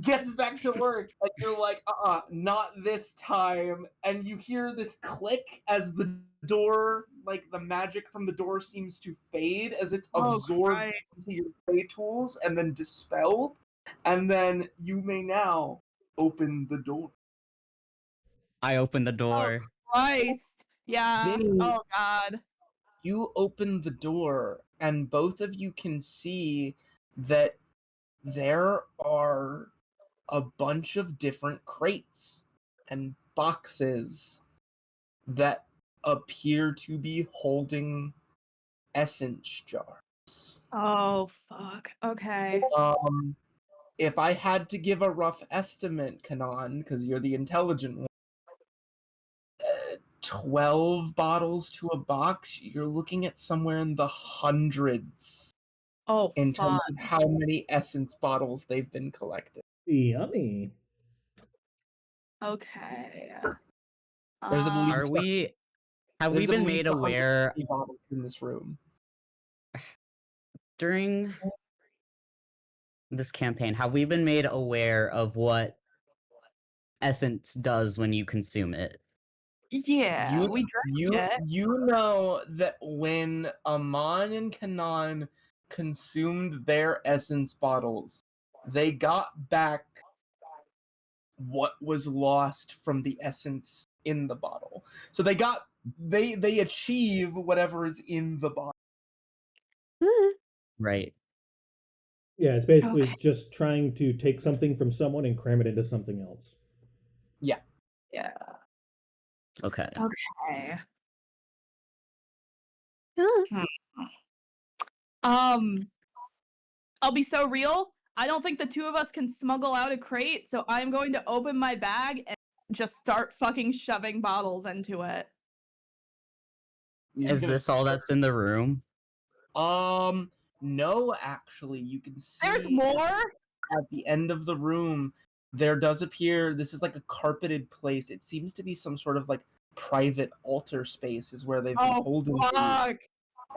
gets back to work. And you're like, not this time. And you hear this click as the door, like the magic from the door seems to fade as it's absorbed Christ. into your clay tools and then dispelled. And then you may now open the door. I opened the door. Christ. Yeah. Bhinni, Oh God. you open the door, and both of you can see that there are a bunch of different crates and boxes that appear to be holding essence jars. Oh fuck. Okay. If I had to give a rough estimate, Kanan, because you're the intelligent one, 12 bottles to a box, you're looking at somewhere in the hundreds Oh in terms fuck. of how many essence bottles they've been collected. Yummy. Okay. There's at least Are we? Have we there's at been least made aware 150 bottles in this room. during this campaign? Have we been made aware of what essence does when you consume it? Yeah, we drank it. You know that when Amon and Kanan consumed their essence bottles, they got back what was lost from the essence in the bottle. So they achieve whatever is in the bottle. Right. Yeah, it's basically Okay. just trying to take something from someone and cram it into something else. Yeah. Yeah. Okay. Okay. Hmm. I'll be so real. I don't think the two of us can smuggle out a crate, so I'm going to open my bag and just start fucking shoving bottles into it. You're Is just gonna this all that's in the room? No, actually, you can see There's more? at the end of the room. There does appear this is like a carpeted place. It seems to be some sort of like private altar space is where they've been Oh holding these. fuck.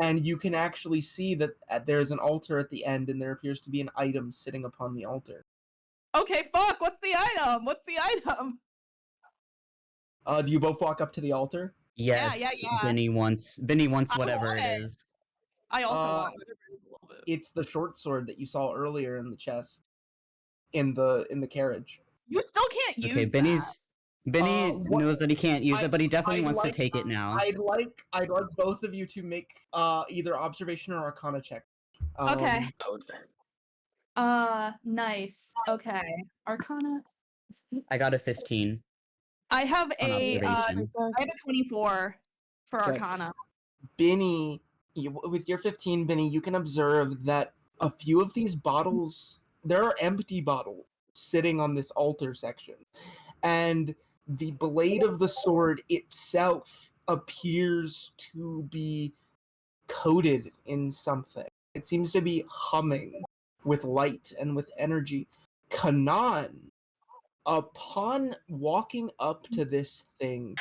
And you can actually see that there's an altar at the end, and there appears to be an item sitting upon the altar. Okay, fuck. What's the item? What's the item? Do you both walk up to the altar? Yes. Yeah. Bhinni wants I whatever want it it. is. I also Uh, want whatever it is a little bit. It's the short sword that you saw earlier in the chest, in the carriage. You still can't use Okay, that. Bhinni what- knows that he can't use it, but he definitely I'd wants like- to take it now. I'd like both of you to make either observation or arcana check. Okay. Nice. Okay. Arcana. I got a 15 I have on a observation. I have a 24 for Okay. Arcana. Bhinni, with your 15, Bhinni, you can observe that a few of these bottles, there are empty bottles sitting on this altar section. And the blade of the sword itself appears to be coated in something. It seems to be humming with light and with energy. Kanan, upon walking up to this thing,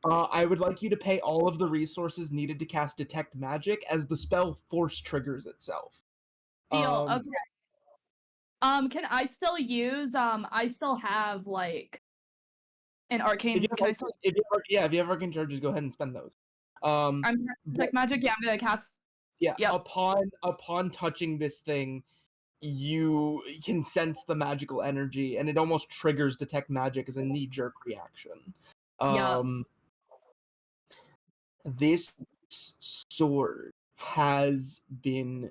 I would like you to pay all of the resources needed to cast Detect Magic as the spell force triggers itself. Deal. Okay. Can I still use I still have like an arcane. Can I still If you have arcane charges, go ahead and spend those. I'm casting Detect Magic? Yeah, I'm gonna cast Yeah, Yep. upon touching this thing, you can sense the magical energy, and it almost triggers Detect Magic as a knee-jerk reaction. This sword has been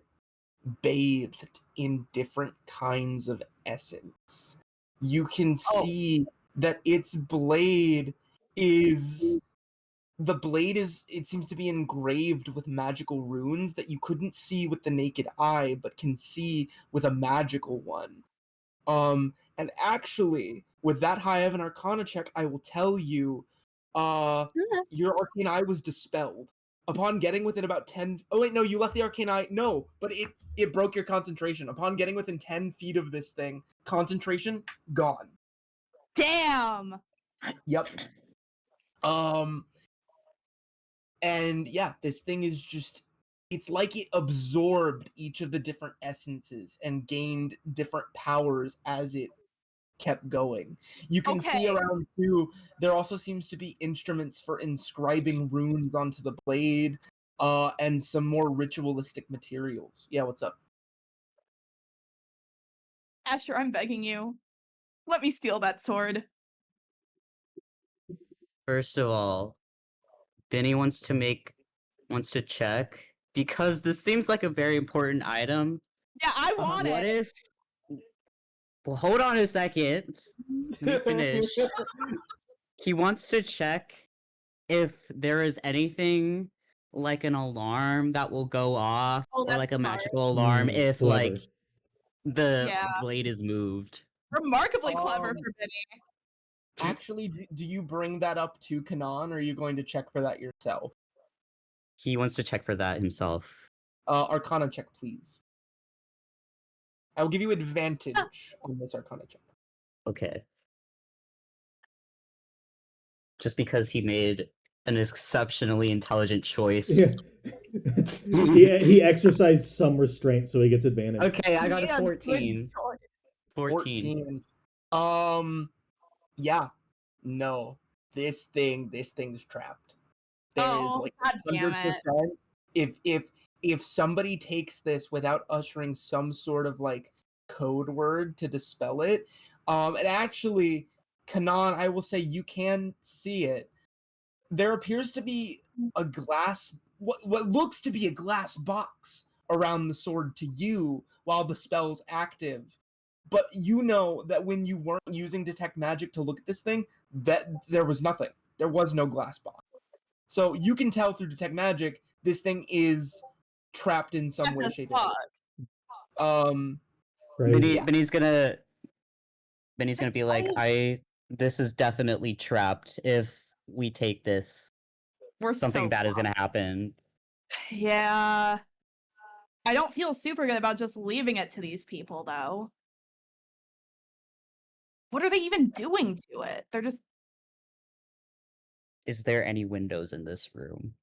bathed in different kinds of essence. You can see that its blade is it seems to be engraved with magical runes that you couldn't see with the naked eye, but can see with a magical one. And actually, with that high of an arcana check, I will tell you your arcane eye was dispelled. Upon getting within about 10... Oh, wait, no, you left the arcane eye. No, but it broke your concentration. Upon getting within 10 feet of this thing, concentration, gone. Damn. Yep. And yeah, this thing is just... It's like it absorbed each of the different essences and gained different powers as it kept going. You can see Okay. around too, there also seems to be instruments for inscribing runes onto the blade, and some more ritualistic materials. Yeah, what's up? Asher, I'm begging you. Let me steal that sword. First of all, Bhinni wants to check because this seems like a very important item. Yeah, I want What it. if? Well, hold on a second. Let me finish. He wants to check if there is anything like an alarm that will go off, Oh, or that's like a smart. magical alarm if Clever. like the Yeah. blade is moved. Remarkably clever Um, for Bhinni. Actually, do you bring that up to Kanan, or are you going to check for that yourself? He wants to check for that himself. Arcana check, please. I will give you advantage on this Arcana check. Okay. Just because he made an exceptionally intelligent choice. Yeah. he exercised some restraint, so he gets advantage. Okay, I got a Yeah, good 14. choice. 14. Yeah. No. This thing's trapped. There is Oh, like God damn it. 100%. If somebody takes this without ushering some sort of like code word to dispel it, and actually, Kanan, I will say you can see it. There appears to be a glass, what looks to be a glass box around the sword to you while the spell's active. But you know that when you weren't using Detect Magic to look at this thing, that there was nothing. There was no glass box. So you can tell through Detect Magic this thing is trapped in some way, That's shape, fuck. or form. Crazy. Yeah. Bhinni's gonna be like, this is definitely trapped. If we take this, We're something so bad is gonna happen. Yeah. I don't feel super good about just leaving it to these people, though. What are they even doing to it? They're just... Is there any windows in this room?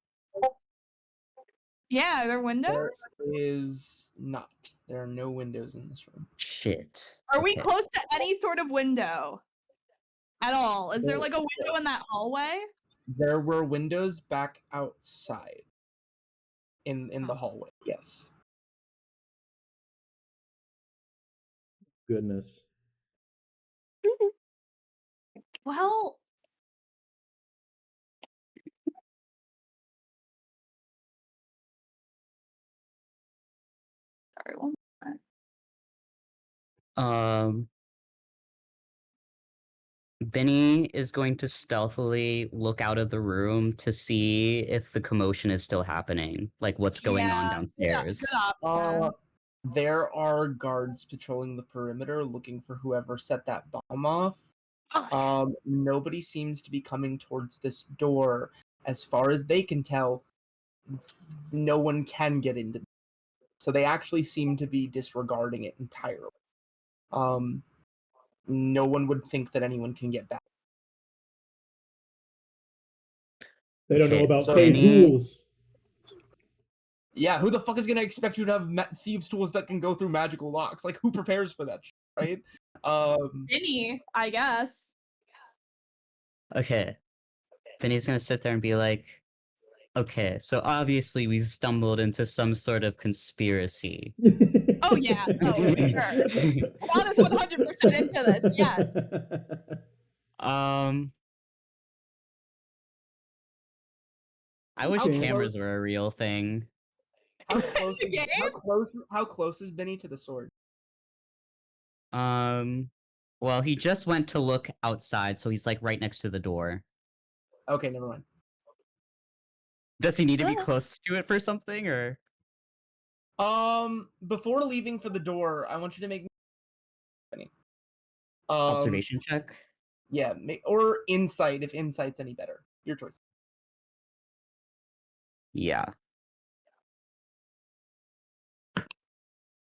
Yeah, are there windows? There is not. There are no windows in this room. Shit. Are we Okay. close to any sort of window? At all? Is there like a window in that hallway? There were windows back outside in the hallway. Yes. Goodness. Well... Sorry, one moment. Bhinni is going to stealthily look out of the room to see if the commotion is still happening, like what's going on downstairs. Good option. There are guards patrolling the perimeter looking for whoever set that bomb off. Fuck. Nobody seems to be coming towards this door. As far as they can tell, no one can get into it. So they actually seem to be disregarding it entirely. No one would think that anyone can get back. They don't know Okay, about so fey Bhinni- tools. Yeah, who the fuck is gonna expect you to have thieves' tools that can go through magical locks? Like, who prepares for that shit, right? Bhinni, I guess. Okay. Bhinni's gonna sit there and be like, okay, so obviously we stumbled into some sort of conspiracy. Oh, yeah. Oh, for sure. Juan is 100% into this, yes. I wish How cameras close- were a real thing. How close? The game? How close is Bhinni to the sword? Well, he just went to look outside, so he's like right next to the door. Okay, never mind. Does he need to be close to it for something, or? Before leaving for the door, I want you to make Bhinni. Observation check? Yeah, or insight if insight's any better. Your choice. Yeah.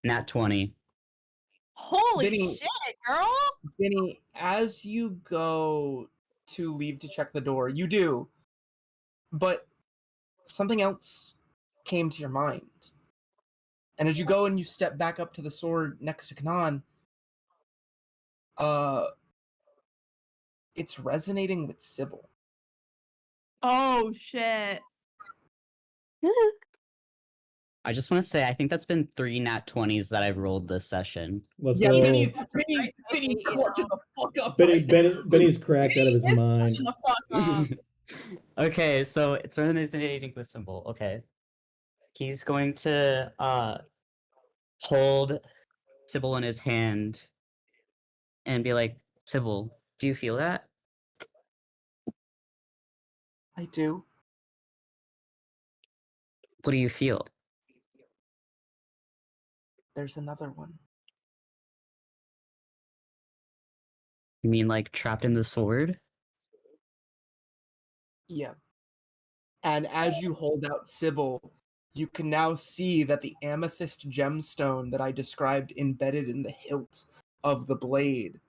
Nat 20. Holy Bhinni- shit, girl! Bhinni, as you go to leave to check the door, you do, but something else came to your mind. And as you go and you step back up to the sword next to Kanan, it's resonating with Sybil. Oh shit. I just want to say, I think that's been 3 nat 20s that I've rolled this session. Let's Yeah, go. Bhinni's I hate you. clutching the fuck up right now. Benny's cracked out of his He is mind. clutching the fuck up. Okay, so it's resonating with Sybil. Okay. He's going to hold Sybil in his hand and be like, Sybil, do you feel that? I do. What do you feel? There's another one. You mean like trapped in the sword? Yeah. And as you hold out Sybil, you can now see that the amethyst gemstone that I described embedded in the hilt of the blade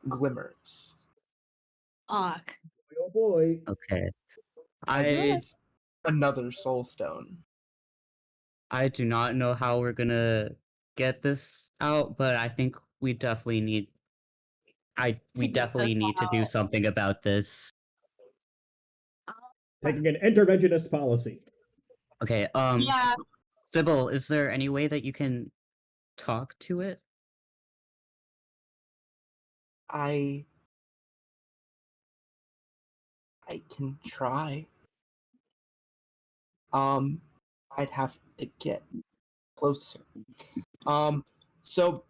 glimmers. Fuck. Oh boy. Okay. As I is another soul stone. I do not know how we're gonna get this out, but I think we definitely need we get definitely this need to do out. something about this. Taking an interventionist policy. Okay, Yeah. Sybil, is there any way that you can talk to it? I can try. I'd have to get closer. So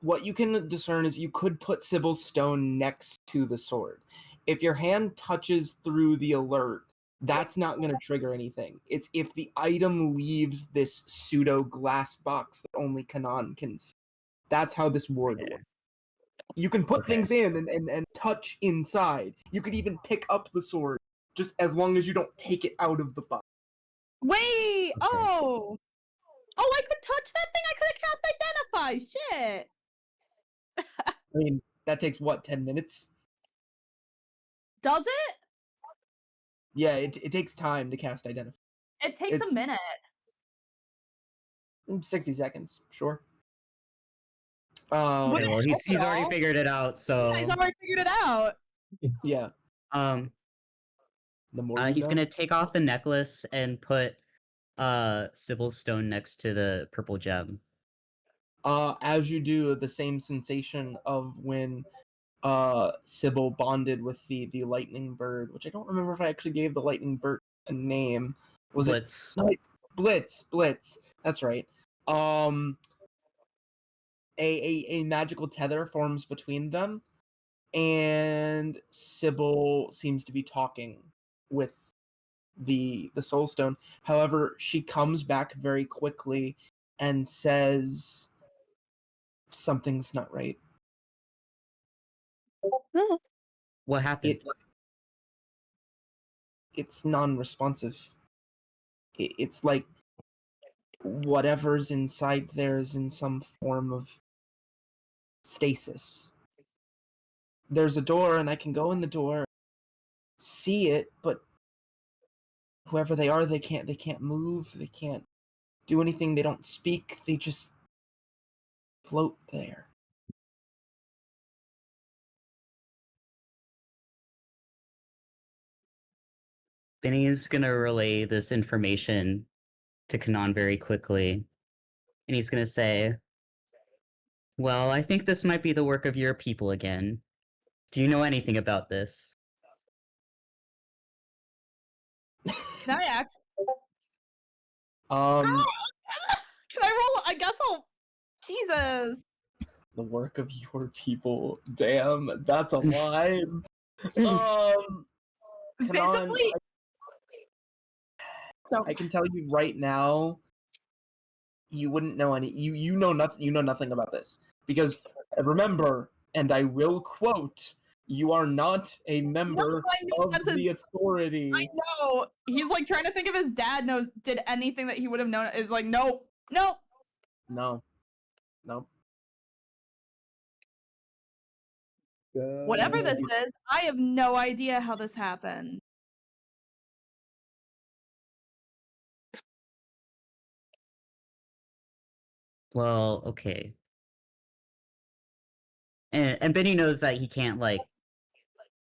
what you can discern is you could put Sybil's stone next to the sword. If your hand touches through the alert, that's not going to trigger anything. It's if the item leaves this pseudo glass box that only Kanan can see. That's how this ward Okay. works. You can put Okay. things in and touch inside. You could even pick up the sword, just as long as you don't take it out of the box. Wait. Okay. Oh. Oh, I could touch that thing. I could have cast Identify. Shit. I mean, that takes what, 10 minutes? Does it? Yeah, it takes time to cast Identify. It takes It's- a minute. 60 seconds, sure. Okay, well, he's Well, already figured it out, so He's already figured it out. Yeah. um The more you he's know. gonna take off the necklace and put Sybil's stone next to the purple gem. As you do, the same sensation of when Sybil bonded with the lightning bird, which I don't remember if I actually gave the lightning bird a name. Was Blitz. it? No, Blitz. That's right. A magical tether forms between them, and Sybil seems to be talking with the soul stone. However, she comes back very quickly and says something's not right. What happened? It's non-responsive. It's like whatever's inside there is in some form of stasis. There's a door and I can go in the door, see it, but whoever they are, they can't move, they can't do anything, they don't speak, they just float there. Bhinni is gonna relay this information to Kanan very quickly, and he's gonna say, well, I think this might be the work of your people again. Do you know anything about this? Can I act? Um, Can I roll? I guess I'll. Jesus. the work of your people. Damn, that's a line. Kanan, Visibly. So I can tell you right now, you wouldn't know any. You know nothing. You know nothing about this because remember, and I will quote You are not a member I know, of that's the authority. I know. He's like trying to think if his dad did anything that he would have known. Is like, nope. No. Whatever this is, I have no idea how this happened. Well, okay. And Bhinni knows that he can't like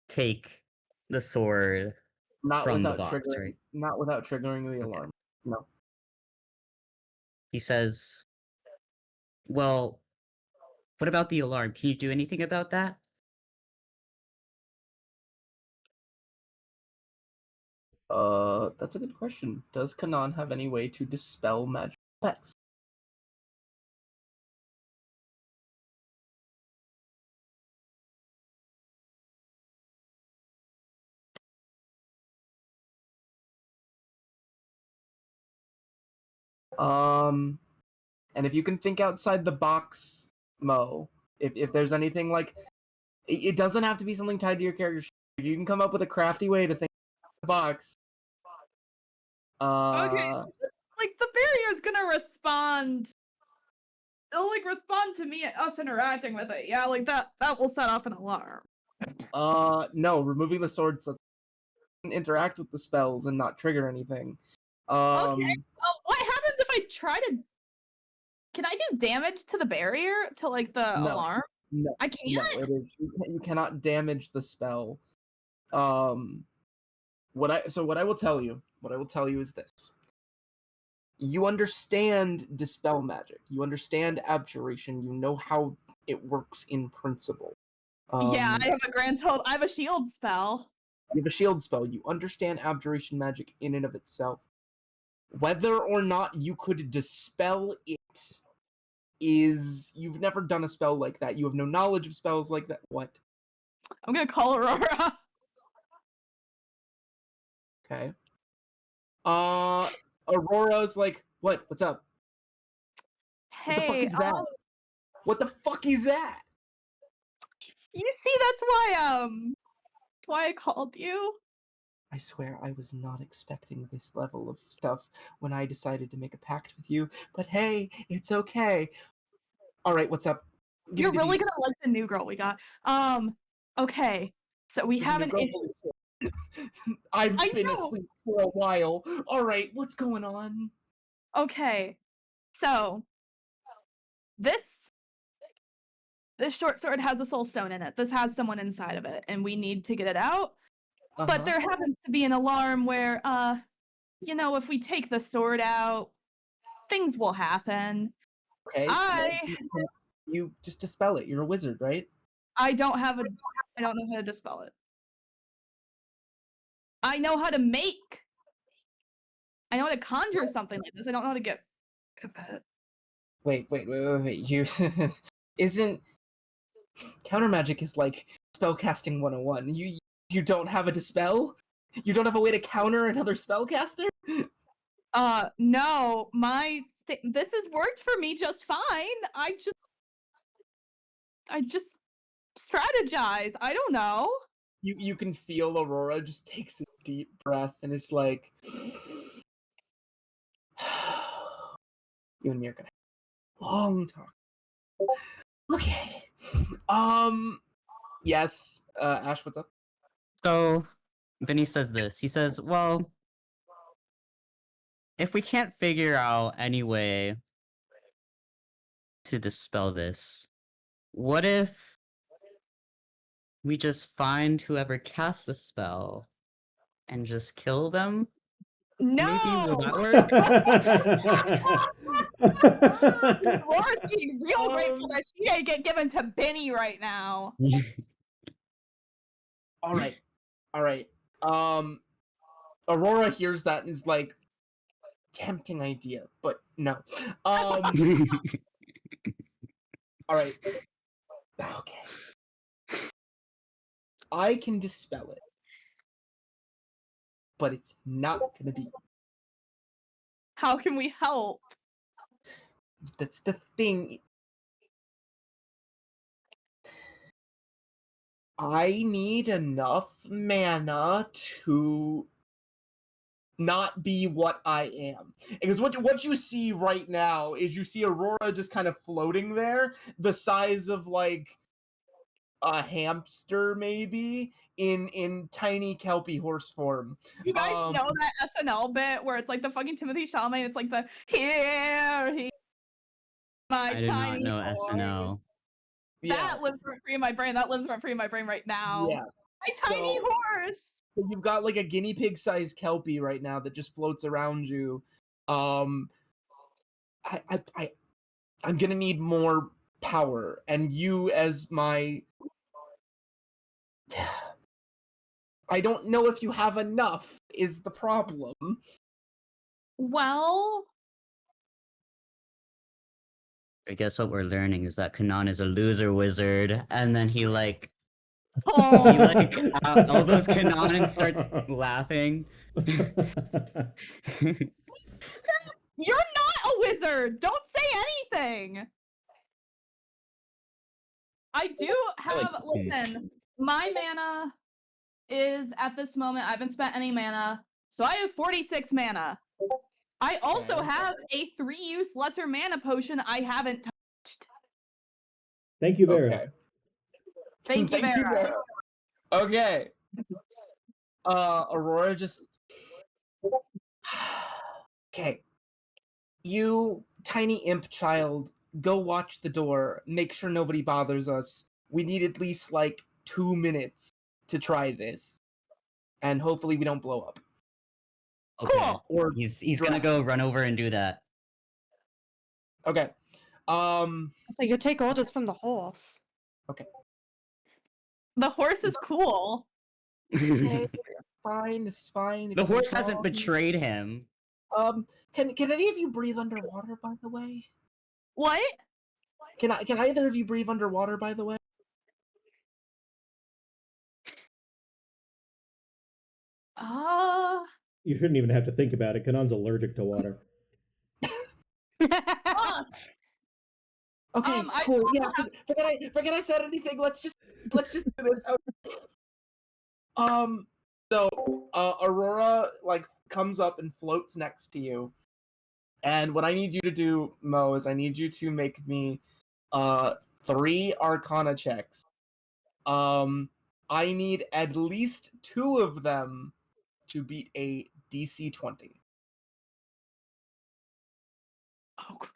take the sword Not from the without box, triggering. right? Not without triggering the Okay. alarm. No. He says, "Well, what about the alarm? Can you do anything about that?" That's a good question. Does Cynan have any way to dispel magic effects? And if you can think outside the box, Mo, if there's anything like, it doesn't have to be something tied to your character. If you can come up with a crafty way to think outside the box. Okay, like the barrier's gonna respond. It'll like respond to me, us interacting with it. Yeah, like that will set off an alarm. No, removing the sword so it can interact with the spells and not trigger anything. Okay. What happens if I try to? Can I do damage to the barrier to like the No. alarm? No, I can't. no, it is you cannot damage the spell. What I will tell you is this. You understand dispel magic. You understand abjuration. You know how it works in principle. Yeah, I have a grand total. I have a shield spell. You have a shield spell. You understand abjuration magic in and of itself. Whether or not you could dispel it is you've never done a spell like that. You have no knowledge of spells like that. What? I'm gonna call Aurora. Okay. Aurora's like, what? What's up? What the fuck Hey, is that? What the fuck is that? you see, that's why I called you. I swear I was not expecting this level of stuff when I decided to make a pact with you, but hey, it's okay. Alright, what's up? Give You're me the really deets. gonna like the new girl we got. Okay. So we There's a have new an girl? issue. I've I been know. asleep for a while. Alright, what's going on? Okay. So this short sword has a soul stone in it. This has someone inside of it, and we need to get it out. But there happens to be an alarm where, you know, if we take the sword out, things will happen. Okay. You just dispel it. You're a wizard, right? I don't know how to dispel it. I know how to conjure something like this. I don't know how to get it. Wait. You isn't counter magic is like spellcasting 101. You don't have a dispel? You don't have a way to counter another spellcaster? No, this has worked for me just fine. I just strategize. I don't know. You can feel Aurora just takes a deep breath and it's like, you and me are gonna have a long talk. Okay. Yes. Ash, what's up? So, Bhinni says this. He says, "Well, if we can't figure out any way to dispel this, what if we just find whoever cast the spell and just kill them? No. Maybe will that work?" Aurora's being real grateful that she ain't get given to Bhinni right now. All right. Aurora hears that and is like, tempting idea, but no. All right. Okay. I can dispel it, but it's not gonna be. How can we help? That's the thing. I need enough mana to not be what I am. Because what you see right now is you see Aurora just kind of floating there, the size of like a hamster maybe in tiny kelpie horse form. You guys know that SNL bit where it's like the fucking Timothy Chalamet, it's like the here my I did not tiny know horse. SNL. That lives rent free in my brain. That lives rent free in my brain right now. Yeah. My tiny horse. So you've got like a guinea pig sized kelpie right now that just floats around you. I'm gonna need more power, and you as my I don't know if you have enough is the problem. Well, I guess what we're learning is that Kanan is a loser wizard, and then he like elbows Kanan and starts laughing. you're not a wizard. Don't say anything. I do have. Listen, my mana is at this moment. I haven't spent any mana, so I have 46 mana. I also have a 3-use lesser mana potion I haven't touched. Thank you, Vera. Okay. Thank you, Vera. Okay. Aurora just okay. You tiny imp child, go watch the door. Make sure nobody bothers us. We need at least like 2 minutes to try this. And hopefully we don't blow up. Okay. Cool. Or He's gonna go run over and do that. okay. So you take orders from the horse. The horse is cool. Okay, fine, this is fine. The horse hasn't betrayed him. Can any of you breathe underwater, by the way? What? Can either of you breathe underwater, by the way? You shouldn't even have to think about it. Kanan's allergic to water. Okay, cool. Yeah, forget I said anything. Let's just do this. So Aurora like comes up and floats next to you. And what I need you to do, Mo, is I need you to make me 3 Arcana checks. I need at least 2 of them to beat a DC 20. Oh, Christ.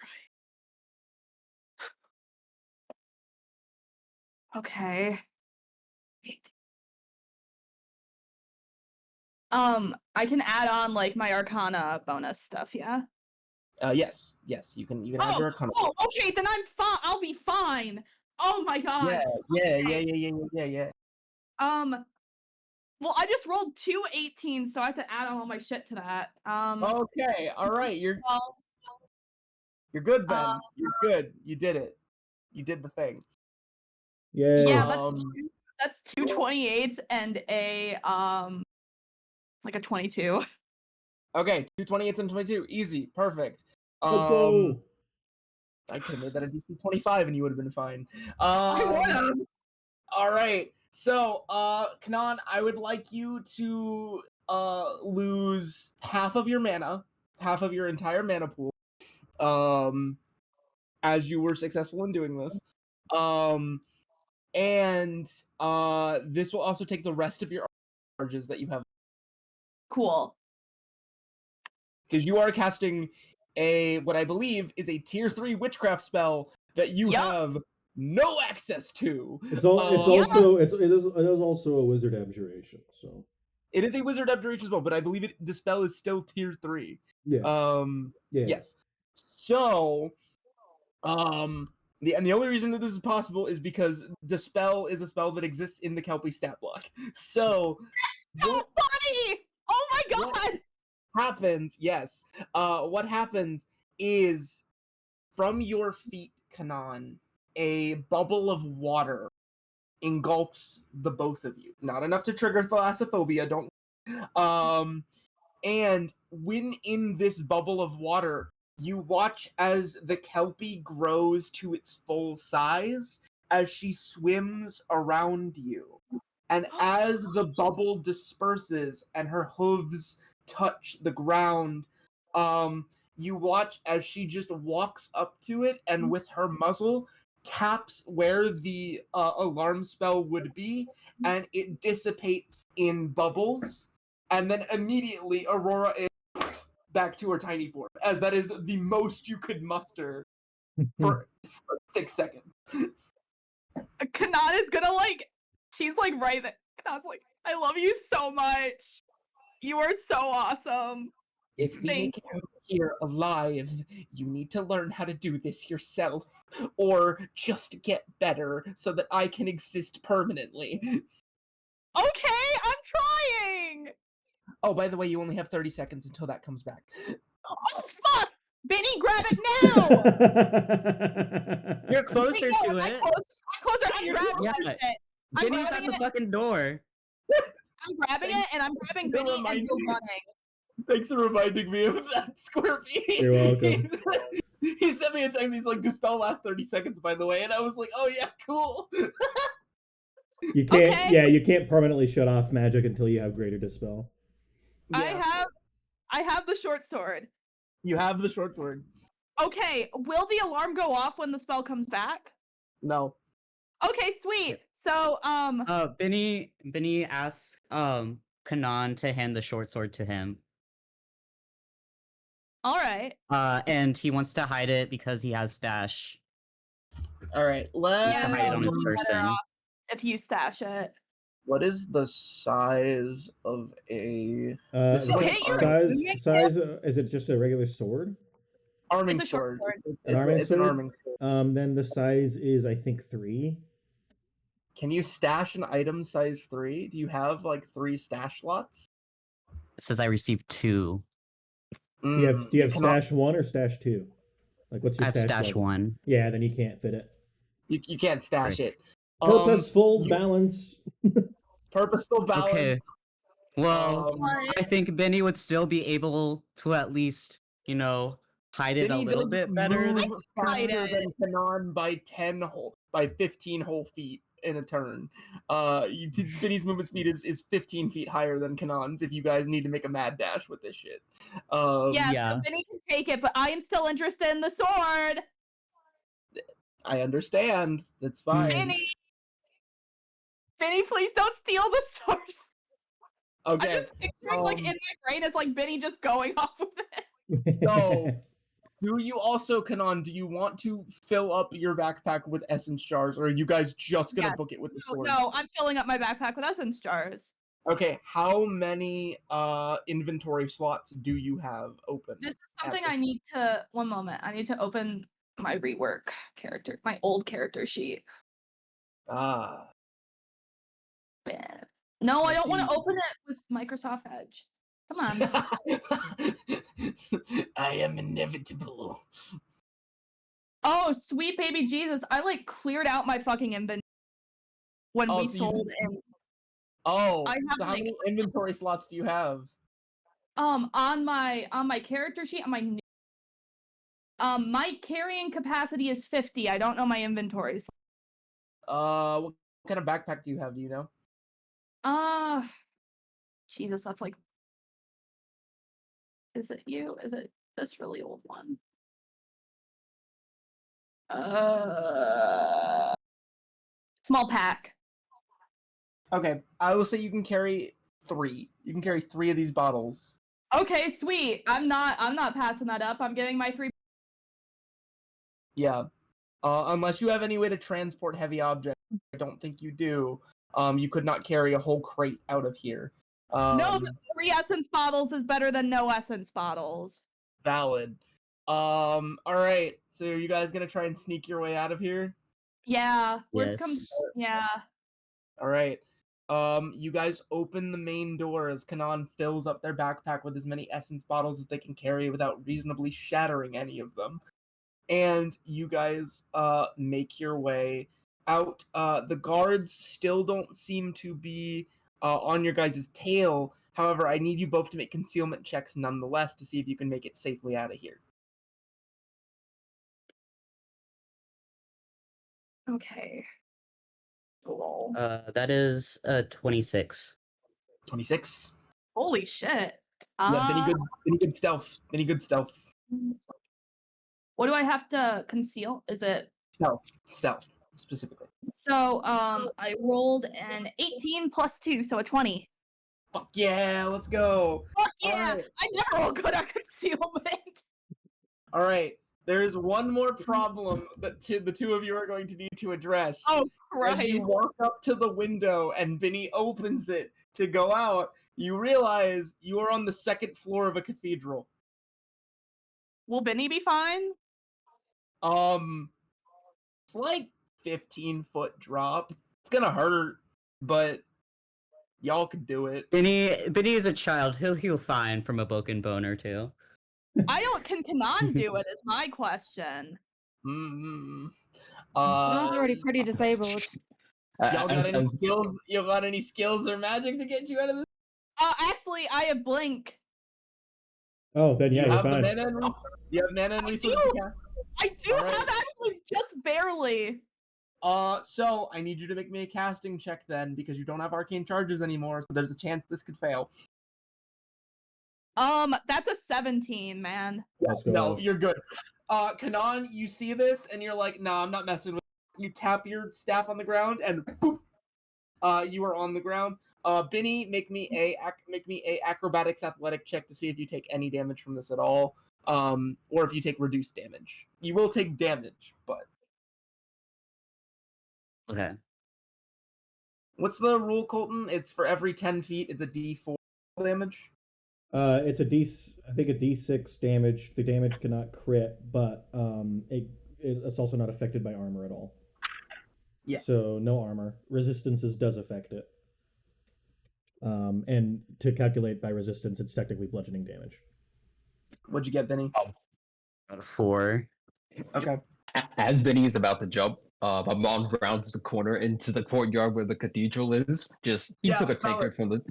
Okay. I can add on like my Arcana bonus stuff, yeah? Yes, you can add your Arcana. Oh, okay, then I'm fine. I'll be fine. Oh my god. Yeah. Well, I just rolled 2 18s, so I have to add on all my shit to that. Okay, all right, you're good then. You're good. You did it. You did the thing. Yay. Yeah, that's 2 28s and a like a 22. Okay, 2 28s and 22. Easy. Perfect. Let's go. I could have made that a DC 25 and you would have been fine. I would've. All right. So, Kanan, I would like you to lose half of your mana, half of your entire mana pool, as you were successful in doing this. And this will also take the rest of your charges that you have. Cool. Because you are casting what I believe is a tier 3 witchcraft spell that you have no access to. It is also a wizard abjuration, so it is a wizard abjuration spell, but I believe the spell is still tier 3. Yeah. Yes. So the only reason that this is possible is because Dispel is a spell that exists in the Kelpie stat block. So that's so funny! Oh my god! What happens is from your feet, Kanan, a bubble of water engulfs the both of you. Not enough to trigger thalassophobia, don't and when in this bubble of water, you watch as the Kelpie grows to its full size as she swims around you. And as the bubble disperses and her hooves touch the ground, you watch as she just walks up to it and with her muzzle taps where the alarm spell would be, and it dissipates in bubbles. And then immediately Aurora is back to her tiny form, as that is the most you could muster for 6 seconds. Kanan is gonna she's right there. Kanan's I love you so much. You are so awesome. If we Thank make it out here alive, you need to learn how to do this yourself, or just get better so that I can exist permanently. Okay, I'm trying. Oh, by the way, you only have 30 seconds until that comes back. Oh fuck! Bhinni, grab it now! You're closer Wait, no, to I'm it. closer. I'm grabbing Yeah. that shit. I'm Bhinni's at grabbing the it. fucking door. I'm grabbing it, and I'm grabbing Don't Bhinni remind and go me. running. Thanks for reminding me of that, Scorpy. You're welcome. He sent me a text, he's like, dispel last 30 seconds, by the way, and I was like, oh yeah, cool. You can't. Okay. Yeah, you can't permanently shut off magic until you have greater dispel. Yeah. I have the short sword. You have the short sword. Okay, will the alarm go off when the spell comes back? No. Okay, sweet. So, Bhinni asks Kanan to hand the short sword to him. all right. And he wants to hide it because he has stash. Alright, let's Yeah, hide it no, on his you'll be better person. off if you stash it. What is the size of a This is The like size. Is it just a regular sword? arming It's a short sword? sword. An arming It's an sword? arming sword. Then the size is, I think, 3. Can you stash an item size 3? Do you have like 3 stash slots? It says I received 2. Do you have cannot- stash 1 or stash 2? Like, what's I your have stash level? 1. Yeah, then you can't fit it. You can't stash Right. it. Purposeful balance. Purposeful balance. Okay. Well, What? I think Bhinni would still be able to at least, hide it a Bhinni little does bit better than move hide faster it. than Kanan by 15 whole feet in a turn. Bhinni's movement speed is 15 feet higher than Kanan's if you guys need to make a mad dash with this shit. Yeah, yeah. so Bhinni can take it, but I am still interested in the sword. I understand. That's fine. Bhinni, please don't steal the sword. Okay. I'm just picturing in my brain it's Bhinni just going off with it. So, do you also, Kanan, do you want to fill up your backpack with essence jars, or are you guys just gonna Yes. book it with the sword? No, I'm filling up my backpack with essence jars. Okay, how many inventory slots do you have open? This is at something this I need to. One moment. I need to open my rework character, my old character sheet. Ah. Bad. No, I I don't want see. to open it with Microsoft Edge. Come on. I am inevitable. Oh, sweet baby Jesus! I cleared out my fucking inventory when we so you sold did- and Oh, I have, so how many inventory slots do you have? on my character sheet on my carrying capacity is 50. I don't know my inventory. What kind of backpack do you have? Do you know? Jesus, that's is it you? Is it this really old one? Small pack. Okay, I will say you can carry 3. You can carry 3 of these bottles. Okay, sweet. I'm not passing that up. I'm getting my 3. Yeah. Unless you have any way to transport heavy objects, I don't think you do. You could not carry a whole crate out of here. No, but 3 essence bottles is better than no essence bottles. Valid. All right. So you guys gonna try and sneak your way out of here? Yeah. Worst comes. Yes. Yeah. All right. You guys open the main door as Kanan fills up their backpack with as many essence bottles as they can carry without reasonably shattering any of them. And you guys make your way out. The guards still don't seem to be on your guys' tail. However, I need you both to make concealment checks nonetheless to see if you can make it safely out of here. Okay. Lol. That is 26. 26. Holy shit. Yeah, Benny good stealth. Benny good stealth. What do I have to conceal? Is it Stealth specifically. so? I rolled an 18 plus 2, so a 20. Fuck yeah, let's go. Fuck yeah! Alright. I never roll good at concealment. All right, there is one more problem that the two of you are going to need to address. Oh As you Christ! walk up to the window and Bhinni opens it to go out, you realize you are on the second floor of a cathedral. Will Bhinni be fine? It's like 15-foot drop. It's gonna hurt, but y'all could do it. Bhinni is a child. He'll heal fine from a broken bone or two. Can Cynan do it? Is my question. Mm-hmm. Someone's already pretty disabled. Y'all got any skills? You got any skills or magic to get you out of this? Actually, I have blink. Oh, then Do yeah, you you're have the fine. mana and you have mana and I resources do. to cast? I do Alright. have actually just barely. So I need you to make me a casting check then, because you don't have arcane charges anymore, so there's a chance this could fail. That's a 17, man. Let's go. No, you're good. Cynan, you see this and you're like, nah, I'm not messing with it. You tap your staff on the ground and boop, you are on the ground. Bhinni, make me a acrobatics athletic check to see if you take any damage from this at all. Or if you take reduced damage. You will take damage, but Okay. what's the rule, Colton? It's for every 10 feet, it's a D4 damage. It's I think a D6 damage. The damage cannot crit, but it's also not affected by armor at all. Yeah. So no armor. Resistances does affect it. And to calculate by resistance, it's technically bludgeoning damage. What'd you get, Bhinni? Got a 4. Okay. As Bhinni is about to jump, Amon rounds the corner into the courtyard where the cathedral is. He took a taker from the.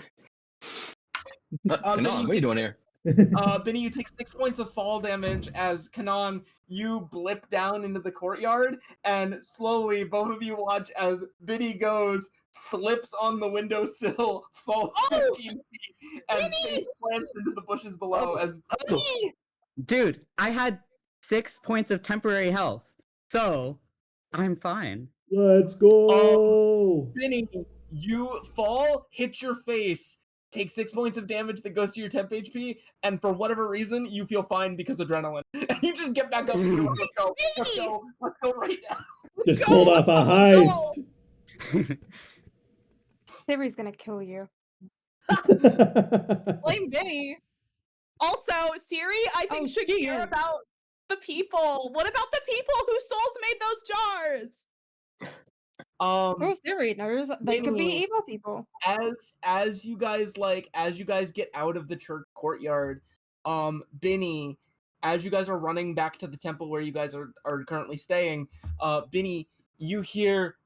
Cynan, what are you doing here? Bhinni, you take 6 points of fall damage as Cynan, you blip down into the courtyard, and slowly both of you watch as Bhinni goes, slips on the windowsill, falls 15 feet, and face plants into the bushes below as Dude, I had 6 points of temporary health, so I'm fine. Let's go. Bhinni, you fall, hit your face, take 6 points of damage that goes to your temp HP, and for whatever reason, you feel fine because adrenaline. And you just get back up and you're like, let's go right now. Just pulled off a heist. Cyri's gonna kill you. Blame Bhinni. Also, Cyri, I think should she care is. about the people. What about the people whose souls made those jars? Oh, Cyri knows they could be Bhinni, evil people. as you guys get out of the church courtyard, Bhinni, as you guys are running back to the temple where you guys are currently staying, Bhinni, you hear,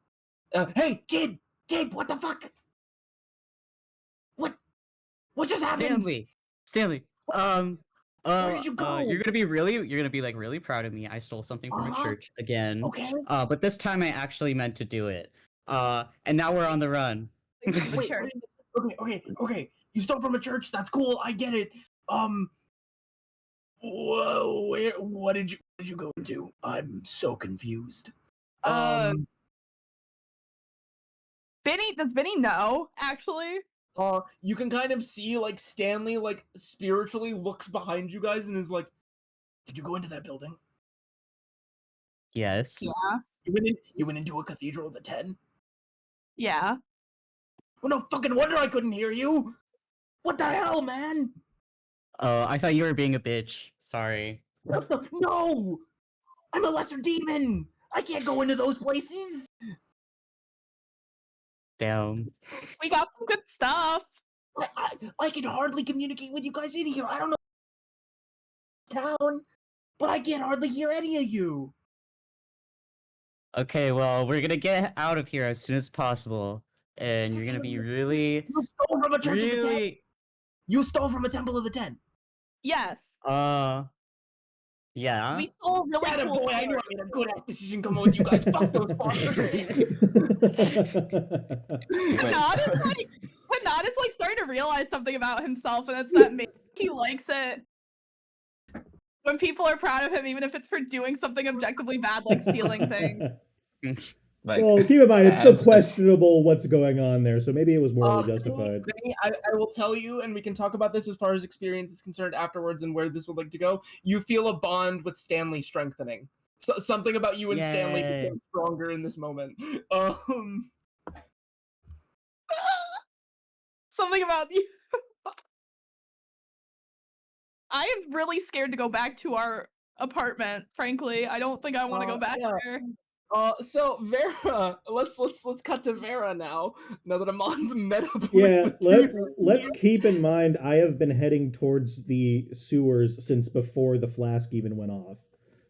hey, kid, what the fuck? What just happened? Stanley. Where did you go? You're gonna be like really proud of me. I stole something from a church again. Okay. But this time I actually meant to do it. And now we're on the run. Wait, okay. You stole from a church. That's cool. I get it. Whoa, what did you go into? I'm so confused. Bhinni, does Bhinni know, actually? You can kind of see, like, Stanley, like, spiritually looks behind you guys and is like, did you go into that building? Yes. Yeah. You went into a cathedral of the 10? Yeah. Well, no fucking wonder I couldn't hear you! What the hell, man? Oh, I thought you were being a bitch. Sorry. No! I'm a lesser demon! I can't go into those places! Damn. We got some good stuff. I can hardly communicate with you guys in here. I don't know town, but I can't hardly hear any of you. Okay, well, we're gonna get out of here as soon as possible. And you're gonna be really... You stole from a church of the 10? Really... You stole from a temple of the 10? Yes. Yeah. We stole really Atta cool boy, I knew I sword. made a good ass decision coming with you guys. Fuck those fuckers. Panad is like starting to realize something about himself, and it's that maybe he likes it when people are proud of him, even if it's for doing something objectively bad, like stealing things. Like, Well, keep in mind, it's still as- questionable what's going on there, so maybe it was morally Bhinni, justified. I will tell you, and we can talk about this as far as experience is concerned afterwards and where this would like to go. You feel a bond with Stanley strengthening. So, something about you and Stanley Yay. became stronger in this moment. Something about you. I am really scared to go back to our apartment, frankly. I don't think I want to go back yeah. there. So Vera, let's cut to Vera now. Now that Amon's met up Yeah, with the let's keep in mind I have been heading towards the sewers since before the flask even went off.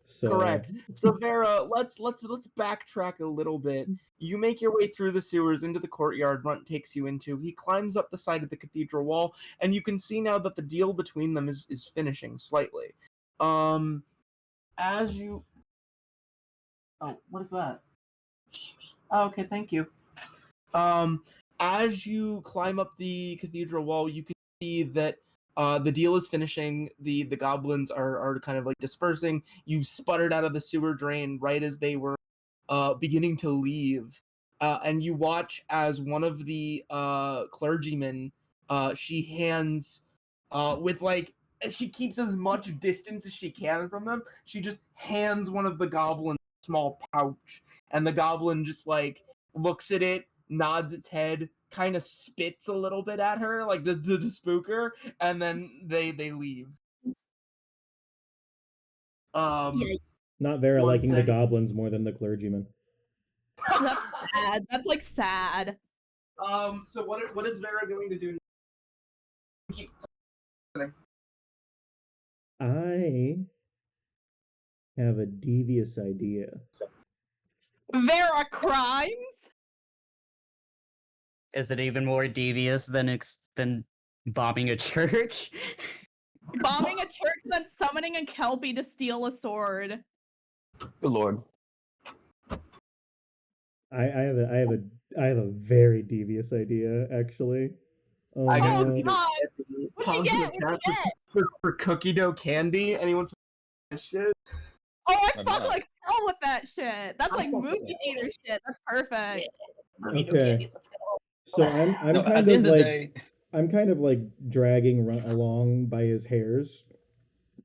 So Correct. So Vera, let's backtrack a little bit. You make your way through the sewers into the courtyard Runt takes you into. He climbs up the side of the cathedral wall, and you can see now that the deal between them is finishing slightly. As you Oh, what is that? Oh, okay, thank you. As you climb up the cathedral wall, you can see that the deal is finishing. The goblins are kind of like dispersing. You sputtered out of the sewer drain right as they were beginning to leave, and you watch as one of the clergymen she hands with like she keeps as much distance as she can from them. She just hands one of the goblins a small pouch, and the goblin just like looks at it, nods its head, kind of spits a little bit at her, like to spook her, and then they leave. not Vera One liking the second. goblins more than the clergyman. That's sad. That's like sad. So what is Vera going to do? Keep listening. I have a devious idea. Vera crimes? Is it even more devious than bombing a church? Bombing a church and then summoning a Kelpie to steal a sword. Good lord. I have a very devious idea, actually. Oh, I got Oh no. god! What'd you Pause in get? the What'd you chat get? for cookie dough candy. Anyone for that shit? Oh, I I'm fuck not. like hell with that shit. That's I like fuck movie with theater shit. That's perfect. Cookie dough Okay. candy, let's go. So I'm No, kind at the of end of the like day, I'm kind of like dragging along by his hairs.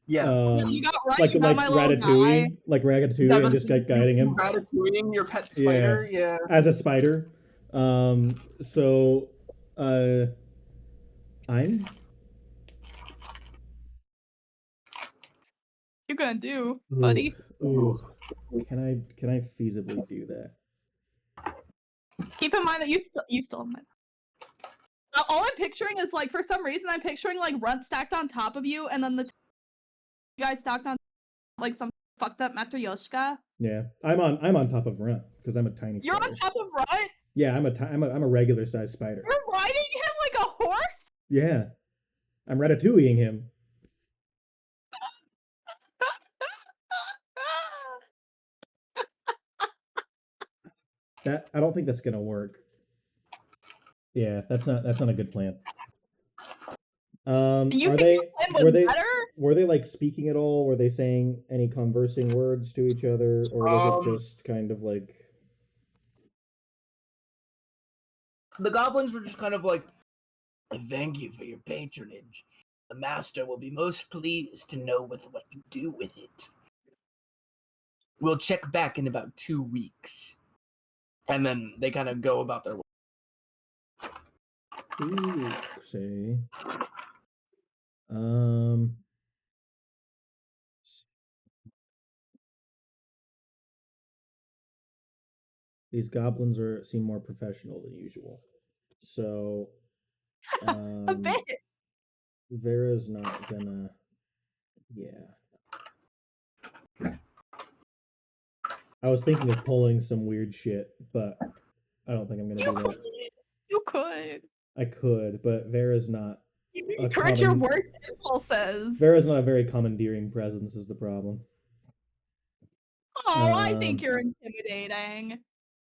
Yeah. You got right. Like You got my little guy. like Ratatouille, and just like guiding him. Ratatouille, your pet spider. Yeah. As a spider. So I'm You're gonna do, buddy. Ooh. Can I feasibly do that? Keep in mind that you still have my. All I'm picturing is like for some reason I'm picturing like Runt stacked on top of you, and then the you guys stacked on like some fucked up Matryoshka. Yeah, I'm on top of Runt because I'm a tiny. You're spider. on top of Runt. Yeah, I'm a regular sized spider. You're riding him like a horse. Yeah, I'm ratatouilleing him. I don't think that's gonna work. Yeah, that's not a good plan. You Are think they your plan was better? were they like speaking at all? Were they saying any conversing words to each other, or was it just kind of like The goblins were just kind of like, thank you for your patronage. The master will be most pleased to know what you do with it. We'll check back in about 2 weeks. And then they kind of go about their way. say? These goblins seem more professional than usual. So A bit. Vera's not gonna. Yeah. I was thinking of pulling some weird shit, but I don't think I'm gonna do that. You could. I could, but Vera's not Encourage your worst impulses. Vera's not a very commandeering presence is the problem. Oh, I think you're intimidating.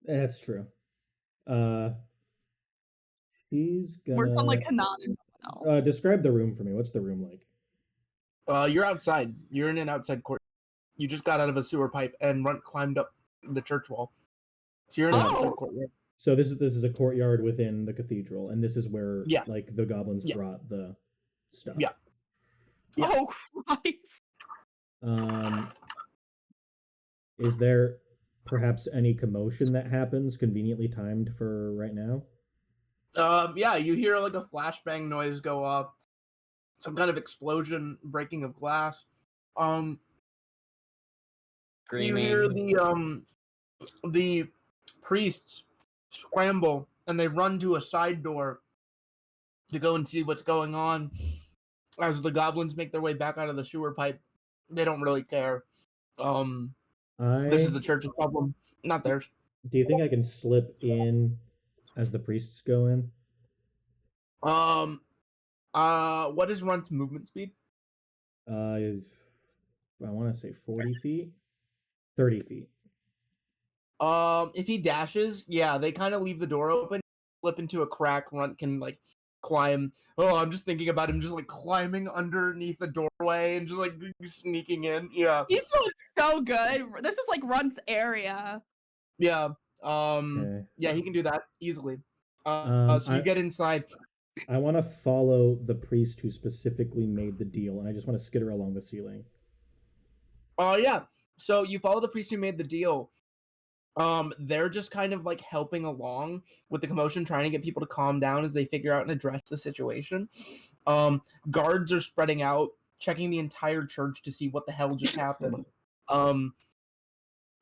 That's true. He's Works on like gonna Hanan and someone else. describe the room for me. What's the room like? You're outside. You're in an outside court. You just got out of a sewer pipe, and Runt climbed up the church wall. So you're in an outside courtyard. So this is a courtyard within the cathedral, and this is where like the goblins Yeah. brought the stuff. Yeah. Oh Christ. Is there perhaps any commotion that happens conveniently timed for right now? Yeah, you hear like a flashbang noise go up, some kind of explosion, breaking of glass. You hear the priests scramble and they run to a side door to go and see what's going on. As the goblins make their way back out of the sewer pipe, they don't really care. This is the church's problem, not theirs. Do you think I can slip in as the priests go in? What is Runt's movement speed? I want to say 40 feet, 30 feet. If he dashes, yeah, they kind of leave the door open, flip into a crack. Runt can like climb. Oh, I'm just thinking about him just like climbing underneath the doorway and just like sneaking in. Yeah, He's doing so good. This is like Runt's area. yeah. Okay. Yeah, he can do that easily. So you get inside. I want to follow the priest who specifically made the deal, and I just want to skitter along the ceiling. Yeah. So you follow the priest who made the deal. They're just kind of like helping along with the commotion, trying to get people to calm down as they figure out and address the situation. Guards are spreading out, checking the entire church to see what the hell just happened.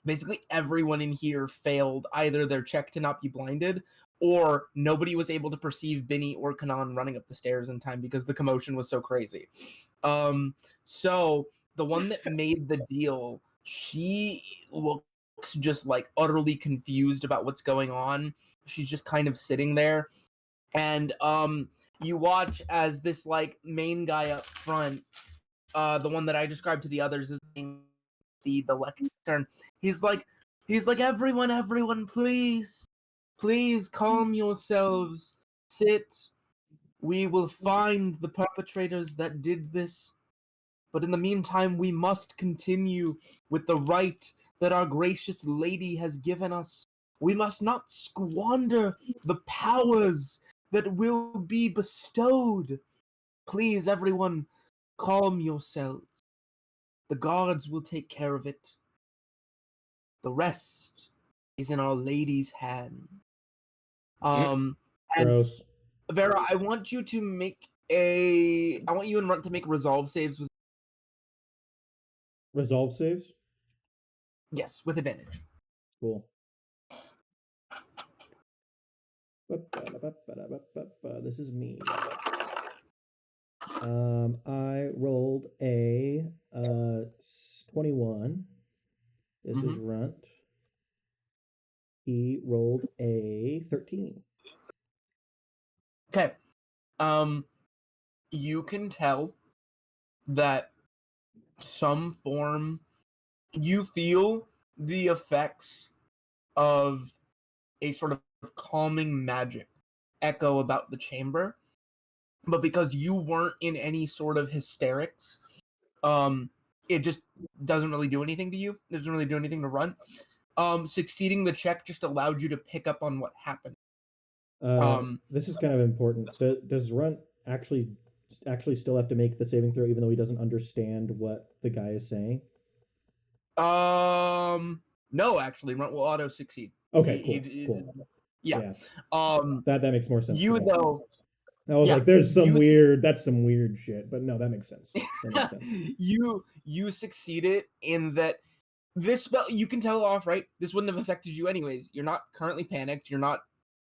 Basically everyone in here failed either their check to not be blinded, or nobody was able to perceive Bhinni or Cynan running up the stairs in time because the commotion was so crazy. So the one that made the deal, she looks just like utterly confused about what's going on. She's just kind of sitting there, and you watch as this like main guy up front, the one that I described to the others as being the lectern. He's like everyone, please calm yourselves, sit. We will find the perpetrators that did this, but in the meantime we must continue with the right that our gracious lady has given us. We must not squander the powers that will be bestowed. Please, everyone, calm yourselves. The guards will take care of it. The rest is in our lady's hand. And Gross. Vera, I want you to make I want you and Runt to make resolve saves with. Resolve saves? Yes, with advantage. Cool. This is me. I rolled a 21. This is Runt. He rolled a 13. Okay. You can tell that some form, you feel the effects of a sort of calming magic echo about the chamber, but because you weren't in any sort of hysterics, it just doesn't really do anything to you. It doesn't really do anything to Runt. Succeeding the check just allowed you to pick up on what happened. This is kind of important. Does Runt actually still have to make the saving throw even though he doesn't understand what the guy is saying? No, actually, Runt will auto succeed. Okay, cool. Yeah. That makes more sense. You though. I was like, "There's that's some weird shit," but no, that makes sense. That makes sense. You succeeded in that. This spell, you can tell off, right? This wouldn't have affected you anyways. You're not currently panicked. You're not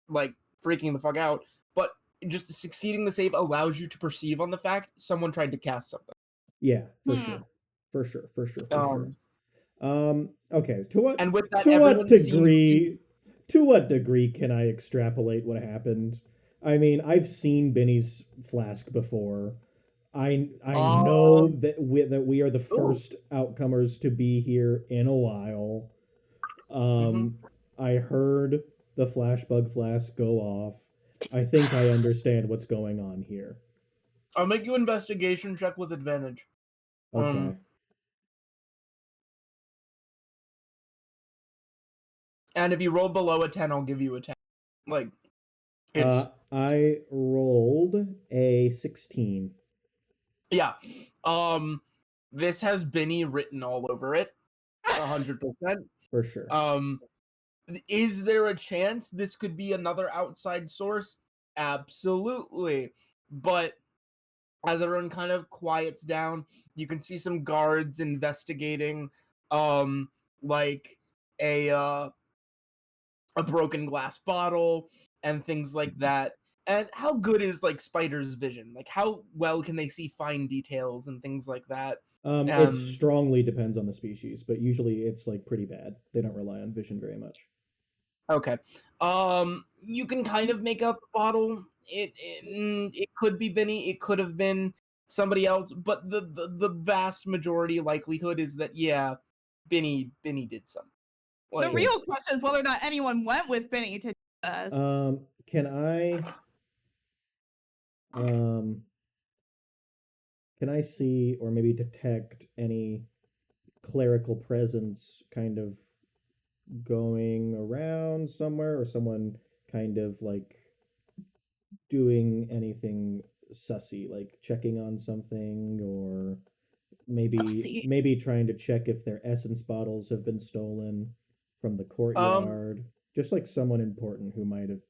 like freaking the fuck out. But just succeeding the save allows you to perceive on the fact someone tried to cast something. Yeah, for sure. Okay. To what? And with that, to what degree can I extrapolate what happened? I mean, I've seen Bhinni's flask before. I know that we are the first outcomers to be here in a while. Um, I heard the flashbug flask go off. I think I understand what's going on here. I'll make you investigation check with advantage. Okay. And if you roll below a 10, I'll give you a 10. Like, it's... I rolled a 16. Yeah. This has Bhinni written all over it. 100%. For sure. Is there a chance this could be another outside source? Absolutely. But as everyone kind of quiets down, you can see some guards investigating, like a broken glass bottle and things like that. And how good is like Spider's vision? Like how well can they see fine details and things like that? It strongly depends on the species, but usually it's like pretty bad. They don't rely on vision very much. Okay. You can kind of make out the bottle. It could be Bhinni, it could have been somebody else, but the vast majority likelihood is that yeah, Bhinni did something. The real question is whether or not anyone went with Bhinni to do this. Can I see or maybe detect any clerical presence kind of going around somewhere, or someone kind of like doing anything sussy, like checking on something, or maybe trying to check if their essence bottles have been stolen from the courtyard? Just like someone important who might have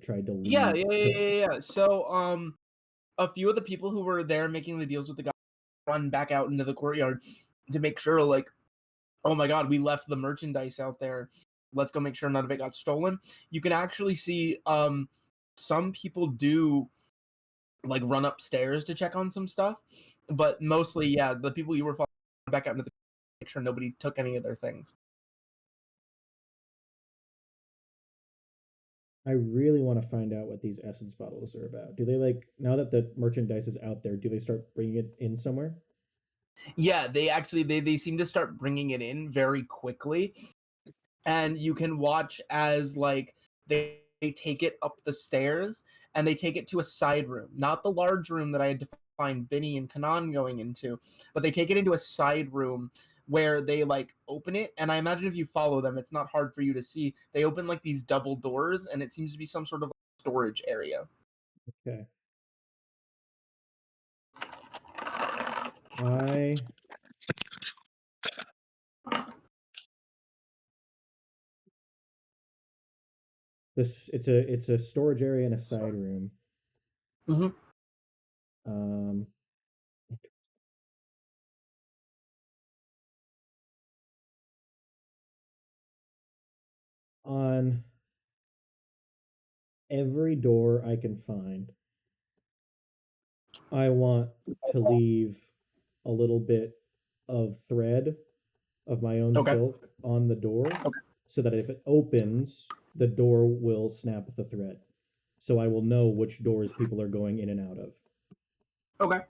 tried to leave. Yeah. So a few of the people who were there making the deals with the guy run back out into the courtyard to make sure, like, oh my god, we left the merchandise out there. Let's go make sure none of it got stolen. You can actually see some people do like run upstairs to check on some stuff, but mostly, yeah, the people you were following back out into the make sure nobody took any of their things. I really want to find out what these essence bottles are about. Do they, like, now that the merchandise is out there, do they start bringing it in somewhere? Yeah, they actually they seem to start bringing it in very quickly, and you can watch as like they take it up the stairs and they take it to a side room, not the large room that I had to find Bhinni and Kanan going into, but they take it into a side room where they like open it, and I imagine if you follow them, it's not hard for you to see. They open like these double doors, and it seems to be some sort of storage area. Okay. It's a storage area in a side room. On every door I can find, I want to leave a little bit of thread of my own silk on the door, so that if it opens, the door will snap the thread. So I will know which doors people are going in and out of. Okay.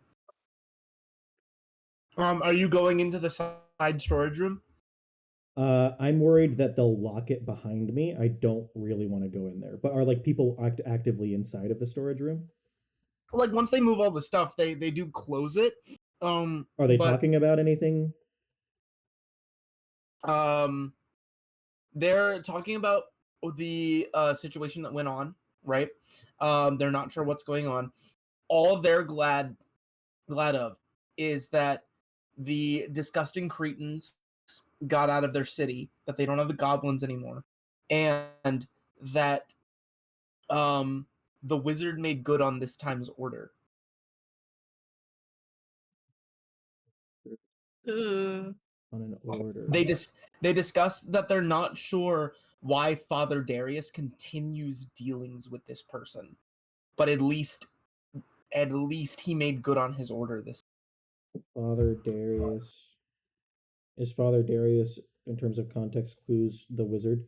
Are you going into the side storage room? I'm worried that they'll lock it behind me. I don't really want to go in there. But are like people actively inside of the storage room? Like once they move all the stuff, they do close it. Are they talking about anything? They're talking about the situation that went on, right? They're not sure what's going on. All they're glad of is that the disgusting Cretans got out of their city, that they don't have the goblins anymore, and that the wizard made good on this time's order. On an order. They discuss that they're not sure why Father Darius continues dealings with this person, but at least he made good on his order this. Father Darius. Is Father Darius, in terms of context clues, the wizard?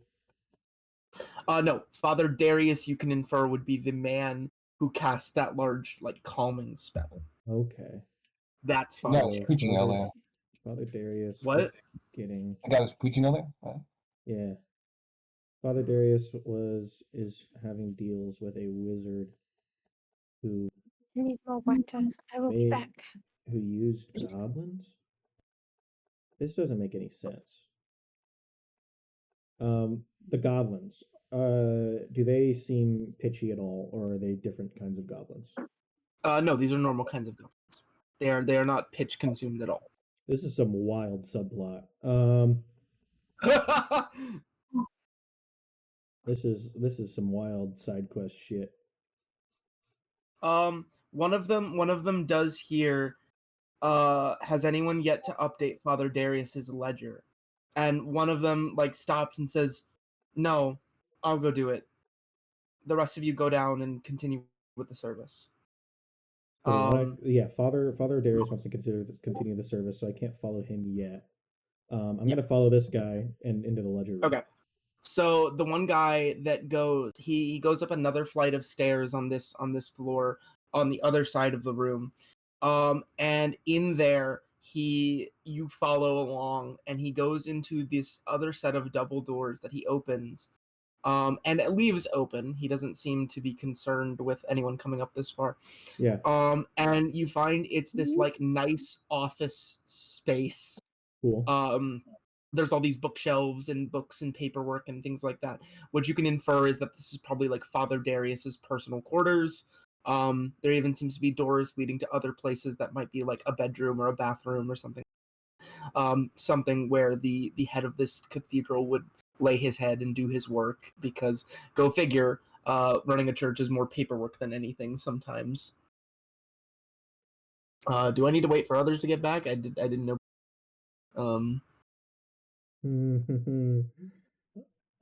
No, Father Darius, you can infer, would be the man who cast that large, like, calming spell. Okay. That's The Father guy was Darius. preaching earlier. Father Darius What? was getting The guy was preaching earlier. yeah. Father Darius is having deals with a wizard who I need more water. I will be made back. who used goblins. This doesn't make any sense. The goblins. Do they seem pitchy at all, or are they different kinds of goblins? No, these are normal kinds of goblins. They are not pitch consumed at all. This is some wild subplot. This is some wild side quest shit. One of them does here. Has anyone yet to update Father Darius's ledger? And one of them like stops and says, "No, I'll go do it. The rest of you go down and continue with the service." Okay, Father Darius wants to continue the service, so I can't follow him yet. I'm gonna follow this guy and into the ledger room. Okay. So the one guy that goes, he goes up another flight of stairs on this floor on the other side of the room, and in there you follow along, and he goes into this other set of double doors that he opens, and it leaves open. He doesn't seem to be concerned with anyone coming up this far. Yeah. And you find it's this like nice office space. Cool. There's all these bookshelves and books and paperwork and things like that. What you can infer is that this is probably like Father Darius's personal quarters. There even seems to be doors leading to other places that might be like a bedroom or a bathroom or something. Something where the head of this cathedral would lay his head and do his work, because go figure, running a church is more paperwork than anything sometimes. Do I need to wait for others to get back? I didn't know.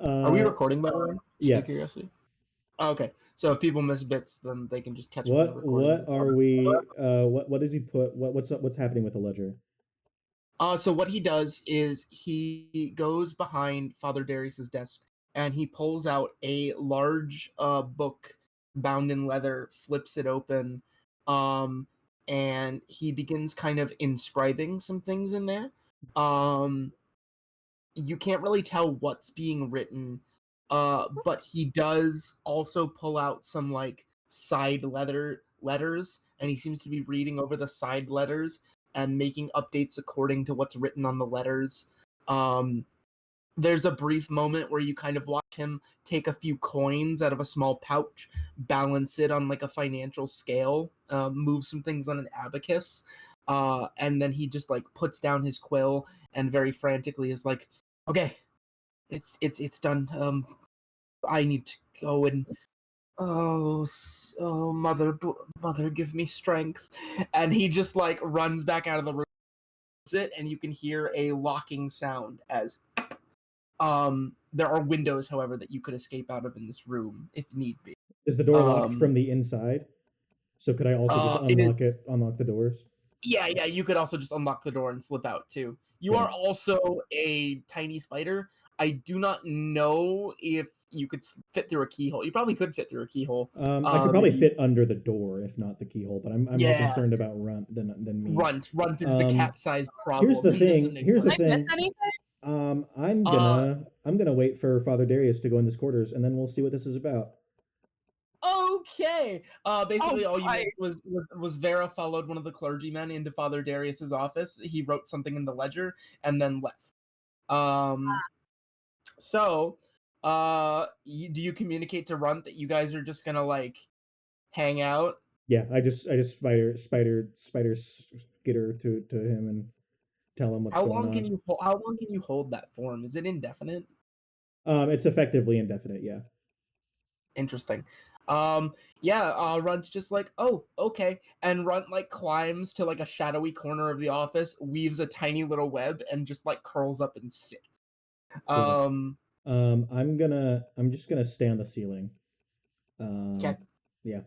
Are we recording, by the way? Just out of curiosity. Oh, okay, so if people miss bits, then they can just catch up on the recordings. What are we? What does he put? What's happening with the ledger? So what he does is he goes behind Father Darius's desk and he pulls out a large book bound in leather, flips it open, and he begins kind of inscribing some things in there. You can't really tell what's being written, but he does also pull out some like side letters, and he seems to be reading over the side letters and making updates according to what's written on the letters. There's a brief moment where you kind of watch him take a few coins out of a small pouch, balance it on like a financial scale, move some things on an abacus, and then he just like puts down his quill and very frantically is like, "Okay, it's done. I need to go and mother, give me strength." And he just like runs back out of the room, and you can hear a locking sound as there are windows, however, that you could escape out of in this room if need be. Is the door locked from the inside? So could I also just unlock the doors? Yeah, you could also just unlock the door and slip out too. You are also a tiny spider. I do not know if you could fit through a keyhole. You probably could fit through a keyhole. I could probably fit under the door, if not the keyhole. But I'm more concerned about Runt than me. Runt is the cat-sized problem. Here's the thing. Here's the thing. Did I miss anything? I'm gonna wait for Father Darius to go in his quarters, and then we'll see what this is about. Okay. Basically, all you missed was Vera followed one of the clergymen into Father Darius's office. He wrote something in the ledger and then left. So, do you communicate to Runt that you guys are just gonna like hang out? Yeah, I just spider skitter to him and tell him what's going on. How long can you hold that form? Is it indefinite? It's effectively indefinite. Yeah. Interesting. Runt's just like, "Oh, okay," and Runt like climbs to like a shadowy corner of the office, weaves a tiny little web, and just like curls up and sits. I'm just gonna stay on the ceiling. Okay. Yeah.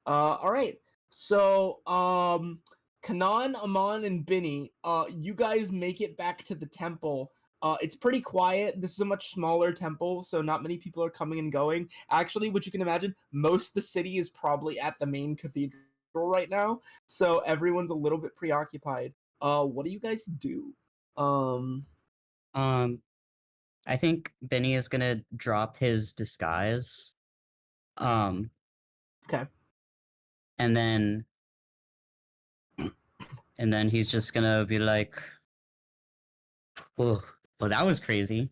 All right. So, Kanan, Amon, and Bhinni, you guys make it back to the temple It's pretty quiet. This is a much smaller temple, so not many people are coming and going. Actually, what you can imagine, most of the city is probably at the main cathedral right now, so everyone's a little bit preoccupied. What do you guys do? I think Bhinni is gonna drop his disguise. Okay. And then he's just gonna be like, "Oh, well, that was crazy."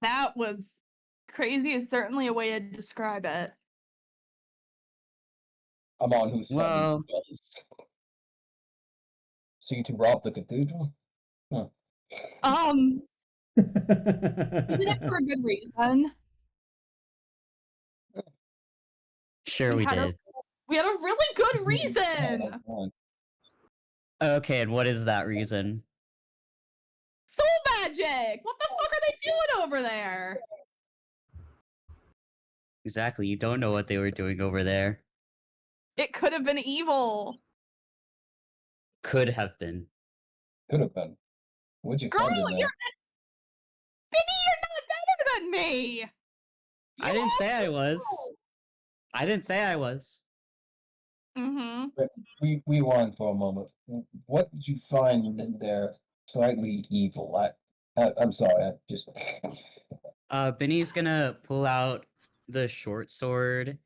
That was crazy is certainly a way to describe it. Amon, who's Well- semi-buzzed. So you two robbed the cathedral? Huh. We did it for a good reason. Sure, we had did. We had a really good Oh, reason. God. Okay, and what is that reason? Soul magic. What the fuck are they doing over there? Exactly, you don't know what they were doing over there. It could have been evil. Could have been. Could have been. What'd you Girl, find in there? Bhinni, you're not better than me. I didn't say I was. I didn't say I was. Mm-hmm. Rewind for a moment. What did you find in there slightly evil? I'm sorry. I just. Bhinni's gonna pull out the short sword,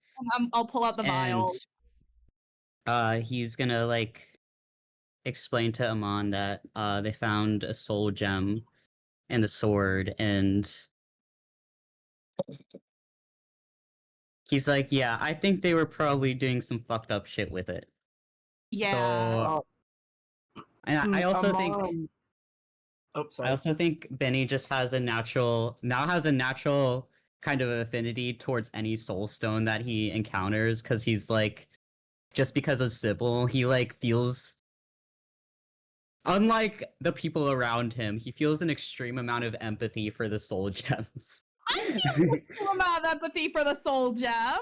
I'll pull out the vial. and he's gonna like explain to Amon that they found a soul gem in the sword, and he's like, yeah, I think they were probably doing some fucked up shit with it. Yeah. So, and I also think Oh, sorry. I also think Bhinni just has a natural kind of affinity towards any soul stone that he encounters, because he's like, just because of Sybil, he like feels, unlike the people around him, he feels an extreme amount of empathy for the soul gems. I feel an extreme amount of empathy for the soul gem.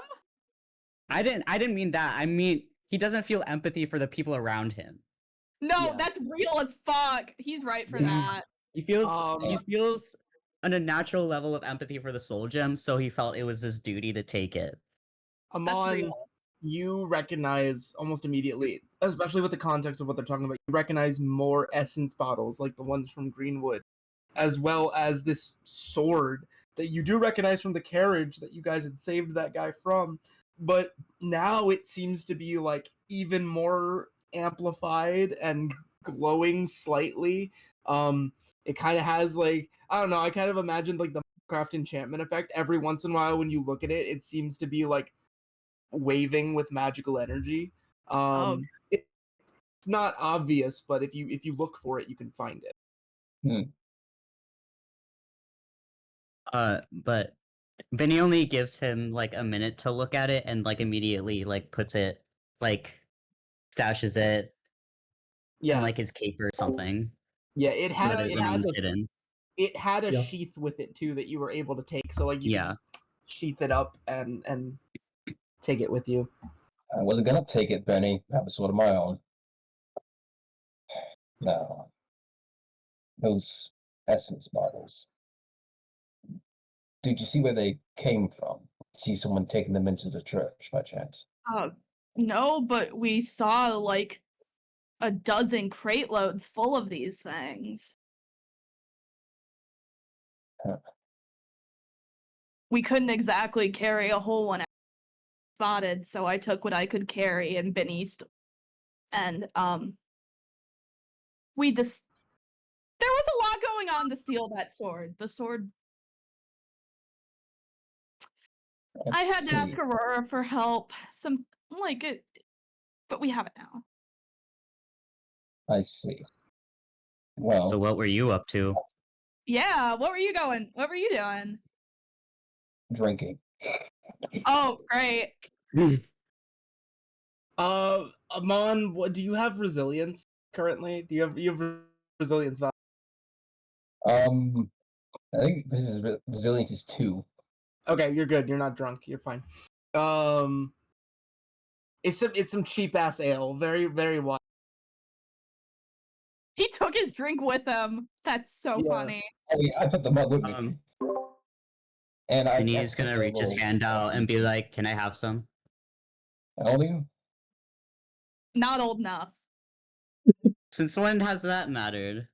I didn't mean that. I mean, he doesn't feel empathy for the people around him. No, Yeah. that's real as fuck. He's right for that. He feels on a natural level of empathy for the soul gem, so he felt it was his duty to take it. That's Amon, real. you recognize almost immediately, especially with the context of what they're talking about, you recognize more essence bottles like the ones from Greenwood, as well as this sword that you do recognize from the carriage that you guys had saved that guy from. But now it seems to be like even more amplified and glowing slightly. It kind of has like, I don't know, I kind of imagined like the Minecraft enchantment effect. Every once in a while when you look at it, it seems to be like waving with magical energy. It's not obvious, but if you look for it, you can find it. But Bhinni only gives him like a minute to look at it, and like immediately like puts it, like stashes it in like his cape or something. Yeah, it So that has it it has remains a hidden. it had a Yeah. sheath with it too that you were able to take. So like you Yeah. can just sheath it up and take it with you. I wasn't gonna take it, Benny. I have a sword of my own. Now, those essence bottles. Did you see where they came from? See someone taking them into the church by chance? No, but we saw like a dozen crate loads full of these things. Huh. We couldn't exactly carry a whole one spotted, so I took what I could carry and and we just there was a lot going on to steal that sword. The sword I had to ask Aurora for help. Some like it, but we have it now. I see. Well, So what were you up to? Yeah, what were you doing? drinking. Oh, great. Amon, what do you have resilience currently? Do you have resilience value? I think this is resilience is 2. Okay, you're good. You're not drunk. You're fine. It's some cheap ass ale. Very, very wide. He took his drink with him. That's so Yeah. funny. Oh yeah, I took the mug with me. And I And he's guess gonna reach his hand out and be like, "Can I have some?" How old are you? Not old enough. Since when has that mattered?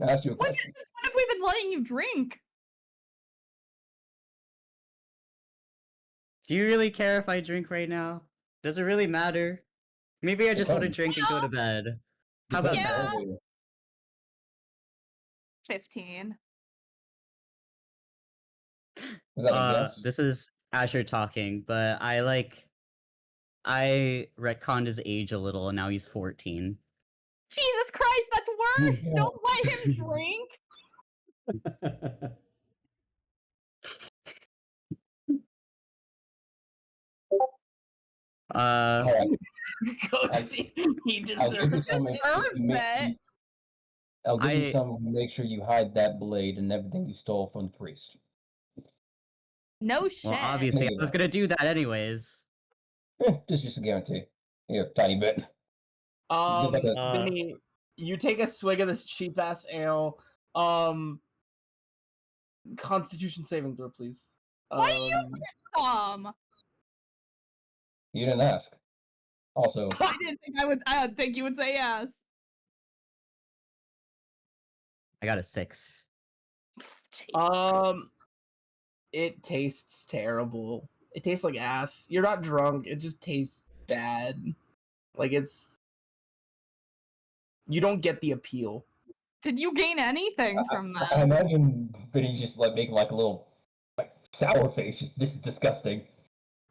I asked you a When question. have we been letting you drink? Do you really care if I drink right now? Does it really matter? Maybe I just want to Depends. drink and go to bed. How about Depends how that? old are you? 15. Is that a guess? This is Asher talking, but I retconned his age a little, and now he's 14. Jesus Christ, that's worse! Yeah. Don't let him drink! Alright, Ghosty, he I'll give you deserves some. Deserves it. I'll give you I- some. Make sure you hide that blade and everything you stole from the priest. No shit. Well, obviously, I Maybe was not. gonna do that anyways. Just a guarantee. Here, tiny bit. Just like a, Bhinni, you take a swig of this cheap ass ale. Constitution saving throw, please. Why do you you didn't ask. Also, I didn't think you would say yes. I got a 6. Jeez. It tastes terrible. It tastes like ass. You're not drunk. It just tastes bad. Like you don't get the appeal. Did you gain anything from I that? imagine Vinny's just like making like a little like sour face. Just disgusting.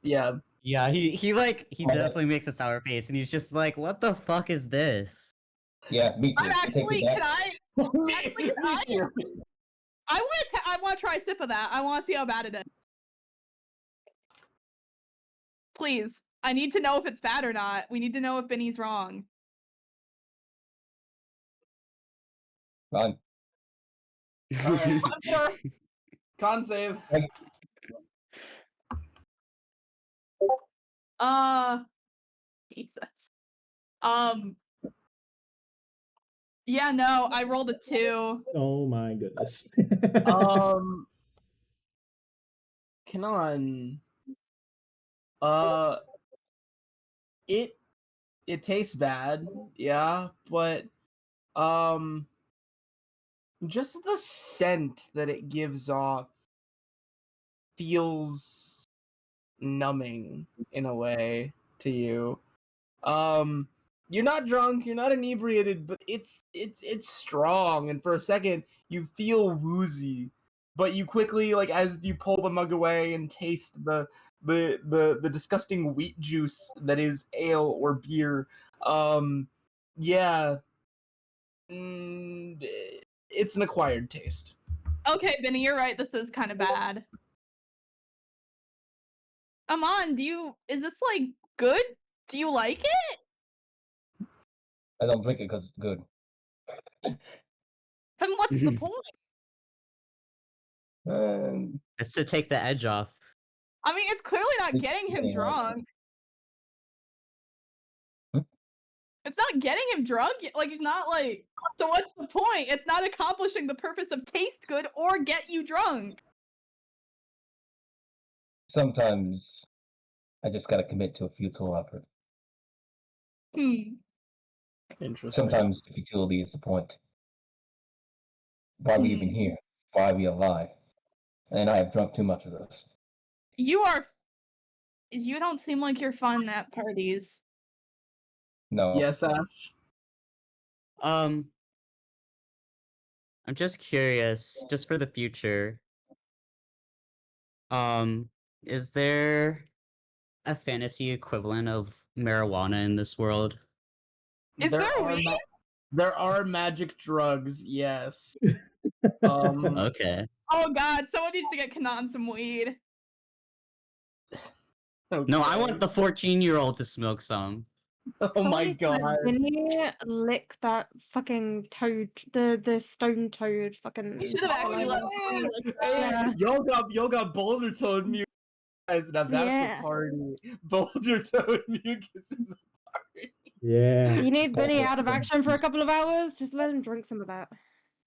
Yeah. Yeah, he Oh my God. definitely makes a sour face, and he's just like, "What the fuck is this?" Yeah, me too. I'm It takes actually, it back. Me too. I want to try a sip of that. I want to see how bad it is. Please. I need to know if it's bad or not. We need to know if Bhinni's wrong. Fine. Alright, con save. Jesus. Yeah, no, I rolled a 2. Oh my goodness. Canon. It tastes bad, yeah, but just the scent that it gives off feels numbing in a way to you. You're not drunk, you're not inebriated, but it's strong, and for a second you feel woozy, but you quickly, like, as you pull the mug away and taste the disgusting wheat juice that is ale or beer, yeah, it's an acquired taste. Okay, Bhinni, you're right. This is kind of bad. Amon, is this, like, good? Do you like it? I don't drink it because it's good. Then what's the point? It's to take the edge off. I mean, it's clearly not It's getting him getting drunk. Hmm? It's not getting him drunk. Like, it's not like. So what's the point? It's not accomplishing the purpose of taste good or get you drunk. Sometimes I just gotta commit to a futile effort. Interesting. Sometimes the futility is the point. Why are we even here? Why are we alive? And I have drunk too much of this. You don't seem like you're fun at parties. No. Yes, Ash. I'm just curious, just for the future. Is there a fantasy equivalent of marijuana in this world? Is there are weed? There are magic drugs, yes. Okay. Oh god, someone needs to get Kanan some weed. No, I okay. want the 14-year-old to smoke some. Oh my Somebody said, god. Bhinni, lick that fucking toad, the stone toad, fucking. You should have actually let me lick that. Yeah. Y'all got Boulder Toad mucus. Now that's Yeah. a party. Boulder Toad mucus is a party. Yeah. You need Bhinni out of action for a couple of hours? Just let him drink some of that.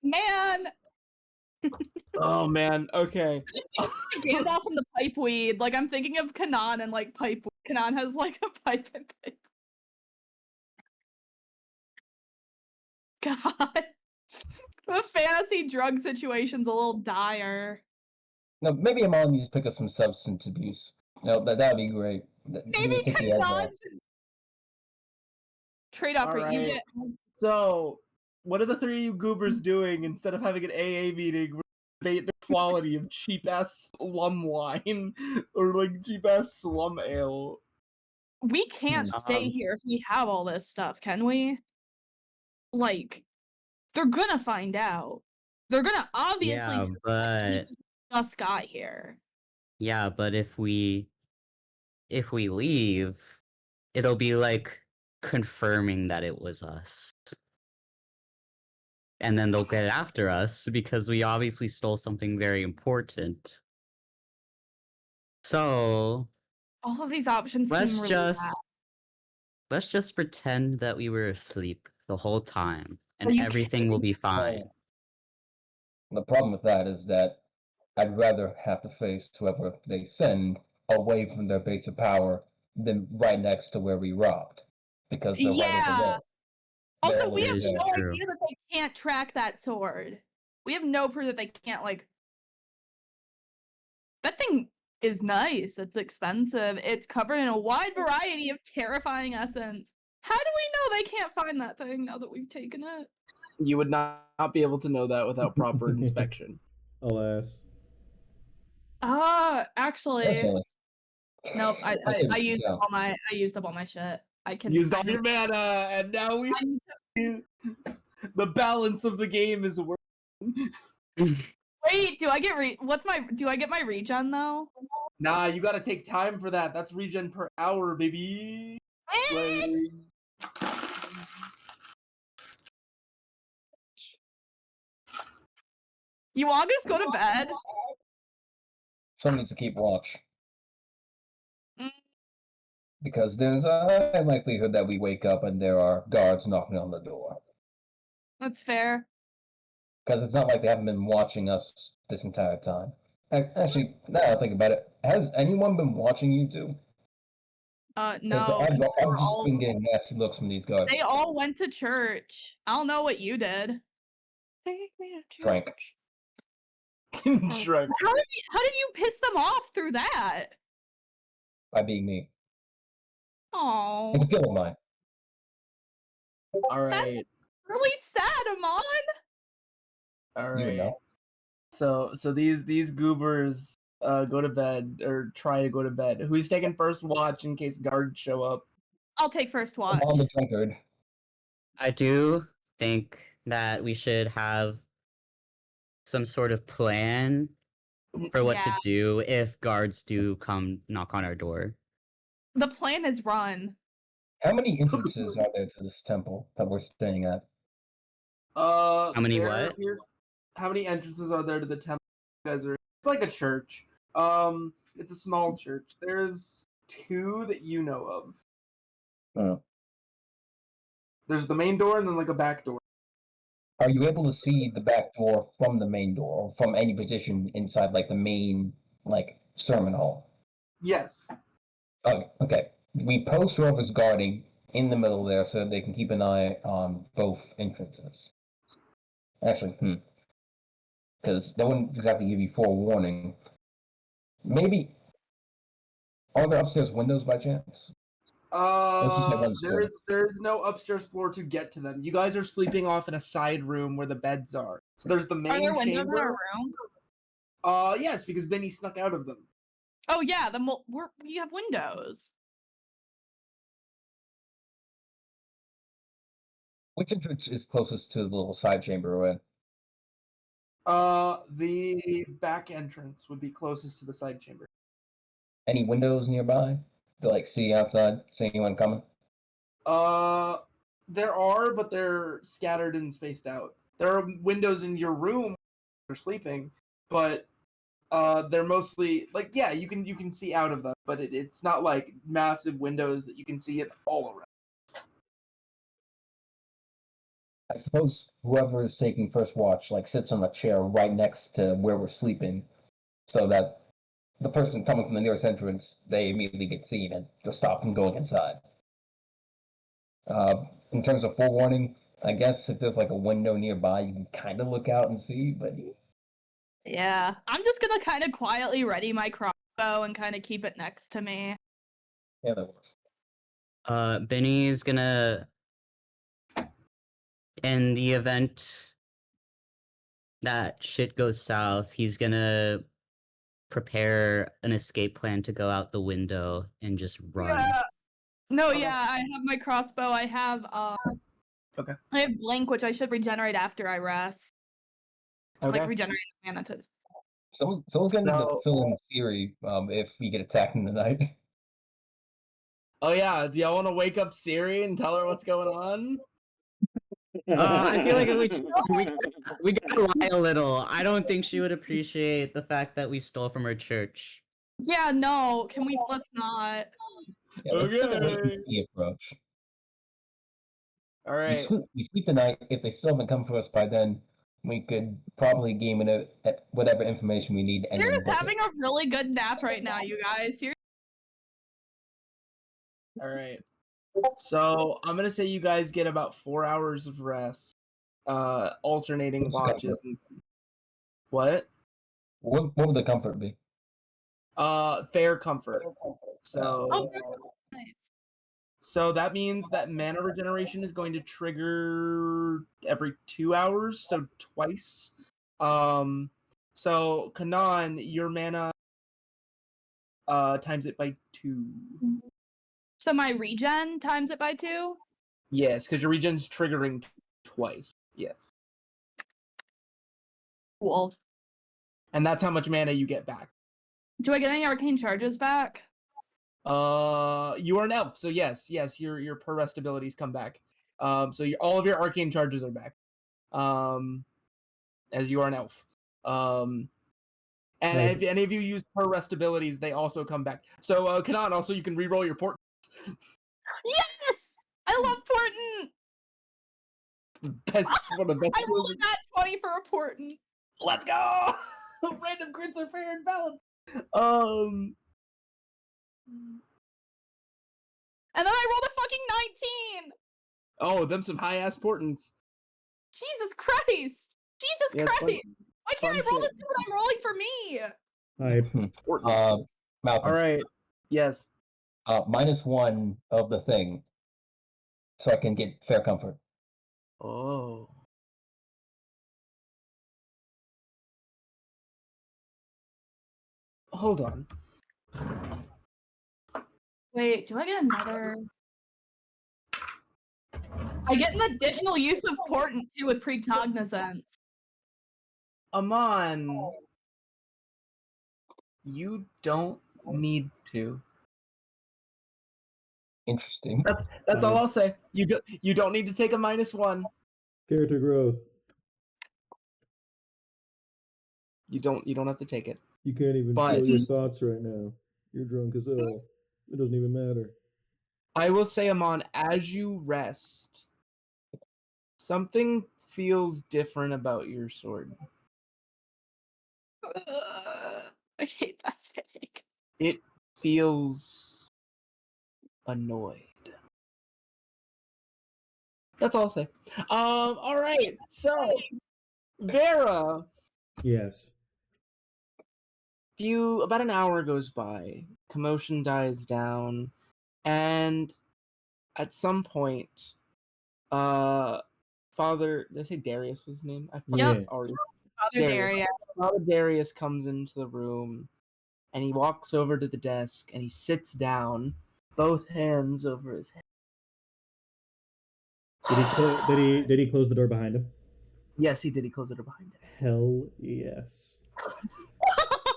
Man, Oh man. Okay. Gandalf and the pipe weed. Like I'm thinking of Kanan and like pipe. Kanan has like a pipe and pipe. God, the fantasy drug situation's a little dire. No, maybe Amon needs to pick up some substance abuse. No, that'd be great. Maybe Kanan should trade up. All You right. get So, what are the three of you goobers doing instead of having an AA meeting where they debate the quality of cheap ass slum wine or like cheap ass slum ale? we can't stay Um, here if we have all this stuff, can we? Like, they're gonna find out. They're gonna obviously yeah, suspect but people just got here. yeah, but if we leave, it'll be like confirming that it was us. And then they'll get after us because we obviously stole something very important. So All of these options seem let's really just bad. let's just pretend that we were asleep the whole time and you everything will be fine. The problem with that is that I'd rather have to face whoever they send away from their base of power than right next to where we robbed. Because they're right over Yeah. there. Also, They're we over have is no true. idea that they can't track that sword. We have no proof that they can't, like... That thing is nice. It's expensive. It's covered in a wide variety of terrifying essence. How do we know they can't find that thing now that we've taken it? You would not be able to know that without proper inspection. Alas. Actually, Personally, nope. I say we used go. up all my shit. I can Used I all your mana, and now we I need see the balance of the game is working. Wait, do I get do I get my regen though? Nah, you gotta take time for that. That's regen per hour, baby. Like, You want us to go to bed? Someone needs to keep watch. Mm. Because there's a high likelihood that we wake up and there are guards knocking on the door. That's fair. Because it's not like they haven't been watching us this entire time. Actually, now that I think about it, has anyone been watching you two? No. I've They just were all been getting nasty looks from these guys. they all went to church. I don't know what you did. Take me to Drank. church. Shrek. How did you piss them off through that? By being me. Oh, It's a skill of mine. All right, that's really sad, Amon. all You would right. know. So these goobers go to bed or try to go to bed. Who's taking first watch in case guards show up? I'll take first I'm watch. on the drunkard. I do think that we should have some sort of plan for what to Yeah. do if guards do come knock on our door. The plan is run. How many entrances are there to this temple that we're staying at? How many what? How many entrances are there to the temple? You guys are. It's like a church. It's a small church. There's 2 that you know of. Oh. There's the main door and then like a back door. Are you able to see the back door from the main door, or from any position inside, like the main, like sermon hall? Yes. Okay. We post whoever's guarding in the middle there, so they can keep an eye on both entrances. Actually, because that wouldn't exactly give you forewarning. Maybe are there upstairs windows by chance? There's no upstairs floor to get to them. You guys are sleeping off in a side room where the beds are. So there's the Are main there windows in chamber. our room? Yes, because Bhinni snuck out of them. Oh yeah, we have windows. Which entrance is closest to the little side chamber we're in? The back entrance would be closest to the side chamber. Any windows nearby to like see outside, see anyone coming? There are, but they're scattered and spaced out. There are windows in your room you're sleeping, but they're mostly like you can see out of them, but it's not like massive windows that you can see it all around. I suppose whoever is taking first watch like sits on a chair right next to where we're sleeping, so that the person coming from the nearest entrance, they immediately get seen and they'll stop from going inside. In terms of forewarning, I guess if there's like a window nearby, you can kind of look out and see, but Yeah, I'm just gonna kind of quietly ready my crossbow and kind of keep it next to me. yeah, that works. Bhinni's gonna, in the event that shit goes south, he's gonna prepare an escape plan to go out the window and just run. Yeah. No, Okay. yeah, I have my crossbow. I have Okay. I have blink, which I should regenerate after I rest. Okay. Like regenerate mana to. Someone's gonna need to So- fill in Cyri if we get attacked in the night. Oh yeah, do y'all want to wake up Cyri and tell her what's going on? I feel like we gotta lie a little. I don't think she would appreciate the fact that we stole from her church. Yeah, no. Can we? Let's not. Yeah, let's take a wait and Okay. see approach. All right. We sleep tonight. If they still haven't come for us by then, we could probably game it at whatever information we need. And You're then just book it. having a really good nap right now, you guys. You're All right. So I'm gonna say you guys get about 4 hours of rest, alternating What's watches. comfort? What? What would the comfort be? Fair comfort. So, oh, nice. so that means that mana regeneration is going to trigger every 2 hours, so twice. So Kanan, your mana times it by 2. So my regen times it by 2. Yes, because your regen's triggering twice. Yes. Cool. And that's how much mana you get back. Do I get any arcane charges back? You are an elf, so yes, your per rest abilities come back. So all of your arcane charges are back. As you are an elf. And Nice. if any of you use per rest abilities, they also come back. So Kanan, also you can re-roll your port. Yes! I love Portent! Best one of the best. I rolled that 20 for a Portent. Let's go! Random crits are fair and balanced. And then I rolled a fucking 19! Oh, them some high ass portents. Jesus Christ! Jesus Yeah, it's Christ! fun- Why can't I fun roll shit. this good when I'm rolling for me? I Malcolm. All right. Yes. -1 of the thing, so I can get fair comfort. Oh. Hold on. Wait, do I get another? I get an additional use of Portent too with Precognizance. Amon, you don't need to. Interesting. That's all I'll say. You don't need to take a -1. character growth. You don't have to take it. You can't even But- feel your thoughts right now. You're drunk as hell. It doesn't even matter. I will say, Amon, as you rest, something feels different about your sword. I hate that thing. It feels annoyed. That's all I'll say. All right. So, Vera, Yes. about an hour goes by, commotion dies down, and at some point, Father, did I say Darius was his name? I forgot Yep. already. Father Darius. Father Darius comes into the room, and he walks over to the desk, and he sits down, both hands over his head. Did he close the door behind him? Yes, he did. He closed the door behind him. Hell yes.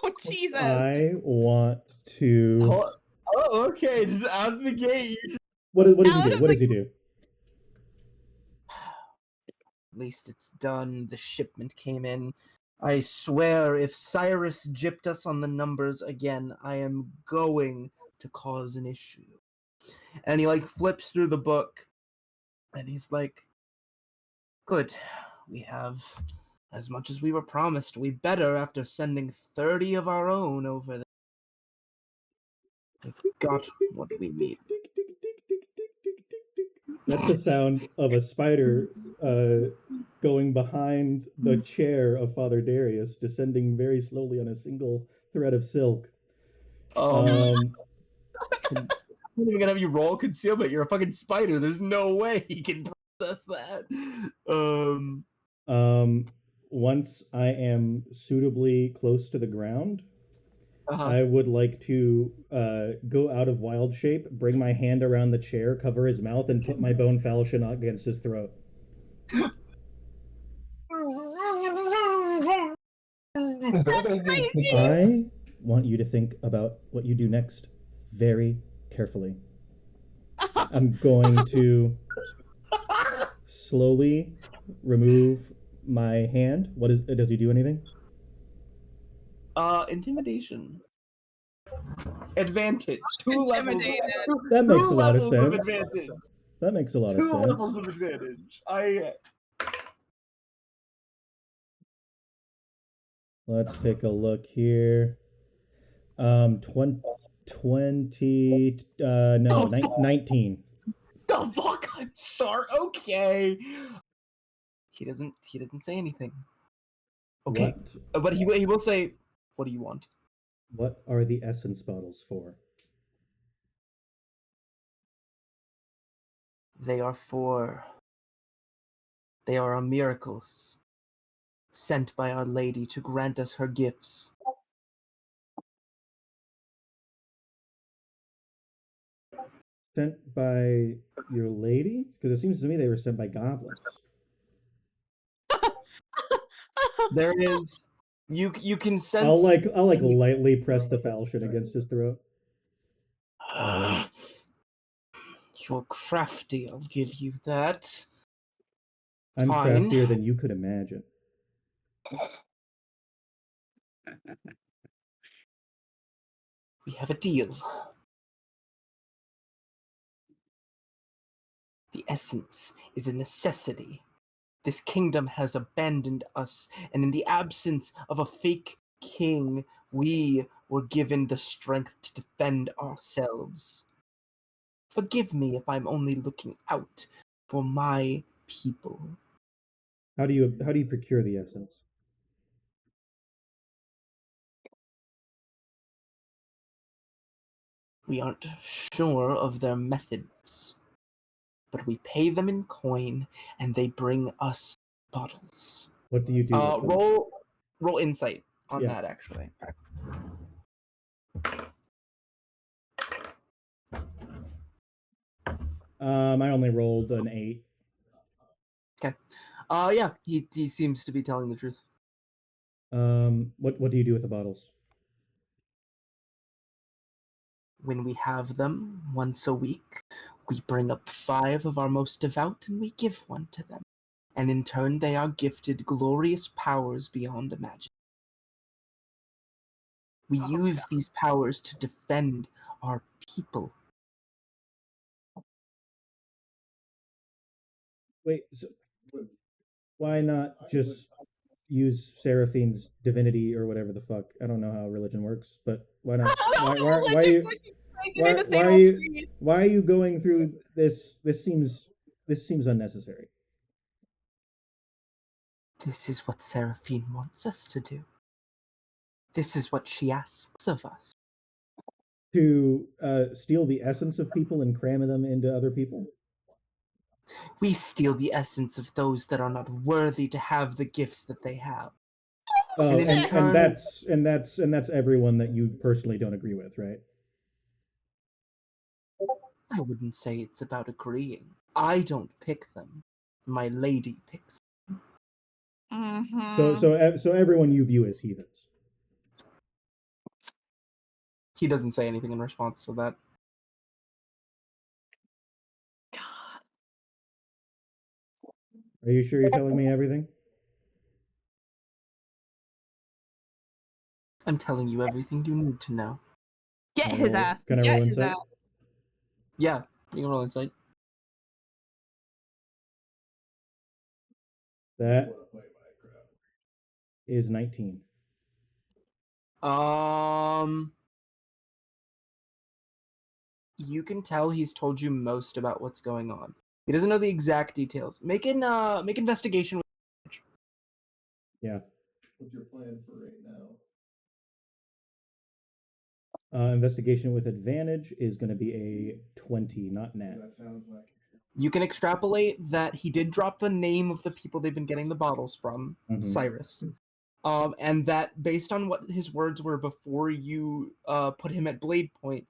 Oh Jesus! I want to. Oh, okay. Just out of the gate. What does he Out do? of What the- does he do? At least it's done. The shipment came in. I swear, if Cyrus gypped us on the numbers again, I am going to cause an issue. And he flips through the book, and he's like, Good. We have as much as we were promised. We better after sending 30 of our own over there. We've got what we need. That's the sound of a spider going behind the chair of Father Darius, descending very slowly on a single thread of silk. I'm not even gonna have you roll concealment. You're a fucking spider. There's no way he can process that. Once I am suitably close to the ground, Uh-huh. I would like to go out of wild shape, bring my hand around the chair, cover his mouth, and put my bone falchion against his throat. I want you to think about what you do next very carefully. I'm going to slowly remove my hand. Does he do anything? Intimidation. Advantage. Two levels. Intimidated. That makes Two a lot of levels sense. advantage. That makes a lot of Two sense. levels of advantage. Let's take a look here. 19. The fuck? I'm sorry. Okay. He doesn't say anything. Okay. But he will say, what do you want? What are the essence bottles for? They are our miracles, sent by Our Lady to grant us her gifts. Sent by your lady? Because it seems to me they were sent by goblins. There is you can sense. I'll lightly press the falchion against his throat. You're crafty, I'll give you that. I'm Fine. craftier than you could imagine. We have a deal. The essence is a necessity. This kingdom has abandoned us, and in the absence of a fake king, we were given the strength to defend ourselves. Forgive me if I'm only looking out for my people. How do you procure the essence? We aren't sure of their methods, but we pay them in coin, and they bring us bottles. What do you do? Roll insight on that, actually. I only rolled an 8. Okay. Yeah, he seems to be telling the truth. What do you do with the bottles? When we have them once a week, we bring up 5 of our most devout and we give one to them. And in turn, they are gifted glorious powers beyond imagining. We use these powers to defend our people. Wait, so why not just use Seraphine's divinity or whatever the fuck? I don't know how religion works, but why not? Why are you going through this? This seems unnecessary. This is what Seraphine wants us to do. This is what she asks of us. To steal the essence of people and cram them into other people? We steal the essence of those that are not worthy to have the gifts that they have. Oh, and that's everyone that you personally don't agree with, right? I wouldn't say it's about agreeing. I don't pick them. My lady picks them. Mm-hmm. So everyone you view as heathens. He doesn't say anything in response to that. God. Are you sure you're telling me everything? I'm telling you everything you need to know. Get his ass. Can I roll insight? Yeah, you can roll insight. That is 19. You can tell he's told you most about what's going on. He doesn't know the exact details. Make investigation. Yeah. What's your plan for right now? Investigation with advantage is going to be a 20, not nat. That sounds like You can extrapolate that he did drop the name of the people they've been getting the bottles from, Cyrus. And that based on what his words were before you put him at Blade Point,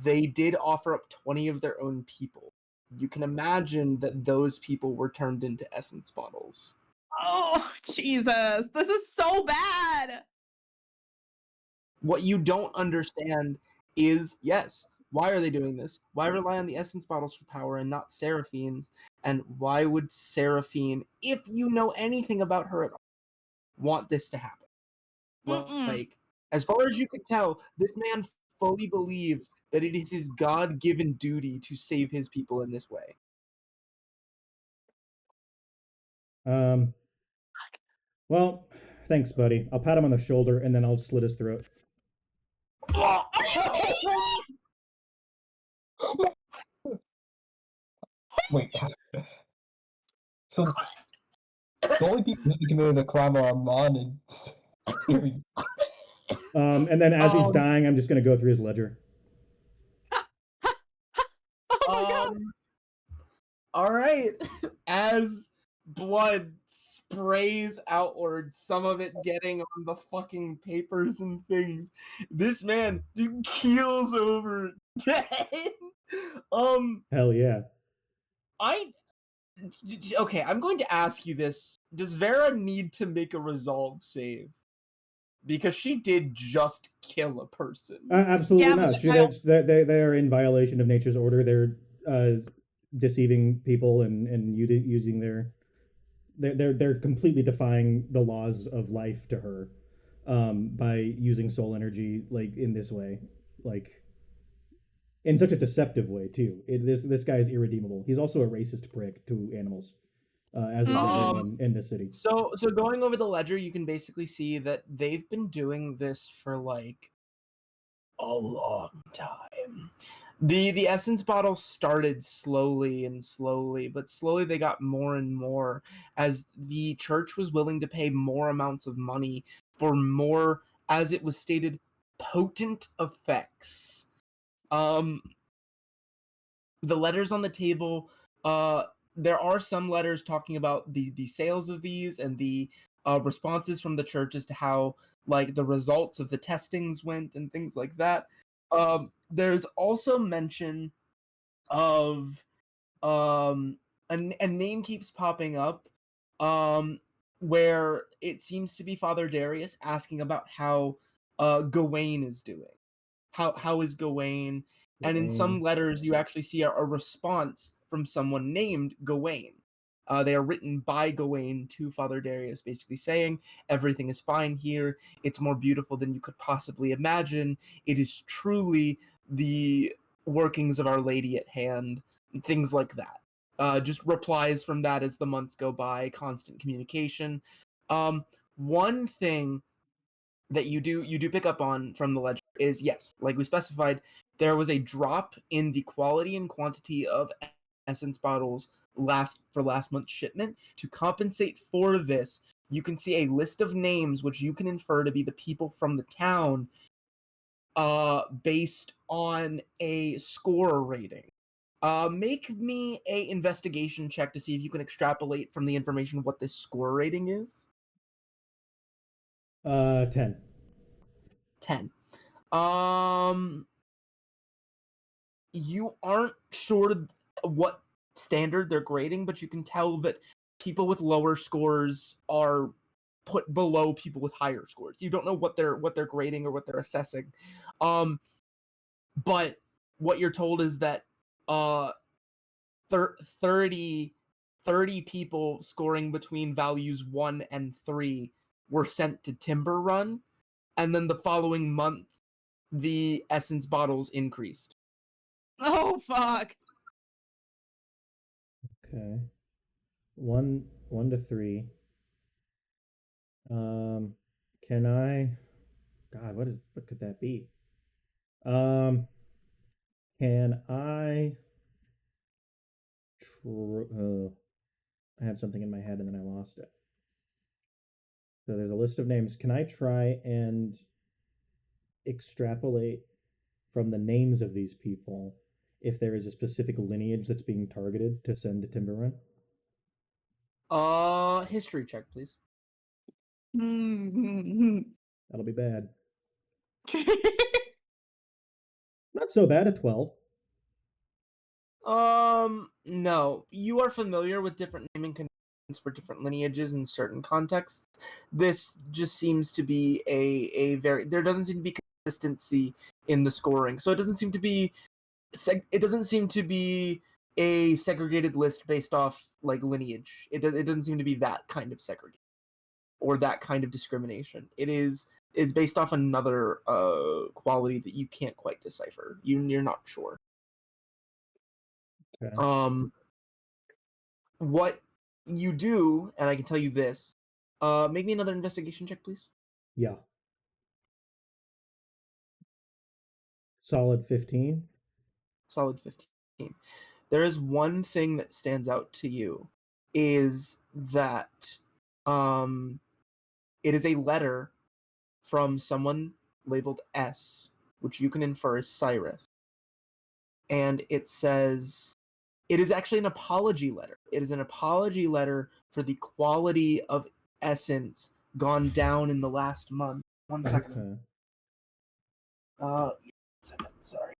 they did offer up 20 of their own people. You can imagine that those people were turned into essence bottles. Oh, Jesus. This is so bad. What you don't understand is, yes, why are they doing this? Why rely on the essence bottles for power and not Seraphine's? And why would Seraphine, if you know anything about her at all, want this to happen? Like, as far as you could tell, this man fully believes that it is his God-given duty to save his people in this way. Well, thanks, buddy. I'll pat him on the shoulder and then I'll slit his throat. Wait. So the only people who committed a crime are Amon and Cyri. And then as he's dying, I'm just going to go through his ledger. All right. As blood sprays outward, some of it getting on the fucking papers and things, this man just keels over dead. Hell yeah. Okay, I'm going to ask you this. Does Vera need to make a resolve save? Because she did just kill a person. Absolutely not. They are in violation of nature's order. They're deceiving people and using they're completely defying the laws of life to her by using soul energy like in this way, like in such a deceptive way too. This guy is irredeemable. He's also a racist prick to animals, as is everyone in this city. So going over the ledger, you can basically see that they've been doing this for like a long time. The essence bottle started slowly, but slowly they got more and more as the church was willing to pay more amounts of money for more, as it was stated, potent effects. The letters on the table, there are some letters talking about the sales of these and the responses from the church as to how like the results of the testings went and things like that. There's also mention of a name keeps popping up where it seems to be Father Darius asking about how Gawain is doing. How is Gawain? And in some letters you actually see a response from someone named Gawain. They are written by Gawain to Father Darius, basically saying, everything is fine here. It's more beautiful than you could possibly imagine. It is truly the workings of Our Lady at hand, and things like that. Just replies from that as the months go by, constant communication. One thing that you do pick up on from the ledger is, yes, like we specified, there was a drop in the quality and quantity of essence bottles last month's shipment. To compensate for this, you can see a list of names which you can infer to be the people from the town based on a score rating. Make me a investigation check to see if you can extrapolate from the information what this score rating is. 10. 10. You aren't sure what standard they're grading, but you can tell that people with lower scores are put below people with higher scores. You don't know what they're grading or what they're assessing. But what you're told is that 30 people scoring between values 1 and 3 were sent to Timber Run, and then the following month the essence bottles increased. Oh fuck. Okay. One 1 to 3. Can I? God, what could that be? Can I? I had something in my head and then I lost it. So there's a list of names. Can I try and extrapolate from the names of these people if there is a specific lineage that's being targeted to send to Timberrun? History check, please. That'll be bad. Not so bad at 12. No. You are familiar with different naming conventions for different lineages in certain contexts. This just seems to be a very... There doesn't seem to be consistency in the scoring. So it doesn't seem to be... It doesn't seem to be a segregated list based off, like, lineage. It doesn't seem to be that kind of segregation. Or that kind of discrimination. It's based off another quality that you can't quite decipher. You're not sure. Okay. What you do, and I can tell you this, make me another investigation check, please. Yeah. Solid 15. Solid 15. There is one thing that stands out to you, is that it is a letter from someone labeled S, which you can infer is Cyrus. And it says, it is actually an apology letter. It is an apology letter for the quality of essence gone down in the last month. 1 second. Okay. Second, sorry.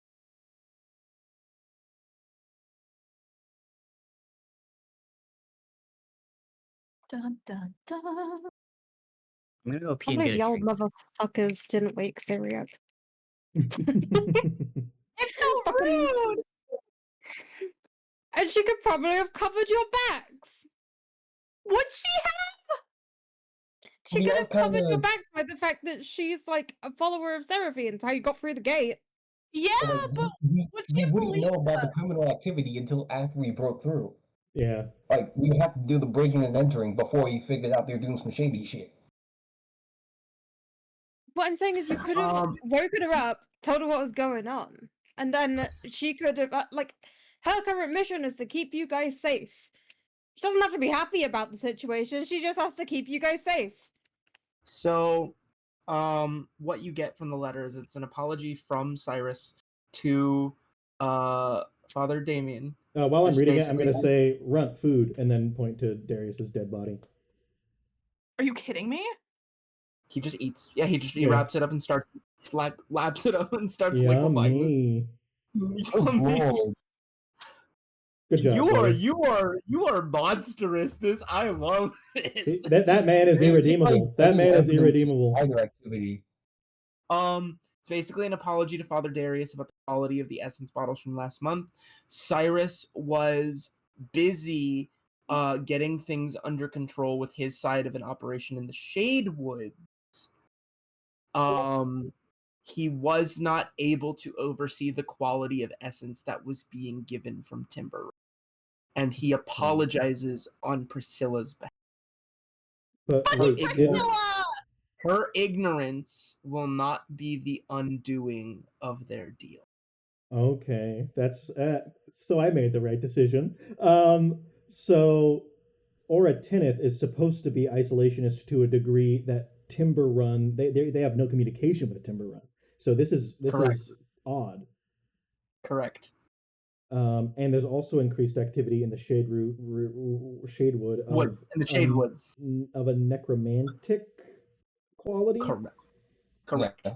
Dun, dun, dun. I'm gonna go pee I and believe get a y'all drink. motherfuckers didn't wake Cyri up. It's so Fucking- rude! And she could probably have covered your backs. Would she have? She Yeah, could have covered your kinda- backs by the fact that she's like a follower of Seraphine's, how you got through the gate. Yeah, Like, but we would she wouldn't believe know about the criminal activity until after we broke through. Yeah. Like, we have to do the breaking and entering before we figured out they're doing some shady shit. What I'm saying is you could have woken her up, told her what was going on, and then she could have, like, her current mission is to keep you guys safe. She doesn't have to be happy about the situation, she just has to keep you guys safe. So, what you get from the letter is it's an apology from Cyrus to Father Damien. While I'm Which reading it, I'm basically- going to say runt food and then point to Darius's dead body. Are you kidding me? He just eats. Yeah, he Yeah. wraps it up and starts laps it up and starts liquefying this. Yummy. Oh, Yummy. Lord. Good job, buddy. You are monstrous. This I love this. That man is irredeemable. That man is irredeemable. Spider activity. It's basically an apology to Father Darius about the quality of the essence bottles from last month. Cyrus was busy getting things under control with his side of an operation in the Shade Woods. He was not able to oversee the quality of essence that was being given from Timber. And he apologizes on Priscilla's behalf. But Fucking wait, Priscilla! Her ignorance will not be the undoing of their deal. Okay, that's so I made the right decision. So Auratinith is supposed to be isolationist to a degree that Timber Run they have no communication with Timber Run. So this is odd. Correct. And there's also increased activity in the Shadewood Woods, in the Shade Woods. of a necromantic quality. Correct. Yeah.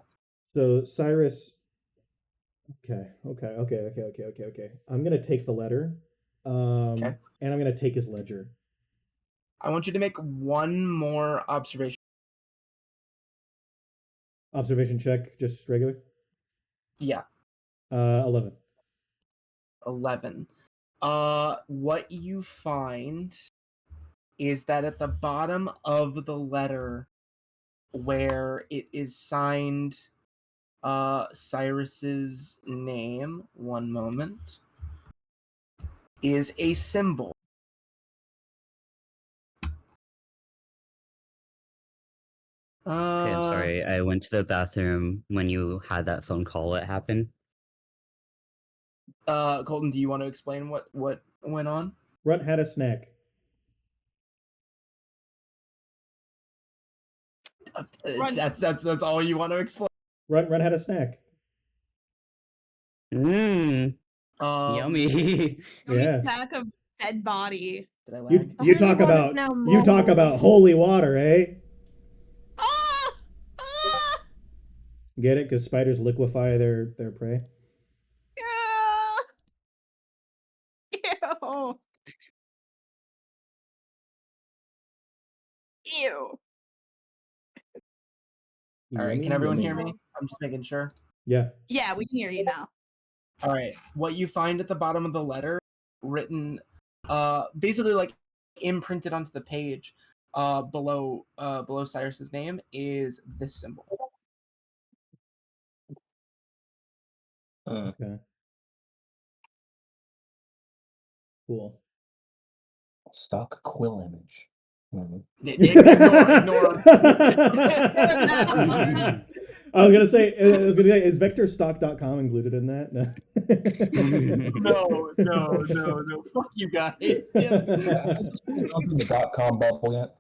So Cyrus. Okay. I'm gonna take the letter, and I'm gonna take his ledger. I want you to make one more observation. Observation check, just regular. Yeah. 11. 11. What you find is that at the bottom of the letter, where it is signed Cyrus's name, one moment, is a symbol. Okay, I'm sorry. I went to the bathroom when you had that phone call. What happened? Colton, do you want to explain what went on? Runt had a snack. Run. That's all you want to explain. Runt had a snack. Mmm, yummy. Yummy Yeah. snack of dead body. Did I You lag? you Only talk one is about now you talk more. about holy water, eh? Ah! Ah! Get it? Because spiders liquefy their prey. Ew. Ew. All right, can Yummy, everyone hear yummy. me? I'm just making sure. Yeah. Yeah, we can hear you now. All right, what you find at the bottom of the letter, written, basically like imprinted onto the page, below Cyrus's name, is this symbol. Okay. Cool. Stock quill image. Mhm. Ignore. I was gonna say, is vectorstock.com included in that? No. Fuck you guys. Damn it. Has this really gone through the .com bubble yet?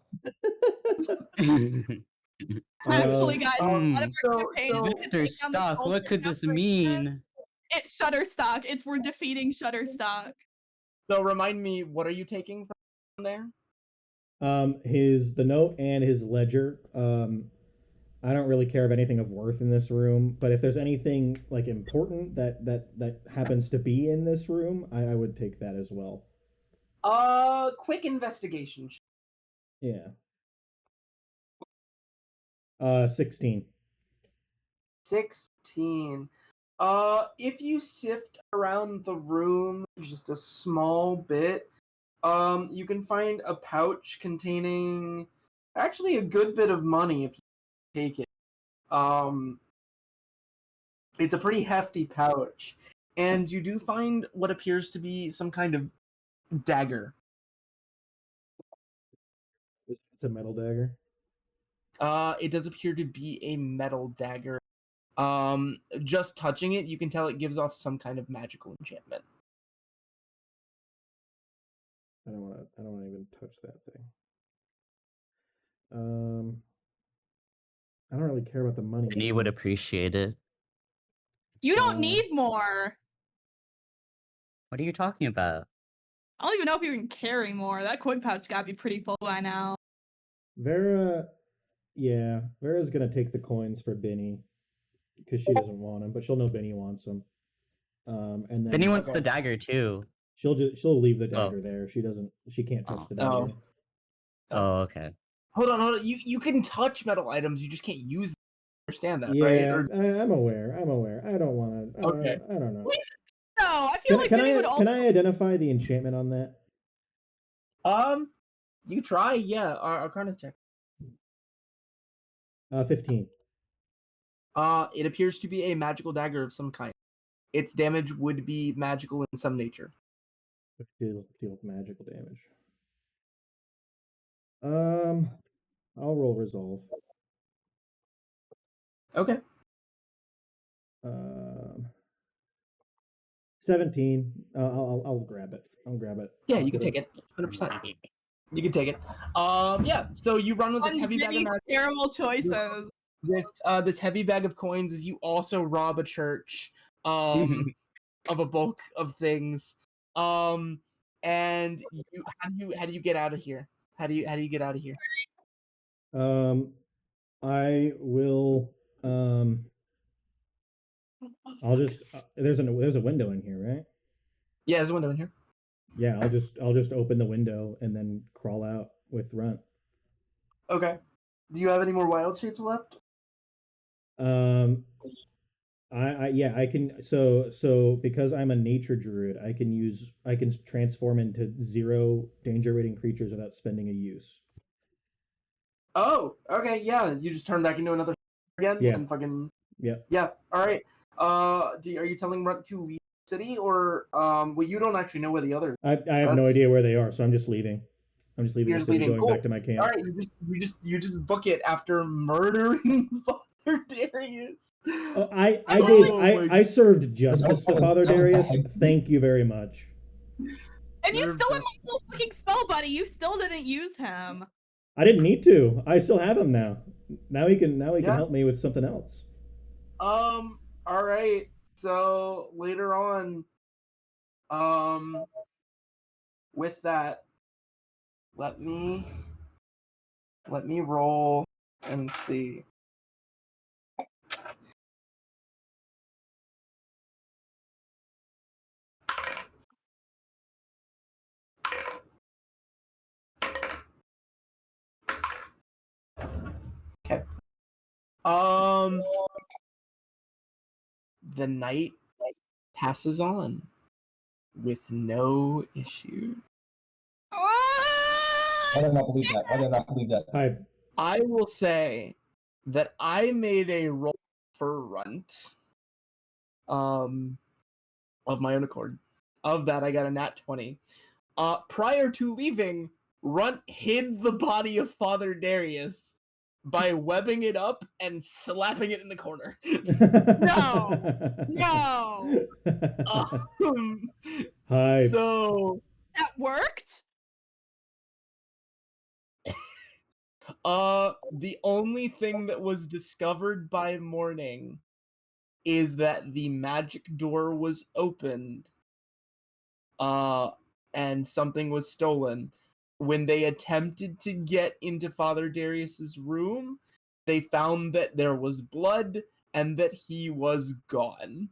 Actually, guys, Um, one of our so- campaigns so- is Victor, taking down the stock. What Colton could this Corporation. mean? It's Shutterstock. It's we're defeating Shutterstock. So remind me, what are you taking from there? The note and his ledger. I don't really care of anything of worth in this room, but if there's anything like important that happens to be in this room, I would take that as well. Quick investigation. Yeah. 16. 16. If you sift around the room just a small bit, you can find a pouch containing actually a good bit of money if you take it. It's a pretty hefty pouch, and you do find what appears to be some kind of dagger. It's a metal dagger. It does appear to be a metal dagger. Just touching it, you can tell it gives off some kind of magical enchantment. I don't want to even touch that thing. I don't really care about the money. Bhinni would appreciate it. You don't need more. What are you talking about? I don't even know if you can carry more. That coin pouch gotta be pretty full by now. Vera's gonna take the coins for Bhinni because she doesn't want them, but she'll know Bhinni wants them. And then Bhinni wants the dagger too. she'll leave the dagger there. She can't touch the dagger. Oh, okay. Hold on. You can touch metal items, you just can't use them. Understand that, Yeah, right? Or... I'm aware. I don't want to. Okay. I don't know. No, I feel like Bhinni would also. Can I identify the enchantment on that? You try, yeah. Arcana check. 15. It appears to be a magical dagger of some kind. Its damage would be magical in some nature. Deal with magical damage. I'll roll resolve. Okay. 17. I'll grab it. I'll grab it. Yeah, you can take it. 100%. You can take it. Yeah. So you run with this heavy bag of magic. Terrible choices. This heavy bag of coins is you also rob a church, of a bulk of things. And how do you get out of here? How do you get out of here? I will. I'll just. There's a window in here, right? Yeah, there's a window in here. Yeah, I'll just open the window and then crawl out with Runt. Okay. Do you have any more wild shapes left? I can. So because I'm a nature druid, I can transform into 0 danger rating creatures without spending a use. Oh, okay, yeah. You just turn back into another again. Yeah. And fucking. Yeah. Yeah. All right. Are you telling Runt to leave the city, or well, you don't actually know where the others? I have no idea where they are, so I'm just leaving. I'm just leaving You're the just city, leaving. going Cool. back to my camp. All right, you just book it after murdering Father Darius. Oh, I Oh did. my I served justice to that Father was the Darius. hype. Thank you very much. And you still have my little fucking spell buddy. You still didn't use him. I didn't need to. I still have him now. Now he can Yeah. help me with something else. All right. So later on, with that, let me roll and see. Okay. The night passes on with no issues. Why did I not believe that? Why did I not believe that? Hi. I will say that I made a roll for Runt, of my own accord. Of that, I got a nat 20. Prior to leaving, Runt hid the body of Father Darius by webbing it up and slapping it in the corner. No. Hi. So, That worked? the only thing that was discovered by morning is that the magic door was opened, and something was stolen. When they attempted to get into Father Darius's room, they found that there was blood and that he was gone.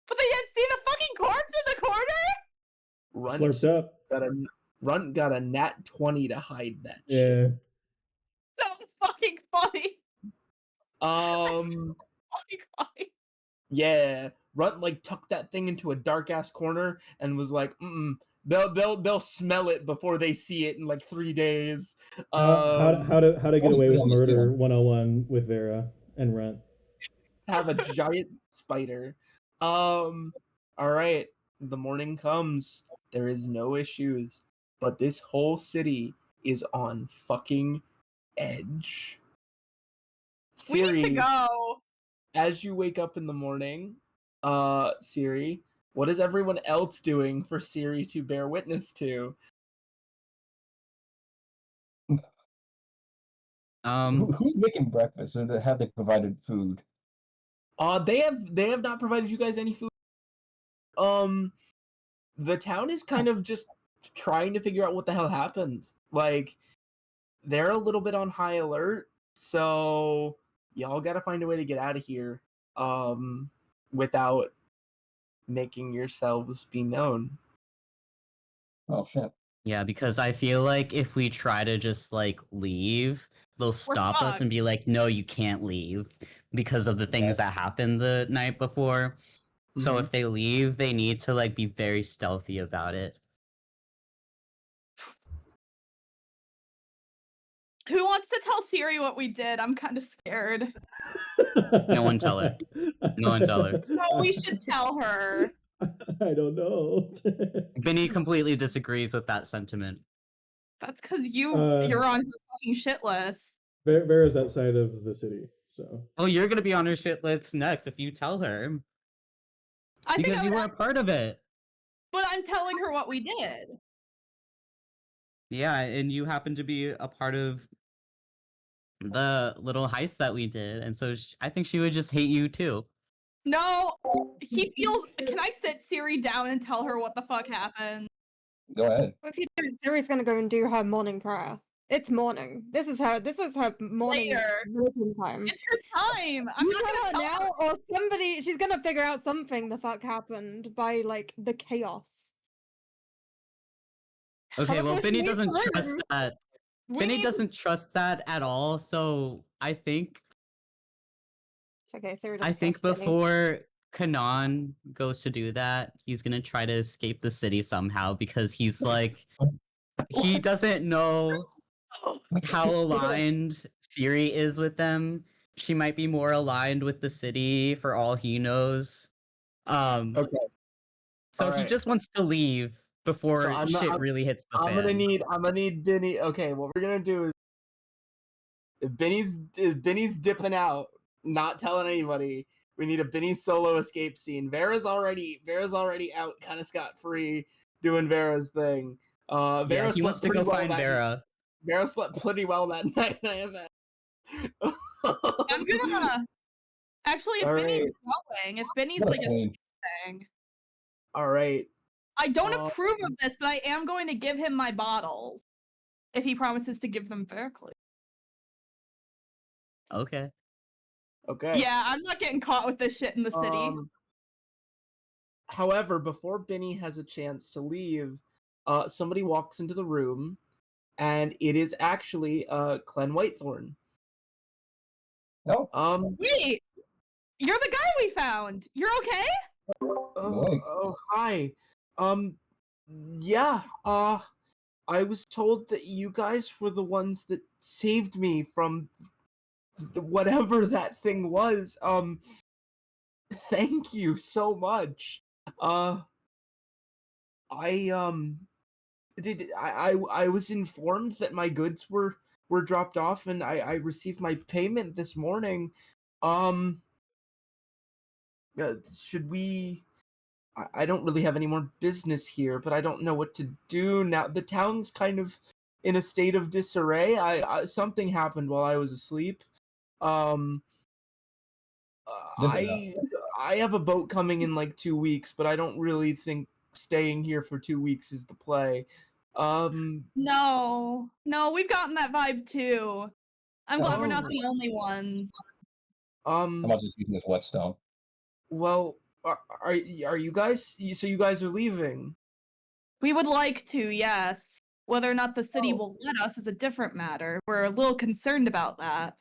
But they didn't see the fucking corpse in the corner? Runt got a nat 20 to hide that Yeah. shit. So fucking funny. Um, Fucking funny. yeah, Runt like tucked that thing into a dark ass corner and was like, they'll smell it before they see it in like 3 days. How to get away with on the murder scale. 101 with Vera and Runt. Have a giant spider. All right, the morning comes. There is no issues, but this whole city is on fucking edge. We need to Cyri, go. as you wake up in the morning, Cyri, what is everyone else doing for Cyri to bear witness to? Who's making breakfast, or have they provided food? They have not provided you guys any food. The town is kind of just trying to figure out what the hell happened. Like, they're a little bit on high alert, so y'all gotta find a way to get out of here, without making yourselves be known. Oh shit. Yeah, because I feel like if we try to just like leave, they'll stop us and fucked. be like, "No, you can't leave," because of the things that happened the night before. So Mhm. if they leave, they need to like be very stealthy about it. Who wants to tell Cyri what we did? I'm kind of scared. No one tell her. No one tell her. No, we should tell her. I don't know. Bhinni completely disagrees with that sentiment. That's because you're on her fucking shit list. Vera's outside of the city, so. Oh, you're gonna be on her shit list next if you tell her. I think Because I you would were a part of it. But I'm telling her what we did. Yeah, and you happen to be a part of the little heist that we did, and so I think she would just hate you too. No, he feels. Can I sit Cyri down and tell her what the fuck happened? Go ahead. If you don't, Cyri's gonna go and do her morning prayer. It's morning. This is her morning Later. routine time. It's her time. I'm You not tell gonna her tell now, or somebody. She's gonna figure out something the fuck happened by like the chaos. Okay, well, Before she Bhinni leaves doesn't the trust room. that. We Bhinni need- doesn't trust that at all, so I think It's okay, Cyri I doesn't think trust Bhinni. before Kanan goes to do that, he's gonna try to escape the city somehow because he's like he doesn't know how aligned Cyri is with them. She might be more aligned with the city for all he knows. Okay. So he Alright. just wants to leave before I'm shit really hits the I'm fan. gonna need Bhinni. Okay, what we're gonna do is if Bhinni's dipping out, not telling anybody. We need a Bhinni solo escape scene. Vera's already out, kind of scot free, doing Vera's thing. Yeah, Vera he wants slept to pretty go well find that Vera. Vera slept pretty well that night. I imagine. I'm gonna actually, if All Benny's right. going, if Benny's What a like a pain. thing, All right. I don't approve of this, but I am going to give him my bottles if he promises to give them correctly. Okay. Okay. Yeah, I'm not getting caught with this shit in the city. However, before Bhinni has a chance to leave, somebody walks into the room, and it is actually Clen Whitethorn. Oh, Wait, you're the guy we found. You're okay? Hi. Yeah, I was told that you guys were the ones that saved me from whatever that thing was. Thank you so much. I was informed that my goods were dropped off, and I received my payment this morning. Should we? I don't really have any more business here, but I don't know what to do now. The town's kind of in a state of disarray. Something happened while I was asleep. Um, I have a boat coming in like 2 weeks, but I don't really think staying here for 2 weeks is the play. No, we've gotten that vibe too. I'm glad we're not the only ones. I'm about just using this whetstone. Well, are you guys? So you guys are leaving? We would like to, yes. Whether or not the city will let us is a different matter. We're a little concerned about that.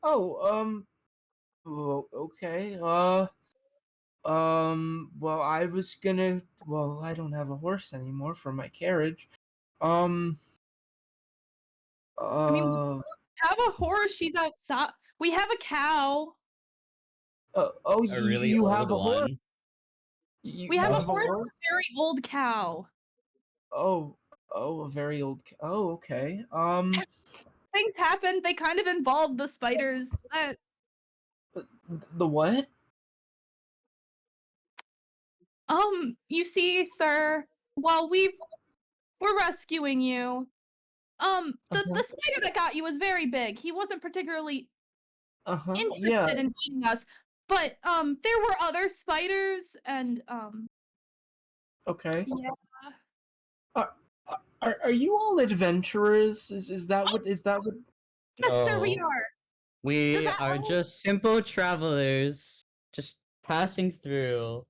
Oh, okay. Well, I was gonna. Well, I don't have a horse anymore for my carriage. I mean, we have a horse. She's outside. We have a cow. A really you old have a horse. one. We have a horse and a very old cow. Oh, a very old. Oh, okay. Things happened. They kind of involved the spiders. The what? You see, sir, while we're rescuing you, the spider that got you was very big. He wasn't particularly interested in eating us, but there were other spiders, and Okay. yeah. Are you all adventurers? Is that what? Yes, sir, we No. are. We are just simple travelers, just passing through.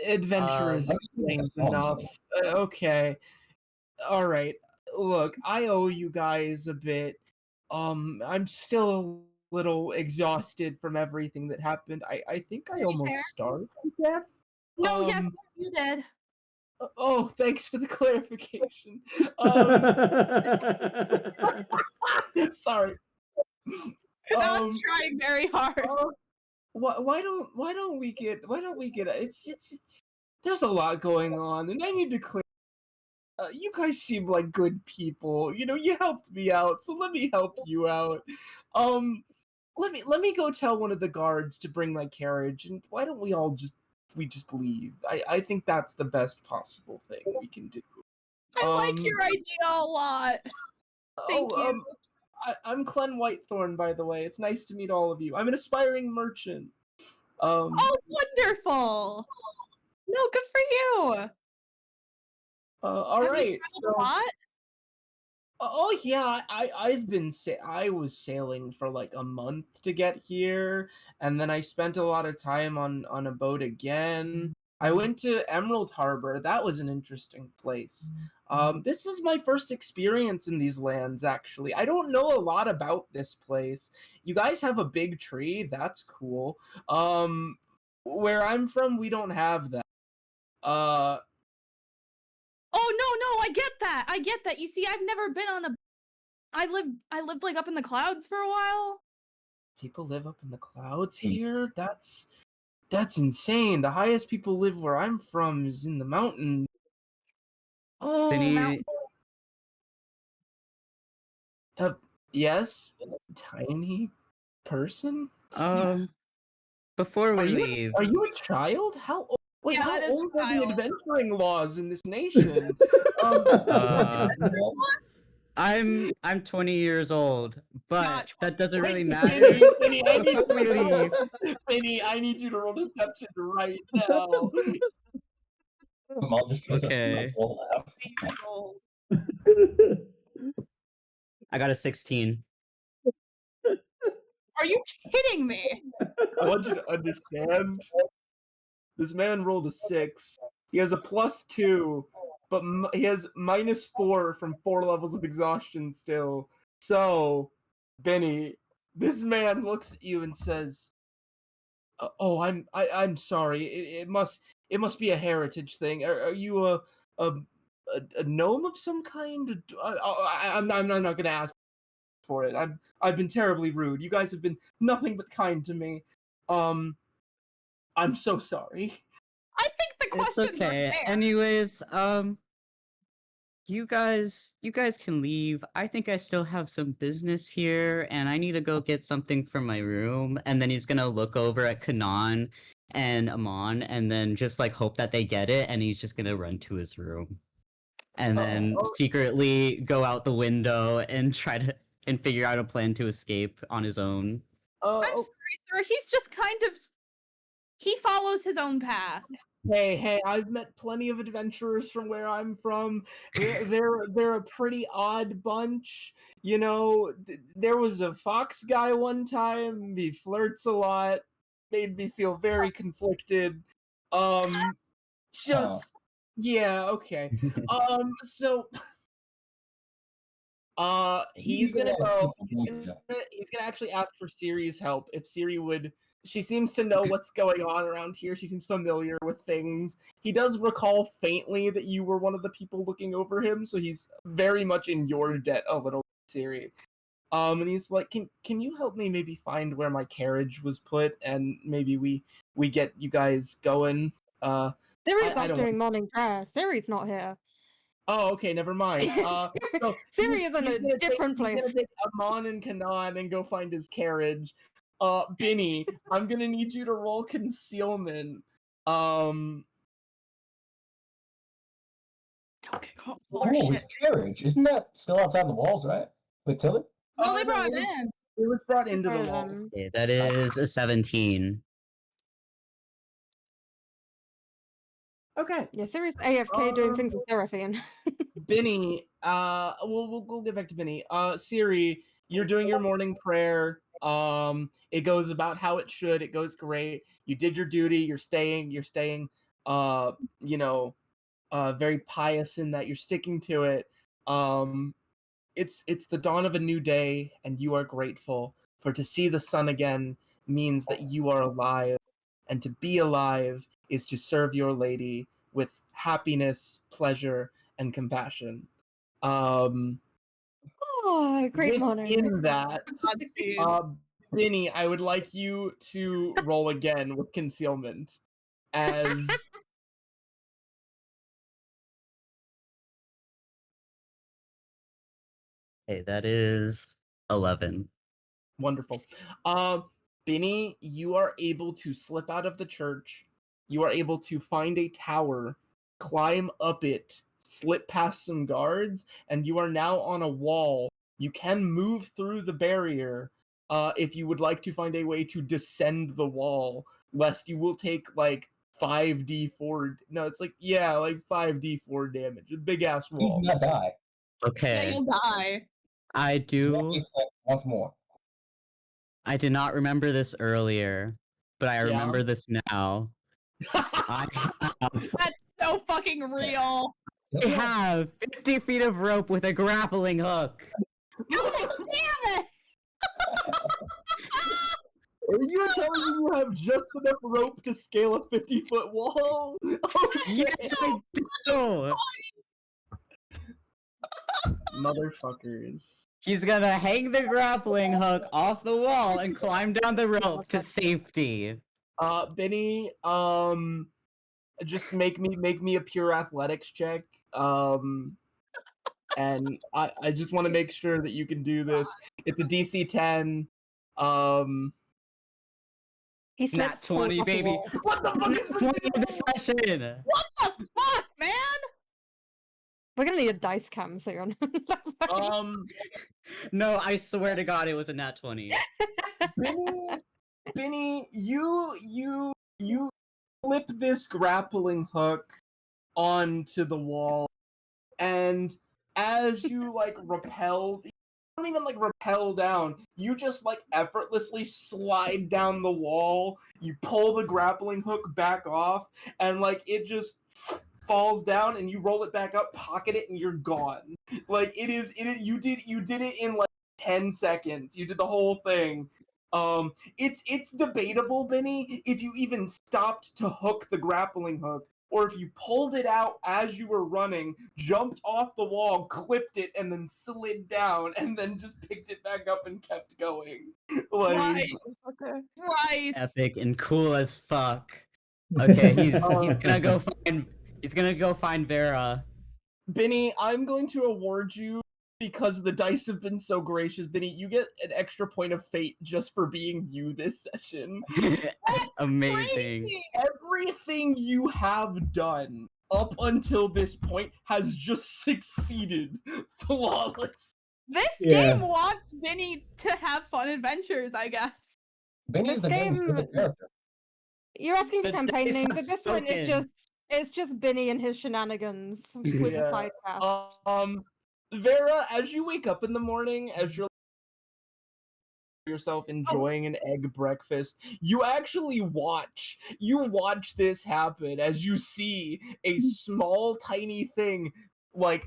Adventurers explains enough. Okay. All right. Look, I owe you guys a bit. I'm still a little exhausted from everything that happened. I think I almost starved to death. No, yes, you did. Oh, thanks for the clarification. Sorry. I was trying very hard. Why don't we get it's there's a lot going on, and I need to clear. You guys seem like good people. You know, you helped me out, so let me help you out. Let me go tell one of the guards to bring my carriage, and why don't we all just leave? I think that's the best possible thing we can do. I like your idea a lot. Thank you. I'm Clen Whitethorn, by the way. It's nice to meet all of you. I'm an aspiring merchant. Oh, wonderful! No, good for you. All Have right. you traveled a lot? Oh yeah, I was sailing for like a month to get here, and then I spent a lot of time on a boat again. I went to Emerald Harbor. That was an interesting place. This is my first experience in these lands, actually. I don't know a lot about this place. You guys have a big tree. That's cool. Where I'm from, we don't have that. Oh no, I get that. You see, I've never been on a. I lived like up in the clouds for a while. People live up in the clouds here? That's insane. The highest people live where I'm from is in the mountains. Oh, Bhinni, Yes, tiny person. before we Are you leave, are you a child? Wait, Yeah, how that is old are the child. adventuring laws in this nation? uh, Well, I'm 20 years old, but Not that doesn't really Wait, matter. Bhinni, I need Before we leave, Bhinni, I need you to roll deception right now. I'll just tries Okay. a laugh. 20 years old. I got a 16. Are you kidding me? I want you to understand. This man rolled a 6. He has a +2, but he has -4 from 4 levels of exhaustion still. So, Bhinni, this man looks at you and says, "Oh, I'm sorry. It must be a heritage thing. Are you a a gnome of some kind? I'm not gonna ask for it. I've been terribly rude. You guys have been nothing but kind to me. I'm so sorry." I think the It's questions are okay. fair. Anyways, you guys can leave. I think I still have some business here, and I need to go get something from my room. And then he's gonna look over at Kanan and Amon, and then just like hope that they get it, and he's just gonna run to his room, and then Oh, secretly go out the window and try to and figure out a plan to escape on his own. I'm oh, sorry, sir. He's just kind of. He follows his own path. hey, I've met plenty of adventurers from where I'm from. They're a pretty odd bunch. You know, there was a fox guy one time. He flirts a lot. Made me feel very conflicted. Oh. Just yeah, okay. So he's gonna go. He's gonna actually ask for Ciri's help. If Cyri would, she seems to know what's going on around here. She seems familiar with things. He does recall faintly that you were one of the people looking over him, so he's very much in your debt a little, Cyri. And he's like, can you help me maybe find where my carriage was put, and maybe we get you guys going. Ciri's I off don't doing morning prayer. Ciri's not here. Oh, okay, never mind. So Cyri is in he's a gonna different He's place. gonna take Amon and Kanan and go find his carriage. Bhinni, I'm gonna need you to roll concealment. Don't get caught. Oh, his carriage. Isn't that still outside the walls, right? With Tilly? No, they no, brought it in. It was brought into the walls. Okay, that is a 17. Okay, Yeah, Ciri's AFK doing things with Seraphine. Bhinni. We'll get back to Bhinni. Cyri, you're doing your morning prayer. It goes about how it should. It goes great. You did your duty. You're staying. You know, very pious in that you're sticking to it. It's the dawn of a new day, and you are grateful. For to see the sun again means that you are alive, and to be alive is to serve your lady with happiness, pleasure, and compassion. Oh, great morning. Within that, Godspeed. Bhinni, I would like you to roll again with concealment, as Okay, that is 11. wonderful. Bhinni, you are able to slip out of the church. You are able to find a tower, climb up it, slip past some guards, and you are now on a wall. You can move through the barrier if you would like to find a way to descend the wall, lest you will take like 5d4. No, it's like, yeah, like 5d4 damage. A big ass He's wall. gonna die. Yeah, Okay, you'll die. I do. He's back once more. I did not remember this earlier, but I Yeah. remember this now. I That's so fucking real. have 50 feet of rope with a grappling hook. God damn it! Are you telling me you have just enough rope to scale a 50-foot wall? Yes, I do. Motherfuckers. He's gonna hang the grappling hook off the wall and climb down the rope to safety. Bhinni, just make me a pure athletics check. And I just want to make sure that you can do this. It's a DC 10. He Nat slips forward 20, off the baby. wall. What the fuck Nat is 20 this? of the session. What the fuck, man? We're gonna need a dice cam soon. No, I swear to God, it was a nat 20. Bhinni, you flip this grappling hook onto the wall, and as you like rappel, you don't even like rappel down, you just like effortlessly slide down the wall, you pull the grappling hook back off, and like it just falls down, and you roll it back up, pocket it, and you're gone. Like you did it in like 10 seconds. You did the whole thing. It's debatable, Bhinni, if you even stopped to hook the grappling hook, or if you pulled it out as you were running, jumped off the wall, clipped it, and then slid down, and then just picked it back up and kept going. Like, Right. Right. Epic and cool as fuck. Okay, he's gonna go find Vera. Bhinni, I'm going to award you, because the dice have been so gracious, Bhinni, you get an extra point of fate just for being you this session. Amazing. Crazy. Everything you have done up until this point has just succeeded flawless. This Yeah. game wants Bhinni to have fun adventures, I guess. Bhinni is This the game's game- favorite character. You're asking for The campaign dice names. have At this point, spoken. it's just Bhinni and his shenanigans with Yeah. the side cast. Vera, as you wake up in the morning, as you're yourself enjoying an egg breakfast, you actually watch this happen as you see a small tiny thing like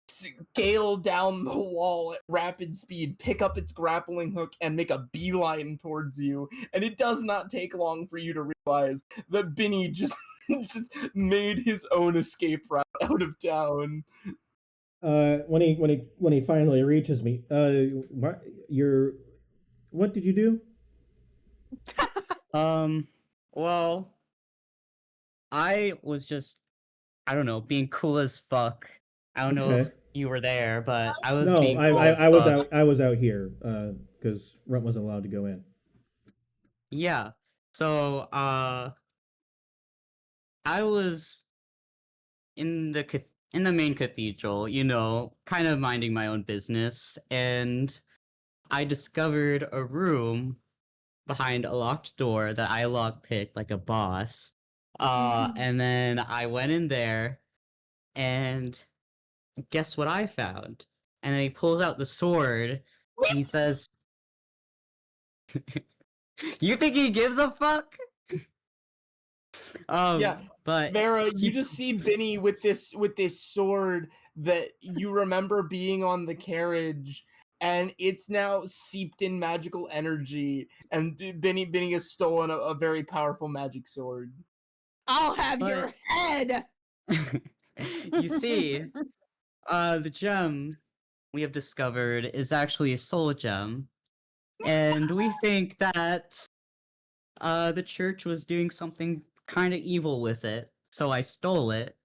scale down the wall at rapid speed, pick up its grappling hook, and make a beeline towards you. And it does not take long for you to realize that Bhinni just made his own escape route out of town. When he finally reaches me, what did you do? Well, I was just, I don't know, being cool as fuck. I don't know if Okay. you were there, but I was No, being cool as I was fuck. I was out here, because Runt wasn't allowed to go in. Yeah. So, I was in the main cathedral, you know, kind of minding my own business, and I discovered a room behind a locked door that I lockpicked like a boss. And then I went in there, and guess what I found? And then he pulls out the sword, and he says, "You think he gives a fuck?" Yeah, but Vera, you he- just see Bhinni with this sword that you remember being on the carriage, and it's now seeped in magical energy, and Bhinni has stolen a very powerful magic sword. I'll have your But- head. you see, the gem we have discovered is actually a soul gem, and we think that the church was doing something kind of evil with it, so I stole it.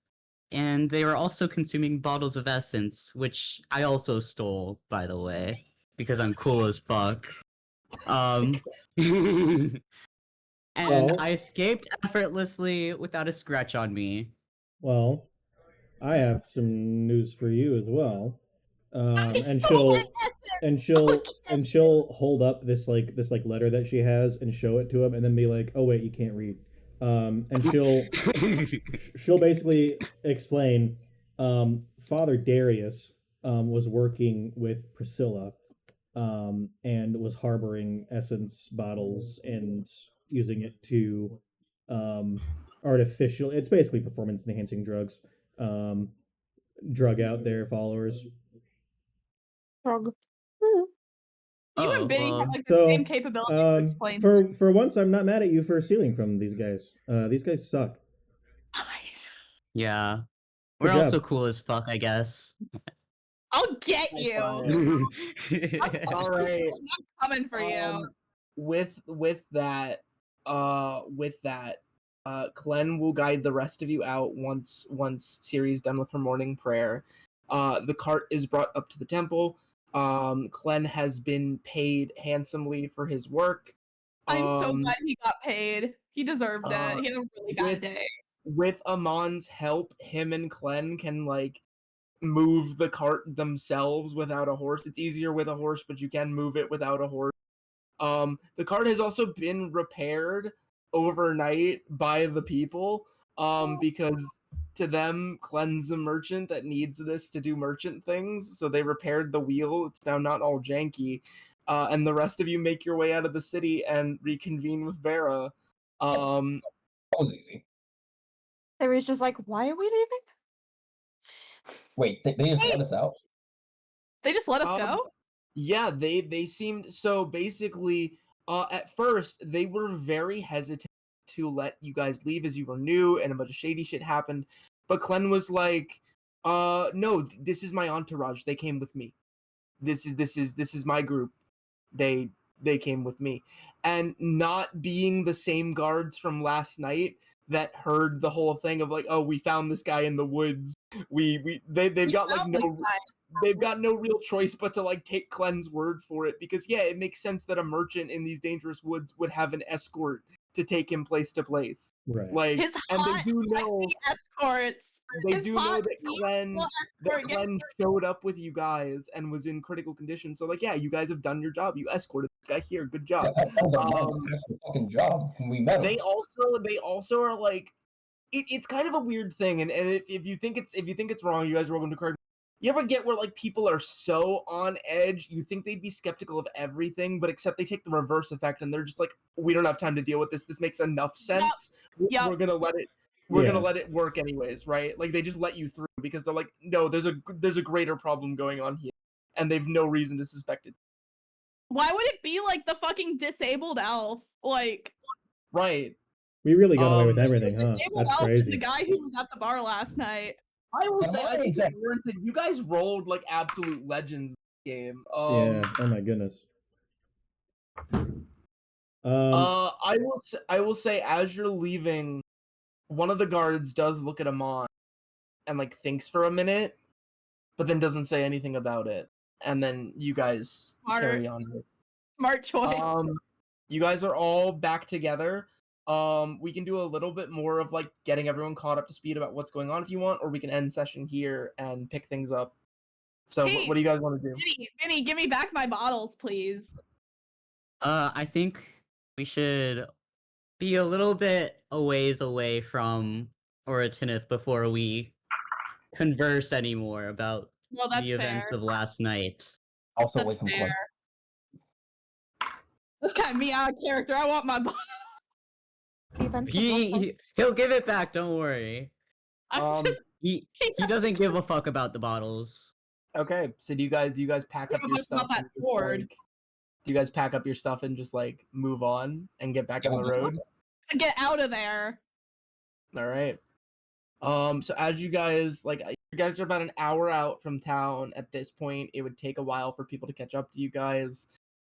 And they were also consuming bottles of essence, which I also stole, by the way, because I'm cool as fuck. And Well- I escaped effortlessly without a scratch on me. Well, I have some news for you as well. And stole that she'll hold up this letter that she has and show it to him, and then be like, "Oh wait, you can't read." And she'll basically explain. Father Darius was working with Priscilla, and was harboring essence bottles and using it to artificial. It's basically performance enhancing drugs. Drug out their followers. Frog. You Oh, and Bhinni well. have like the So, same capability to explain. for once, I'm not mad at you for stealing from these guys. These guys suck. Yeah. We're Good also job. cool as fuck, I guess. I'll get High you. five. All right. I'm coming for you. With that, Clen will guide the rest of you out once Cyri's done with her morning prayer. The cart is brought up to the temple. Clen has been paid handsomely for his work. I'm so glad he got paid. He deserved it. uh, He had a really bad day. With Amon's help, him and Clen can like move the cart themselves without a horse. It's easier with a horse, but you can move it without a horse. The cart has also been repaired overnight by the people, because to them, Clen's a merchant that needs this to do merchant things, so they repaired the wheel. It's now not all janky. And the rest of you make your way out of the city and reconvene with Vera. That was easy. Cyri's just like, why are we leaving? Wait, they just let us out? They just let us go? Yeah, they seemed so basically. At first, they were very hesitant to let you guys leave as you were new, and a bunch of shady shit happened. But Clen was like, no, this is my entourage. They came with me. This is my group. They came with me, and not being the same guards from last night that heard the whole thing of like, oh, we found this guy in the woods. They've got like no. They've got no real choice but to like take Clen's word for it, because yeah, it makes sense that a merchant in these dangerous woods would have an escort to take him place to place. Right. Like, His and hot, they do know sexy escorts. they His do know hot, that beautiful Clen showed up with you guys and was in critical condition. So like, yeah, you guys have done your job. You escorted this guy here. Good job. Yeah, that was a actual fucking job when we met him. They also are like, it's kind of a weird thing, and if you think it's wrong, you guys are welcome to correct. You ever get where like people are so on edge, you think they'd be skeptical of everything, but except they take the reverse effect and they're just like, we don't have time to deal with this. This makes enough sense. Yep. We're gonna let it. We're gonna let it work anyways, right? Like they just let you through because they're like, no, there's a greater problem going on here, and they've no reason to suspect it. Why would it be like the fucking disabled elf? Like, right? We really got away with everything, the huh? disabled That's elf is crazy. the guy who was at the bar last night. I will say, I think Exactly. you guys rolled like absolute legends in the game. Yeah. Oh my goodness. I will say, as you're leaving, one of the guards does look at Amon and like thinks for a minute, but then doesn't say anything about it. And then you guys carry on. Smart choice. You guys are all back together. We can do a little bit more of like getting everyone caught up to speed about what's going on if you want, or we can end session here and pick things up. So Hey, what do you guys want to do? Bhinni, give me back my bottles, please. I think we should be a little bit a ways away from Auratinith before we converse anymore about Well, that's the events fair. of last night. Also That's away from Clen. That's kind of me out of character. I want my bottle. He'll give it back, don't worry. He he doesn't give a fuck about the bottles. Okay, so do you guys pack up your stuff? That sword. Do you guys pack up your stuff and just like move on and get back on the road? Get out of there. All right. So as you guys are about an hour out from town at this point. It would take a while for people to catch up to you guys.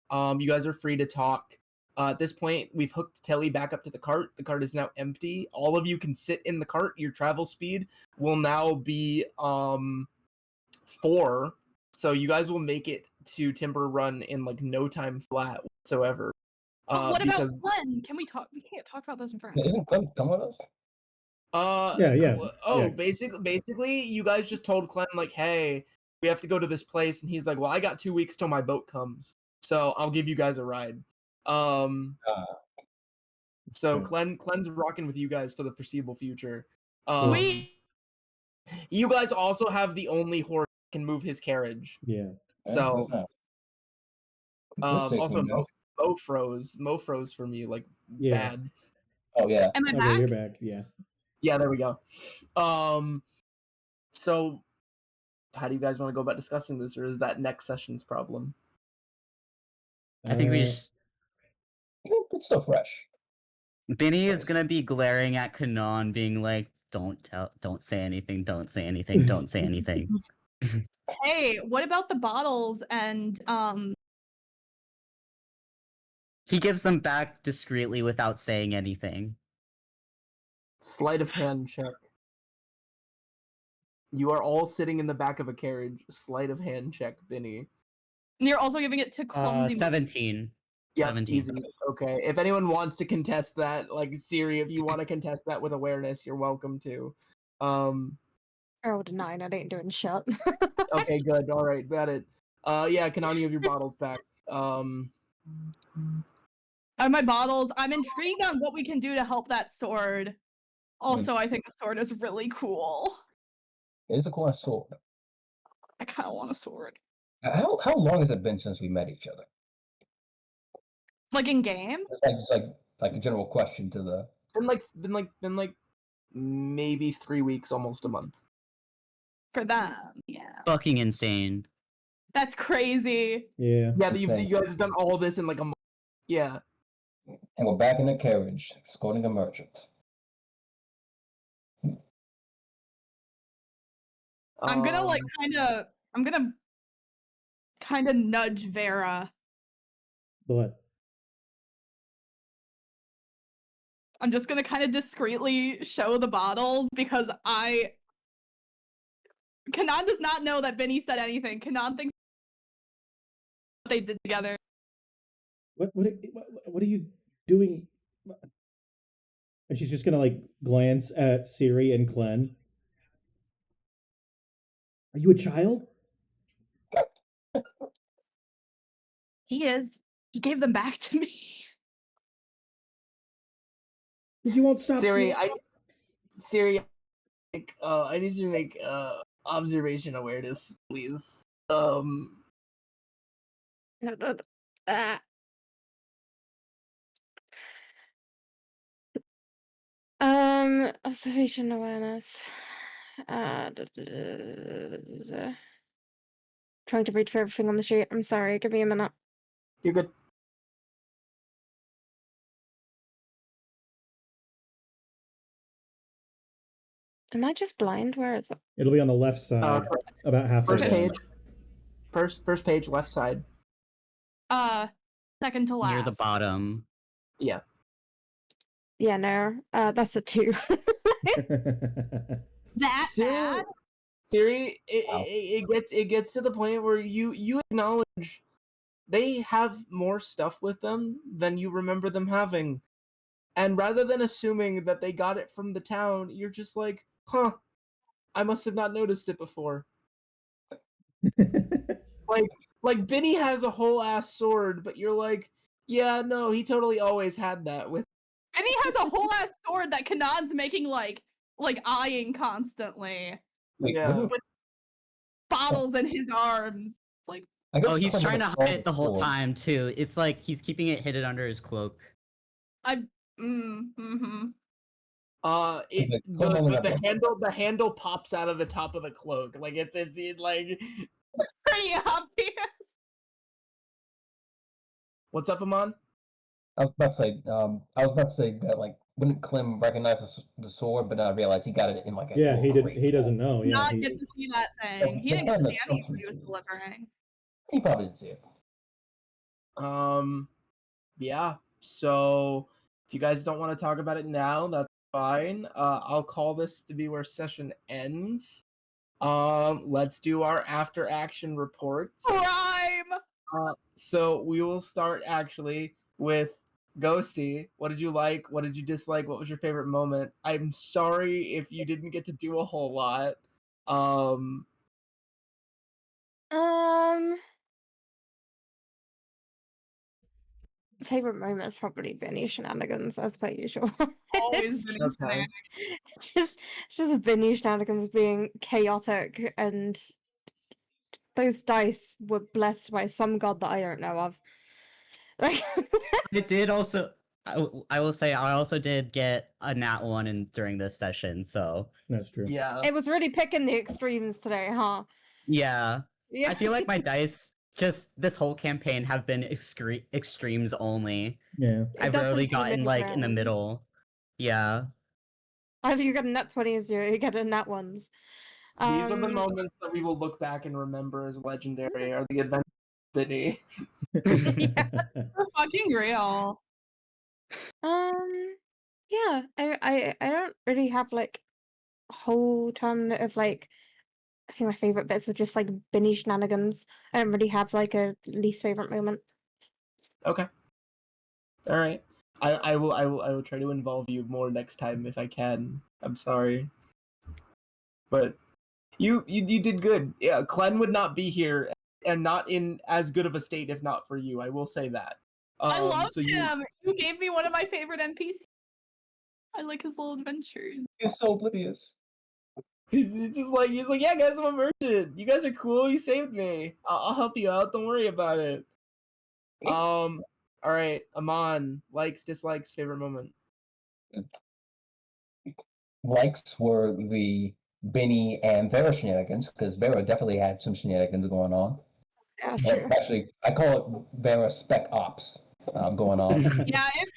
You guys are free to talk. At this point, we've hooked Telly back up to the cart. The cart is now empty. All of you can sit in the cart. Your travel speed will now be 4. So you guys will make it to Timber Run in like no time flat whatsoever. What about Clen? Can we talk? We can't talk about this in front. Isn't Clen come with us? Yeah. Basically, you guys just told Clen like, hey, we have to go to this place, and he's like, well, I got 2 weeks till my boat comes, so I'll give you guys a ride. So Clen's rocking with you guys for the foreseeable future. You guys also have the only horse that can move his carriage. Yeah. So also Mo froze for me like bad. Oh yeah. Am I back? You're back. Yeah. Yeah, there we go. So how do you guys want to go about discussing this, or is that next session's problem? I think we just... It's still fresh. Bhinni is gonna be glaring at Kanan, being like, don't say anything, don't say anything, don't say anything. Hey, what about the bottles and He gives them back discreetly without saying anything. Sleight of hand check. You are all sitting in the back of a carriage. Sleight of hand check, Bhinni. And you're also giving it to clumsy. 17. Yep, 17. easy. Okay. If anyone wants to contest that, like Cyri, if you want to contest that with awareness, you're welcome to. I rolled a 9. I ain't doing shit. Okay, good. All right, got it. Yeah, Kanani, you have your bottles back. My bottles. I'm intrigued on what we can do to help that sword. Also, I think the sword is really cool. It is a cool sword. I kind of want a sword. How long has it been since we met each other? Like in game? It's like a general question to the. Been like maybe 3 weeks, almost a month. For them, yeah. Fucking insane. That's crazy. Yeah. Yeah, you guys have done all this in like a month. Yeah. And we're back in the carriage, escorting a merchant. I'm gonna like kind of nudge Vera. What? I'm just gonna kind of discreetly show the bottles because Kanan does not know that Bhinni said anything. Kanan thinks they did together. What are you doing? And she's just gonna like glance at Cyri and Clen. Are you a child? He is. He gave them back to me. You won't stop. Cyri, I need you to make observation awareness, please. Observation awareness. Trying to read for everything on the sheet. I'm sorry, give me a minute. You're good. Am I just blind? Where is it? It'll be on the left side, about halfway First down. page. First page, left side. Second to last. Near the bottom. Yeah. Yeah, no. That's a 2. That bad? Cyri, it gets to the point where you acknowledge they have more stuff with them than you remember them having. And rather than assuming that they got it from the town, you're just like, huh, I must have not noticed it before. Like Bhinni has a whole ass sword, but you're like, yeah, no, he totally always had that with. And he has a whole ass sword that Kanan's making like eyeing constantly. Wait, Yeah. With bottles in his arms. It's like, Oh, he's trying to hide it the whole time too. It's like he's keeping it hidden under his cloak. The handle pops out of the top of the cloak. Like it's pretty obvious. What's up, Amon? I was about to say that like wouldn't Clem recognize the sword, but then I realized he got it in like a Yeah, he crate. he doesn't know. Yeah, Not get to see that thing. He didn't get to see anything he was delivering. He probably didn't see it. Yeah. So if you guys don't want to talk about it now, that's fine. I'll call this to be where session ends. Let's do our after action reports. Crime! So we will start actually with Ghosty. What did you like? What did you dislike? What was your favorite moment? I'm sorry if you didn't get to do a whole lot. Favorite moment is probably Bhinni shenanigans, as per usual. Always it's Bhinni shenanigans. It's just Bhinni shenanigans being chaotic, and those dice were blessed by some god that I don't know of. Like, It did also. I will say I also did get a nat 1 during this session, so that's true. Yeah. it was really picking the extremes today, huh? yeah. Yeah. I feel like my dice just this whole campaign have been extremes only. Yeah. I've rarely gotten like in the middle. Yeah. Either you get a nat 20s or you get a nat 1s. These are the moments that we will look back and remember as legendary, are the adventures of Bhinni. Yeah, they're fucking real. Yeah, I don't really have like a whole ton of like. I think my favorite bits were just like Bhinni shenanigans. I don't really have like a least favorite moment. Okay. All right. I will try to involve you more next time if I can. I'm sorry, but you did good. Yeah, Clen would not be here and not in as good of a state if not for you. I will say that. I love so him. You gave me one of my favorite NPCs. I like his little adventures. He's so oblivious. He's like, yeah, guys, I'm a merchant. You guys are cool. You saved me. I'll help you out. Don't worry about it. All right, Amon, likes, dislikes, favorite moment. Likes were the Bhinni and Vera shenanigans, because Vera definitely had some shenanigans going on. Yeah, But true. actually, I call it Vera spec ops going on. Yeah, it's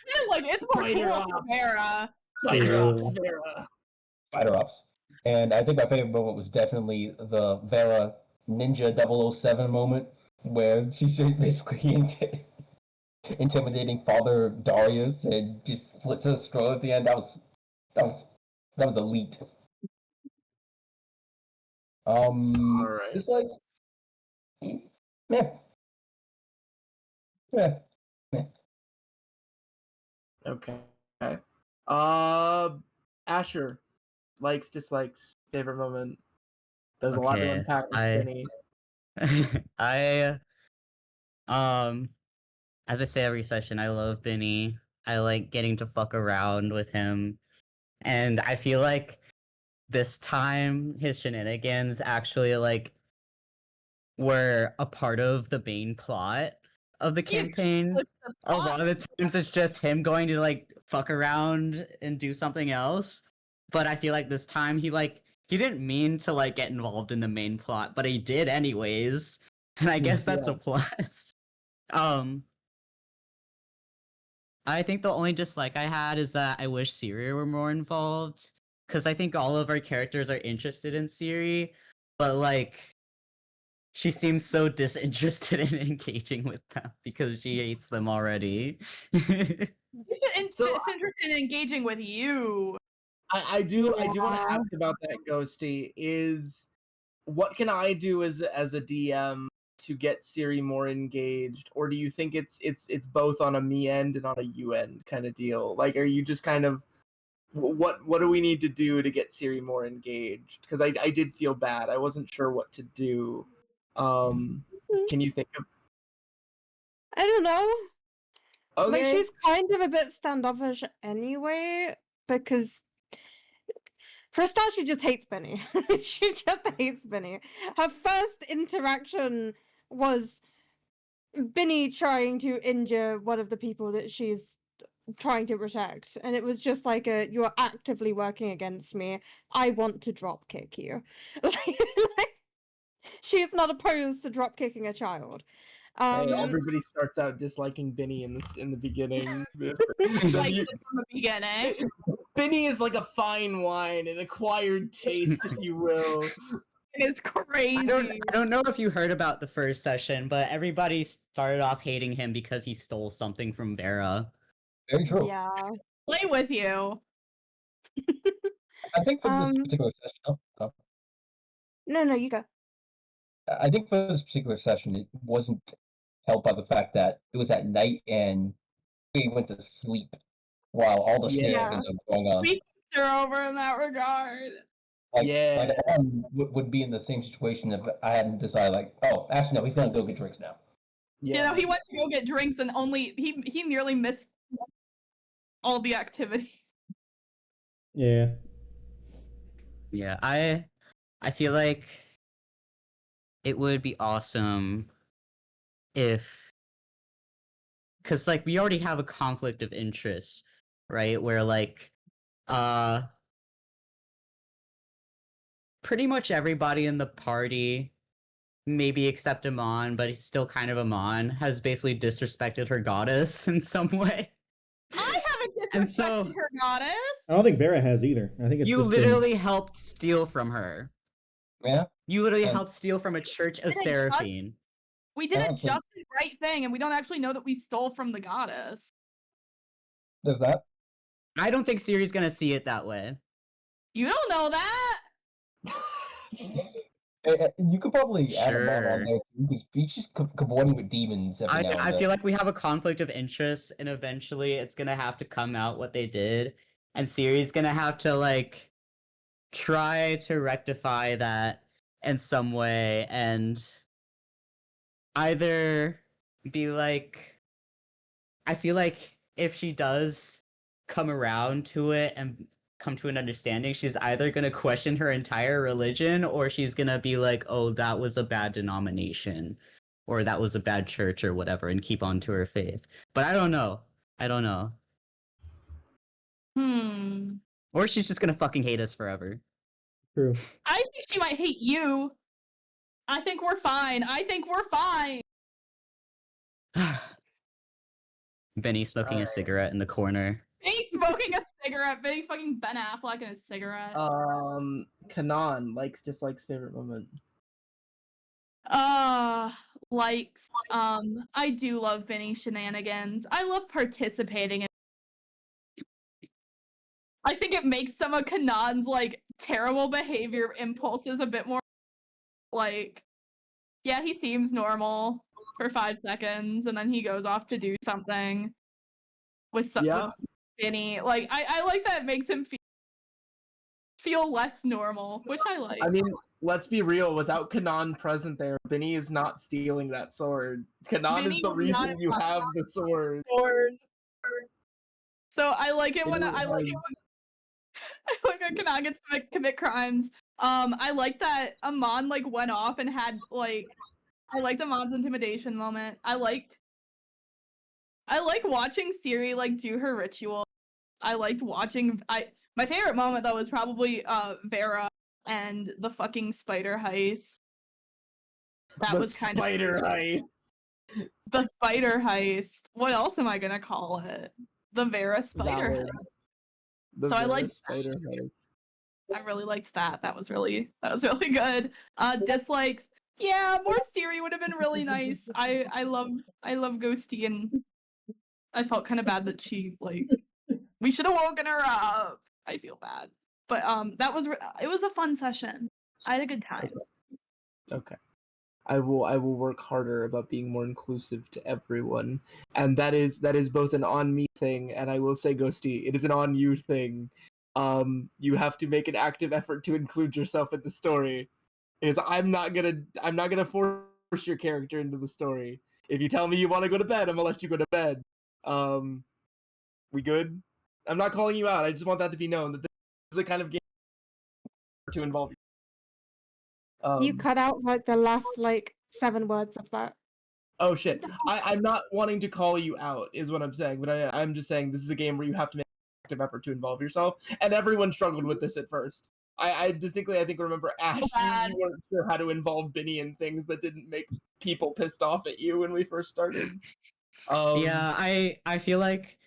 more Spider cool ops. for Vera. Spider ops, Cool. Vera. Spider ops. And I think my favorite moment was definitely the Vera Ninja 007 moment, where she's basically intimidating Father Darius and just slits his throat at the end. That was elite. right. Dislikes. Yeah. Okay. Asher, likes, dislikes, favorite moment. There's a lot to Okay, unpack with Bhinni. I as I say every session, I love Bhinni. I like getting to fuck around with him. And I feel like this time his shenanigans actually like were a part of the main plot of the campaign. A lot of the times it's just him going to like fuck around and do something else. But I feel like this time he didn't mean to like get involved in the main plot, but he did anyways. And I guess that's a plus. I think the only dislike I had is that I wish Cyri were more involved. Because I think all of our characters are interested in Cyri, but like she seems so disinterested in engaging with them because she hates them already. It's interested in engaging with you. I do want to ask about that, Ghosty. Is what can I do as a DM to get Cyri more engaged, or do you think it's both on a me end and on a you end kind of deal? Like, are you just kind of what do we need to do to get Cyri more engaged? Because I did feel bad. I wasn't sure what to do. Can you think of? I don't know. Okay. Like, she's kind of a bit standoffish anyway, because for a start, she just hates Bhinni. She just hates Bhinni. Her first interaction was Bhinni trying to injure one of the people that she's trying to protect, and it was just like you're actively working against me. I want to drop kick you. like, she's not opposed to drop kicking a child. Hey, everybody starts out disliking Bhinni in the beginning. Like it from the beginning. Bhinni is like a fine wine, an acquired taste, if you will. It is crazy. I don't know if you heard about the first session, but everybody started off hating him because he stole something from Vera. Very true. Yeah. Play with you. I think for this particular session. No, you go. I think for this particular session, it wasn't helped by the fact that it was at night and we went to sleep while all the shenanigans are going on. We are over in that regard. Like Amon would be in the same situation if I hadn't decided, like, oh, actually, no, he's gonna go get drinks now. Yeah. You know, he went to go get drinks and he nearly missed all the activities. Yeah. Yeah, I feel like it would be awesome if, because like we already have a conflict of interest, right? Where like pretty much everybody in the party, maybe except Amon, but he's still kind of Amon, has basically disrespected her goddess in some way. I haven't disrespected her goddess. I don't think Vera has either. I think it's you just literally helped steal from her. Yeah. You literally helped steal from a church of Seraphine. We did just the right thing, and we don't actually know that we stole from the goddess. There's that. I don't think Cyri's gonna see it that way. You don't know that. You could probably add Amon on Sure. there because he's just cavorting with demons every now and I then. feel like we have a conflict of interest, and eventually it's gonna have to come out what they did, and Cyri's gonna have to like try to rectify that in some way, and either be like, I feel like if she does come around to it and come to an understanding, she's either going to question her entire religion or she's going to be like, oh, that was a bad denomination or that was a bad church or whatever and keep on to her faith. But I don't know. I don't know. Or she's just going to fucking hate us forever. True. I think she might hate you. I think we're fine. Bhinni smoking a cigarette in the corner. He's smoking a cigarette. He's fucking Ben Affleck in a cigarette. Kanan, likes, dislikes, favorite moment. Likes. I do love Bhinni shenanigans. I love participating in. I think it makes some of Kanan's like terrible behavior impulses a bit more like, yeah, he seems normal for 5 seconds and then he goes off to do something with Bhinni. Like I like that it makes him feel less normal, which I like. I mean, let's be real, without Kanan present there, Bhinni is not stealing that sword. Kanan is the reason you have the sword. So I like it when I like when Kanan gets to commit crimes. I like that Amon like went off and had like I liked Amon's intimidation moment. I like watching Cyri like do her ritual. I liked watching my favorite moment though was probably Vera and the fucking spider heist. That was kind of spider heist. The spider heist. What else am I gonna call it? The Vera spider heist. So I liked spider heist. I really liked that. That was really good. Dislikes. Yeah, more Cyri would have been really nice. I love Ghosti, and I felt kind of bad that she like we should have woken her up. I feel bad, but it was a fun session. I had a good time. Okay. I will work harder about being more inclusive to everyone, and that is both an on me thing, and I will say, Ghosty, it is an on you thing. You have to make an active effort to include yourself in the story, because I'm not gonna force your character into the story. If you tell me you want to go to bed, I'm gonna let you go to bed. We good? I'm not calling you out. I just want that to be known that this is the kind of game to involve. You cut out like the last like 7 words of that. Oh shit! I'm not wanting to call you out, is what I'm saying. But I'm just saying this is a game where you have to make an active effort to involve yourself, and everyone struggled with this at first. I distinctly, I think, remember Ash, you weren't sure how to involve Bhinni in things that didn't make people pissed off at you when we first started. Yeah, I feel like,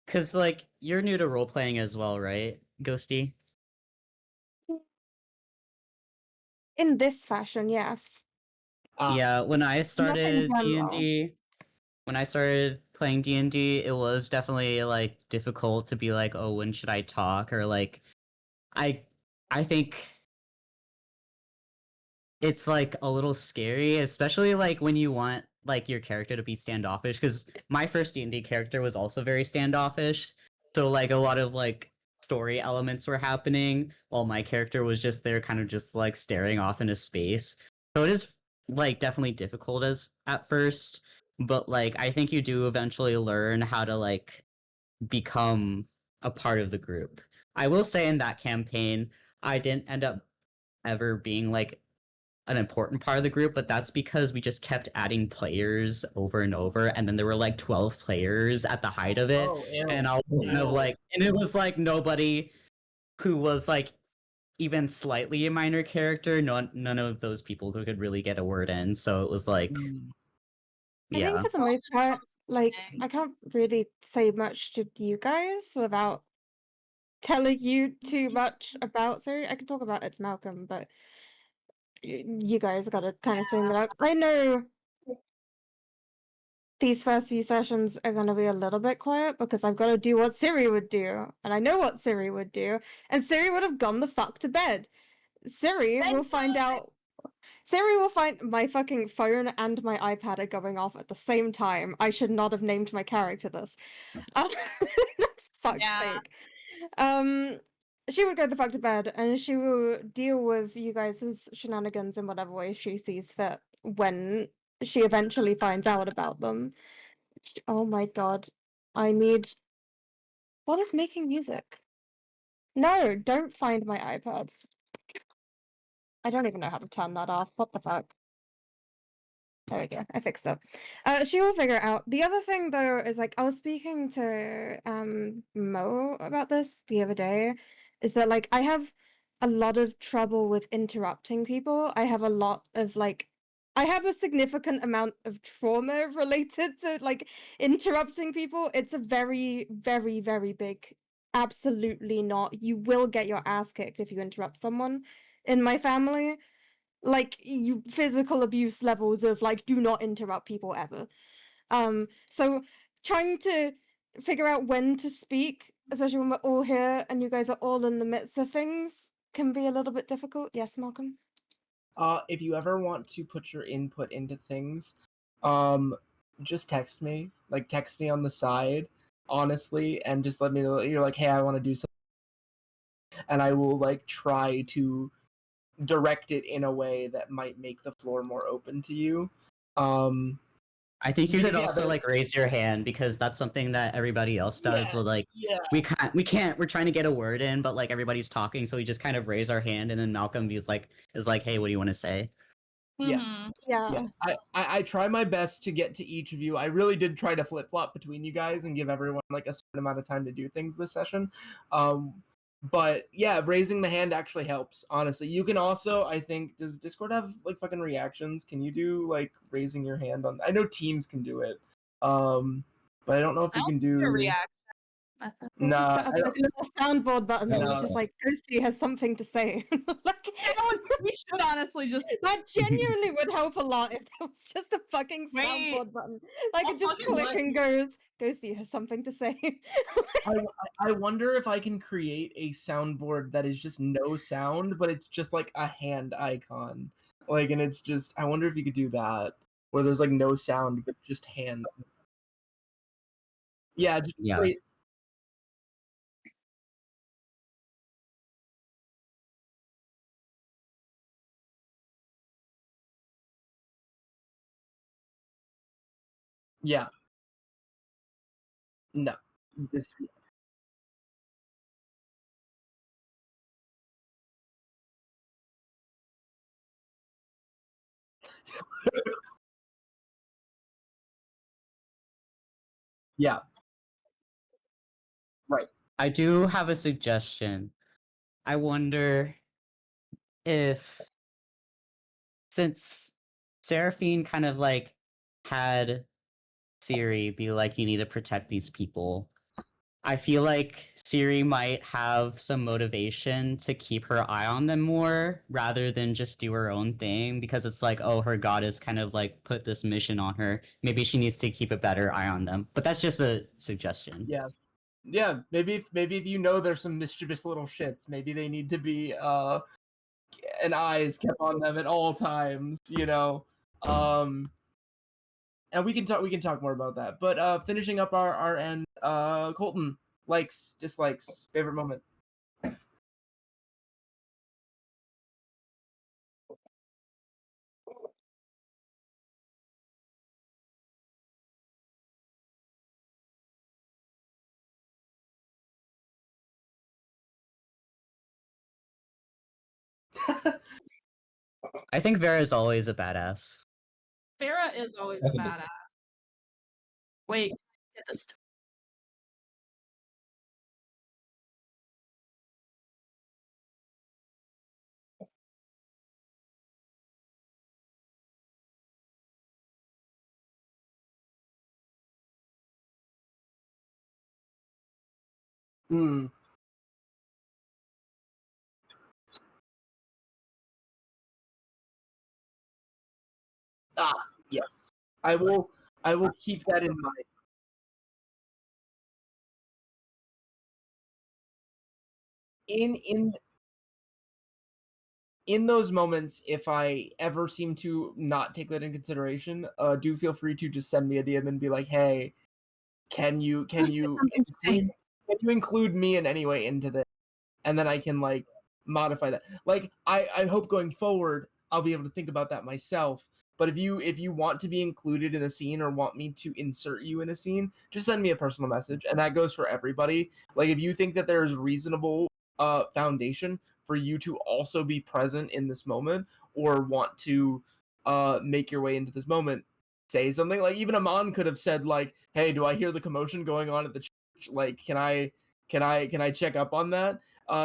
cause like you're new to role playing as well, right, Ghosty? In this fashion, yes. Yeah, when I started general. D&D, when I started playing D&D, it was definitely like difficult to be like, oh, when should I talk? Or like, I think it's like a little scary, especially like when you want like your character to be standoffish. Because my first D&D character was also very standoffish, so like a lot of like story elements were happening while my character was just there, kind of just like staring off into space. So it is like definitely difficult as at first, but like I think you do eventually learn how to like become a part of the group. I will say in that campaign, I didn't end up ever being like an important part of the group, but that's because we just kept adding players over and over, and then there were like 12 players at the height of it, and I was kind of like, and it was like nobody who was like even slightly a minor character, none of those people who could really get a word in, so it was like, I think for the most part, like, I can't really say much to you guys without telling you too much about Cyri. I can talk about it to Malcolm, but you guys gotta kind of sing that up. I know these first few sessions are going to be a little bit quiet because I've got to do what Cyri would do, and I know what Cyri would do, and Cyri would have gone the fuck to bed. Cyri will find out. Cyri will find my fucking phone and my iPad are going off at the same time. I should not have named my character this. Fuck's sake. She would go the fuck to bed, and she will deal with you guys' shenanigans in whatever way she sees fit when she eventually finds out about them. Oh my god. I need... What is making music? No, don't find my iPad. I don't even know how to turn that off. What the fuck? There we go. I fixed it. She will figure it out. The other thing, though, is like I was speaking to Mo about this the other day. Is that like I have a lot of trouble with interrupting people. I have a lot of like I have a significant amount of trauma related to like interrupting people. It's a very, very, very big. Absolutely not. You will get your ass kicked if you interrupt someone in my family. Like you physical abuse levels of like do not interrupt people ever. So trying to figure out when to speak, especially when we're all here and you guys are all in the midst of things, can be a little bit difficult. Yes, Malcolm? If you ever want to put your input into things, just text me. Like text me on the side, honestly, and just let me know you're like, hey, I want to do something, and I will like try to direct it in a way that might make the floor more open to you. I think you Because, could yeah, also the- like raise your hand because that's something that everybody else does. Yeah, Well, like yeah. we can't. We're trying to get a word in, but like everybody's talking, so we just kind of raise our hand, and then Malcolm is like, hey, what do you want to say? Yeah. Mhm. Yeah. I try my best to get to each of you. I really did try to flip flop between you guys and give everyone like a certain amount of time to do things this session. But yeah, raising the hand actually helps. Honestly, you can also, I think, does Discord have like fucking reactions? Can you do like raising your hand on? I know Teams can do it. But I don't know if I you can don't see a do. reaction. Nah, Set up I like a little soundboard button that was No. just like Ghosty has something to say. Like We should honestly just that genuinely would help a lot if there was just a fucking Wait. soundboard button. Like I'll it just fucking click let and you- goes, Ghosty has something to say. I wonder if I can create a soundboard that is just no sound, but it's just like a hand icon. Like, and it's just, I wonder if you could do that, where there's like no sound, but just hand. Yeah, just Yeah. create. Yeah. No. This. Yeah. Right. I do have a suggestion. I wonder if, since Seraphine kind of like had Cyri be like, you need to protect these people, I feel like Cyri might have some motivation to keep her eye on them more rather than just do her own thing, because it's like, oh, her goddess kind of like put this mission on her. Maybe she needs to keep a better eye on them. But that's just a suggestion. Yeah. Yeah. Maybe if you know there's some mischievous little shits, maybe they need to be an eyes kept on them at all times, you know. And we can talk more about that. But finishing up our end, Colton, likes, dislikes, favorite moment. I think Vera is always a badass. Vera is always a badass. Wait, get this. Hmm. Ah, yes. I will I will keep that in mind. In those moments, if I ever seem to not take that in consideration, do feel free to just send me a DM and be like, "Hey, can you include me in any way into this?" And then I can like modify that. Like I hope going forward I'll be able to think about that myself. But if you want to be included in a scene or want me to insert you in a scene, just send me a personal message, and that goes for everybody. Like if you think that there is reasonable foundation for you to also be present in this moment or want to make your way into this moment, say something. Like even Amon could have said like, "Hey, do I hear the commotion going on at the church? Like, can I check up on that?"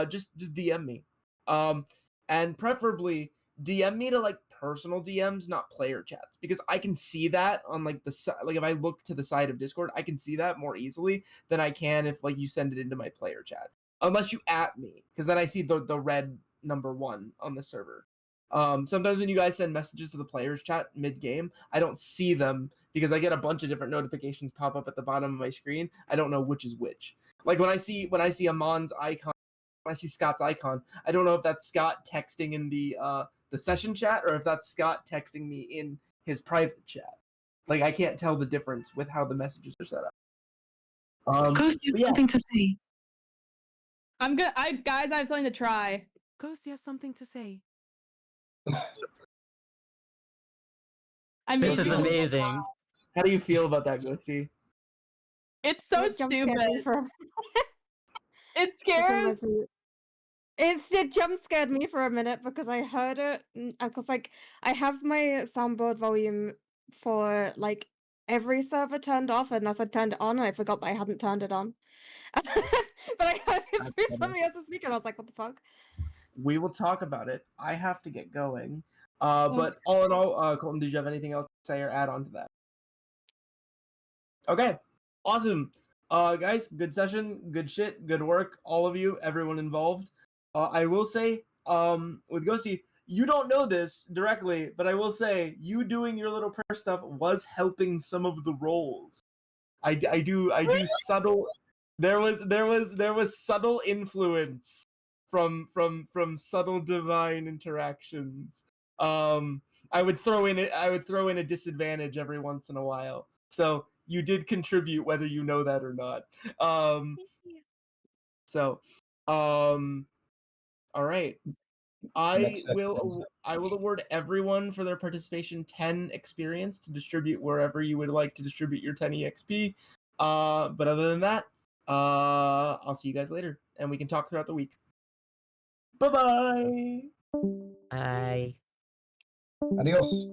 Just DM me. And preferably DM me to like personal DMs, not player chats, because I can see that on like the like if I look to the side of Discord, I can see that more easily than I can if like you send it into my player chat. Unless you at me, because then I see the red number 1 on the server. Sometimes when you guys send messages to the players chat mid game, I don't see them because I get a bunch of different notifications pop up at the bottom of my screen. I don't know which is which. Like when I see Amon's icon, when I see Scott's icon, I don't know if that's Scott texting in the session chat or if that's Scott texting me in his private chat. Like I can't tell the difference with how the messages are set up. Ghosti has something to say. I'm good. Guys, I have something to try. Ghosti has something to say. I mean, This is amazing. How do you feel about that, Ghosty? It's so It jump scared me stupid. for- It This scares. reminds me- It jump scared me for a minute because I heard it because like I have my soundboard volume for like every server turned off, and as I turned it on, I forgot that I hadn't turned it on. But I heard it through somebody else's speaker, and I was like, "What the fuck?" We will talk about it. I have to get going. But all in all, Colton, did you have anything else to say or add on to that? Okay, awesome. Guys, good session, good shit, good work, all of you, everyone involved. I will say, with Ghosty, you don't know this directly, but I will say, you doing your little prayer stuff was helping some of the roles. I do subtle. There was subtle influence from subtle divine interactions. I would throw in a disadvantage every once in a while. So you did contribute whether you know that or not. All right. I will award everyone for their participation 10 experience to distribute wherever you would like to distribute your 10 EXP. But other than that, I'll see you guys later, and we can talk throughout the week. Bye-bye! Bye. Adios.